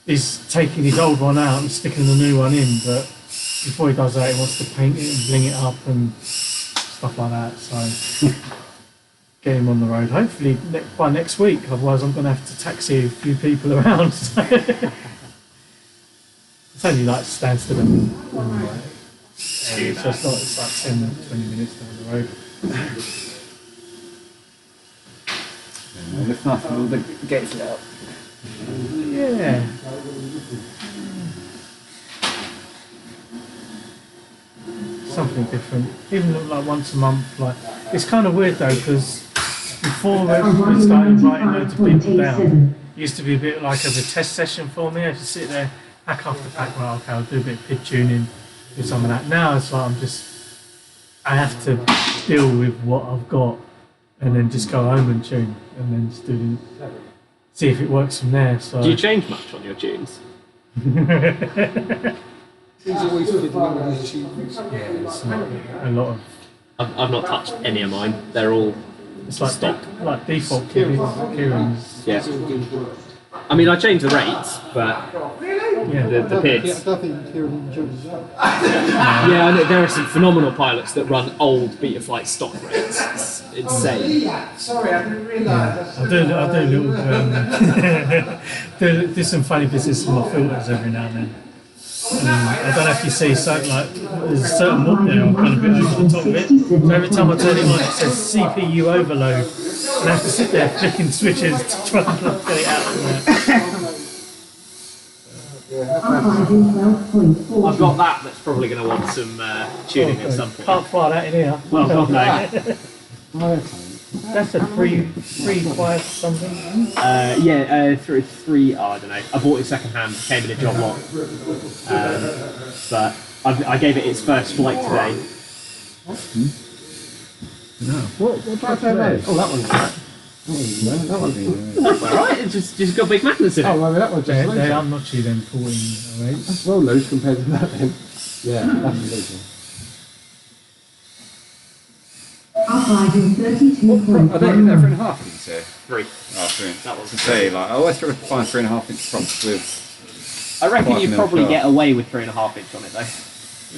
S1: he's taking his old one out and sticking the new one in. But before he does that, he wants to paint it and bling it up and stuff like that. So get him on the road. Hopefully by next week. Otherwise, I'm going to have to taxi a few people around. It's only like standstill. So it's like 10, 20 minutes down the road.
S8: It's nice with all the gates lit up.
S1: Yeah. Something different. Even like once a month. Like it's kind of weird though because before we started inviting loads of people down, it used to be a bit like of a test session for me. I just sit there, pack after pack. Well, okay, I'll do a bit of pit tuning, do some of that. Now it's like I have to deal with what I've got, and then just go home and tune, and then just see if it works from there. So.
S5: Do you change much on your tunes?
S4: He's always fit with his achievements.
S1: Yeah, it's not a lot of.
S5: I've not touched any of mine. They're all
S1: It's like
S5: stock.
S1: like default Kieran's.
S5: Yeah. I mean, I changed the rates, but
S1: Yeah.
S5: the PIDs.
S4: I don't think Kieran enjoys that.
S5: Yeah, I know there are some phenomenal pilots that run old Beta Flight stock rates. It's insane.
S6: Sorry, I didn't realise.
S1: I do a little do some funny business with my filters every now and then. I don't know if you see something like there's a certain whoop there. I've gone a bit over the top of it. So every time I turn it on, it says CPU overload, and I have to sit there flicking switches to try and get it out of there.
S5: I've got that. That's probably going to want some tuning at some point.
S1: Can't fire that in here.
S5: Well, God no.
S1: That's a free fire something.
S5: Through three. Oh, I don't know. I bought it second hand. Came in a job lot. But I gave it its first flight today.
S8: No. What today?
S5: Oh, that one's right.
S8: That one's
S5: All right. It's just got big magnets in it.
S4: Oh, well, that one's
S1: They
S4: just
S1: are notchy then 1408.
S4: That's well loose compared to that then. Yeah, that's amazing.
S7: Upright in 32.1.
S8: Are they 3.5? Did you say?
S5: Three.
S8: Oh, three.
S5: That was
S8: to say, like, I always struggle to find 3.5 inch props with.
S5: I reckon you
S8: 5mm
S5: probably
S8: sharp.
S5: get away with 3.5 inch on it though.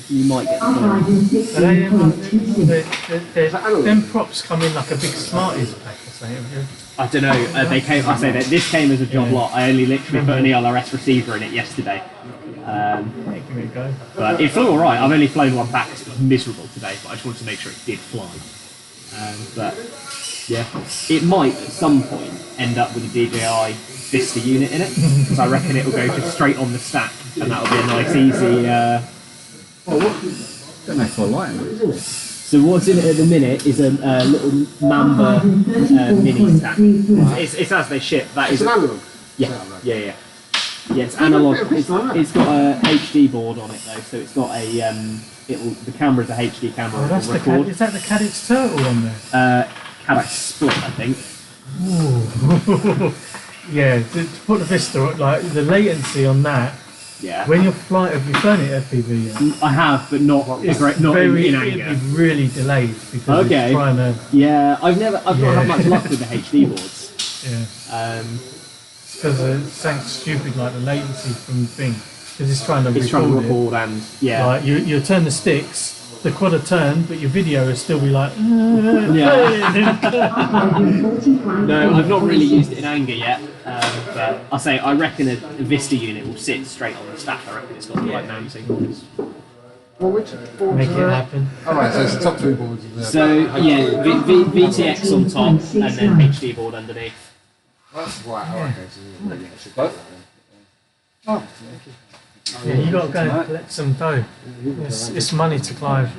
S5: You might get.
S7: Upright in
S1: But
S7: 16.26.
S1: them props come in like a big Smarties pack or something.
S5: I don't know. They came. I say that this came as a job
S1: Yeah.
S5: lot. I only literally put an ELRS receiver in it yesterday.
S1: Give it a go.
S5: But it flew all right. I've only flown one back because it was miserable today. But I just wanted to make sure it did fly. But yeah, it might at some point end up with a DJI Vista unit in it because I reckon it will go just straight on the stack, and that will be a nice, easy.
S8: Don't know if I like it.
S5: So what's in it at the minute is a little Mamba mini stack. It's as they ship. That is
S4: It's an analog.
S5: Yeah. Yeah, it's analog. It's got a HD board on it though, so it's got a the camera's a HD camera.
S1: Oh, that's
S5: it'll
S1: the
S5: record.
S1: Is that the Cadix Turtle on there?
S5: Cadix Split, I think.
S1: Ooh. Yeah, to put the Vista, like the latency on that.
S5: Yeah.
S1: When you're flying, have you flown it FPV yet?
S5: I have, but not not
S1: very,
S5: in
S1: it'd
S5: anger.
S1: be really delayed because
S5: Okay.
S1: it's trying to.
S5: Yeah, I've not had much luck with the HD boards.
S1: Yeah. Because it's something stupid like the latency from the thing. Because it's trying to
S5: It's trying to record and yeah.
S1: Like you turn the sticks, the quad will turn, but your video will still be like.
S5: Yeah. No, I've not really used it in anger yet. But I'll say I reckon a Vista unit will sit straight on the stack. I reckon it's got the right mounting.
S4: Well, which boards
S1: Make it
S4: are
S1: happen.
S4: Alright, so it's the top two boards. Of the
S5: So yeah, VTX on top and then HD board underneath.
S4: That's right, okay. So you should both. Oh,
S1: Yeah, you got to go and collect some dough. It's money to Clive.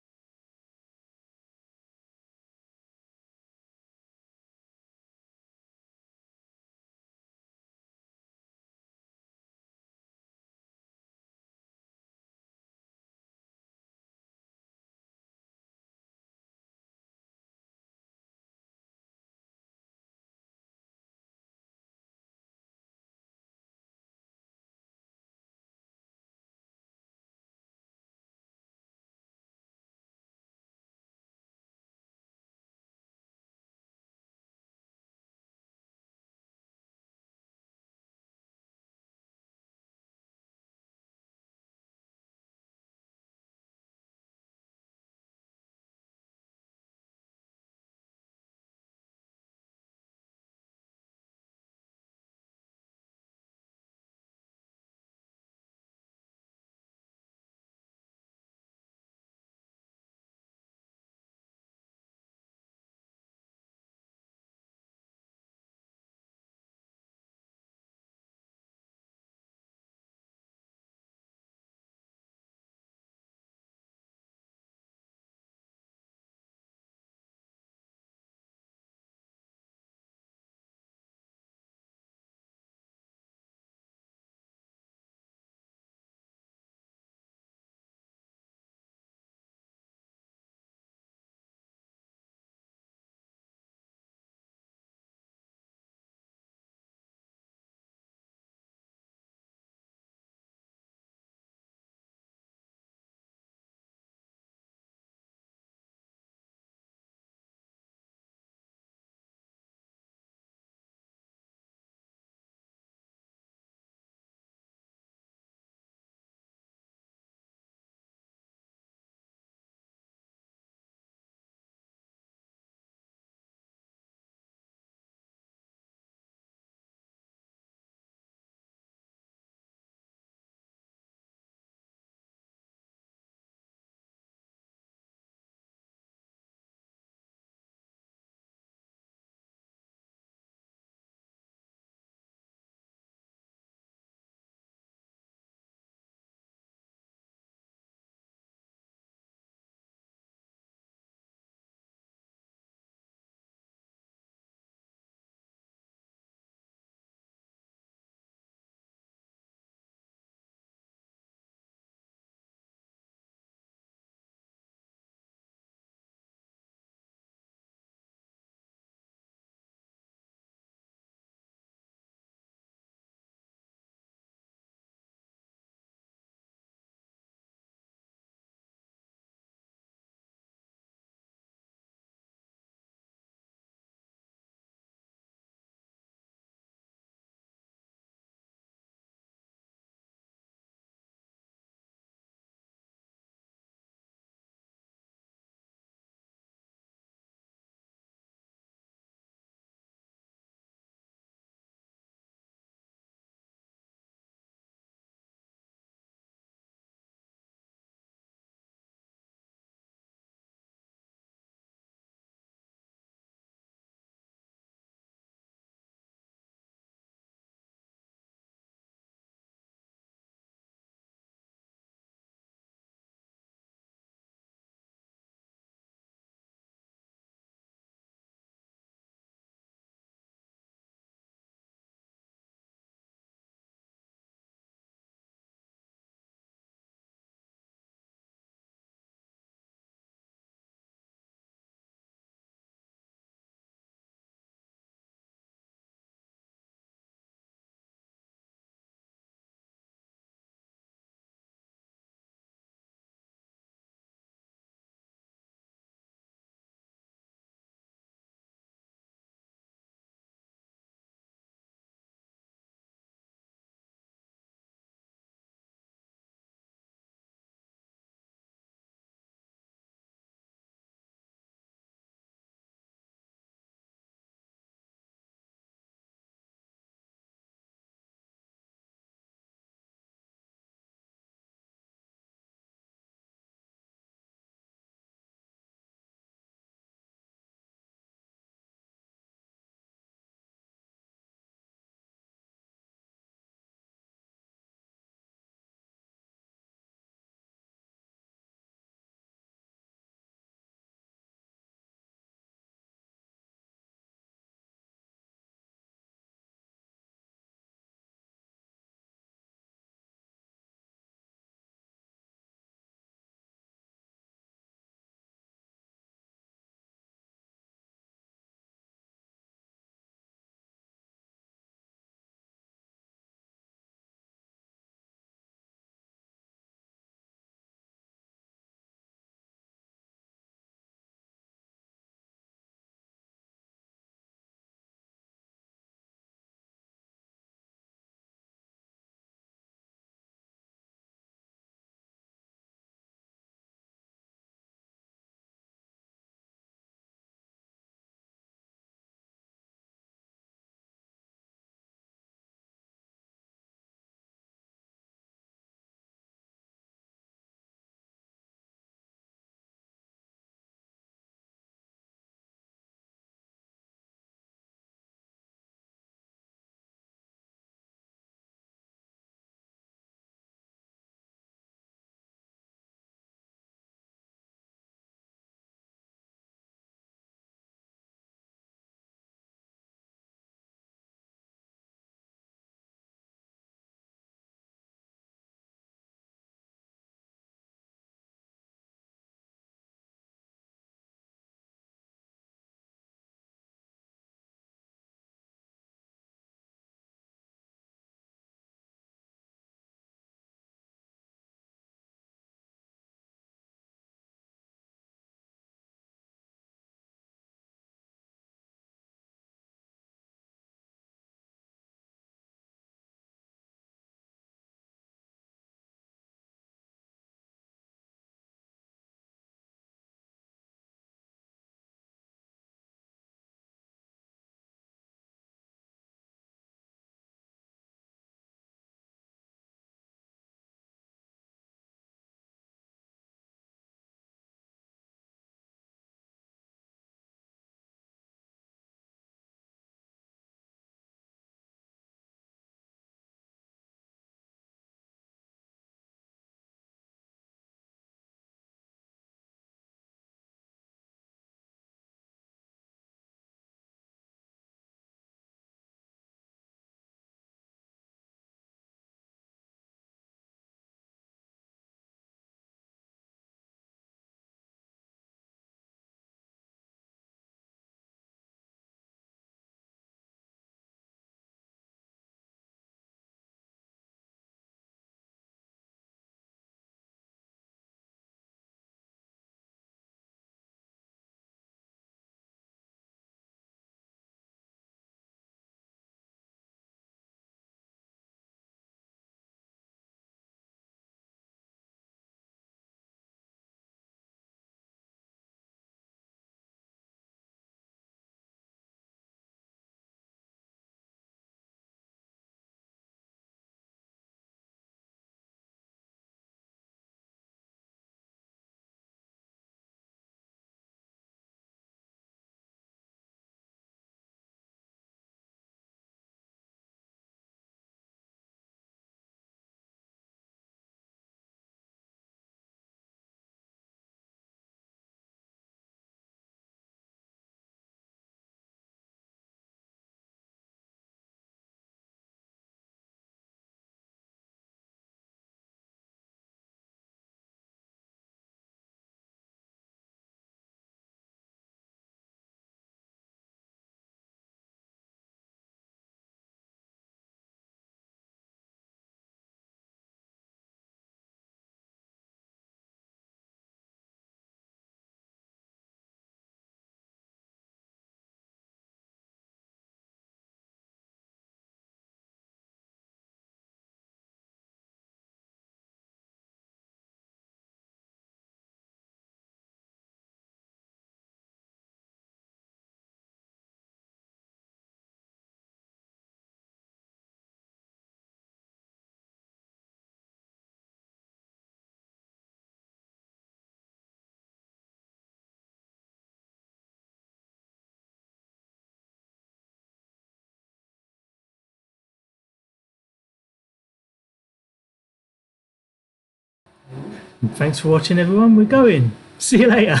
S1: Thanks for watching, everyone. We're going. See you later.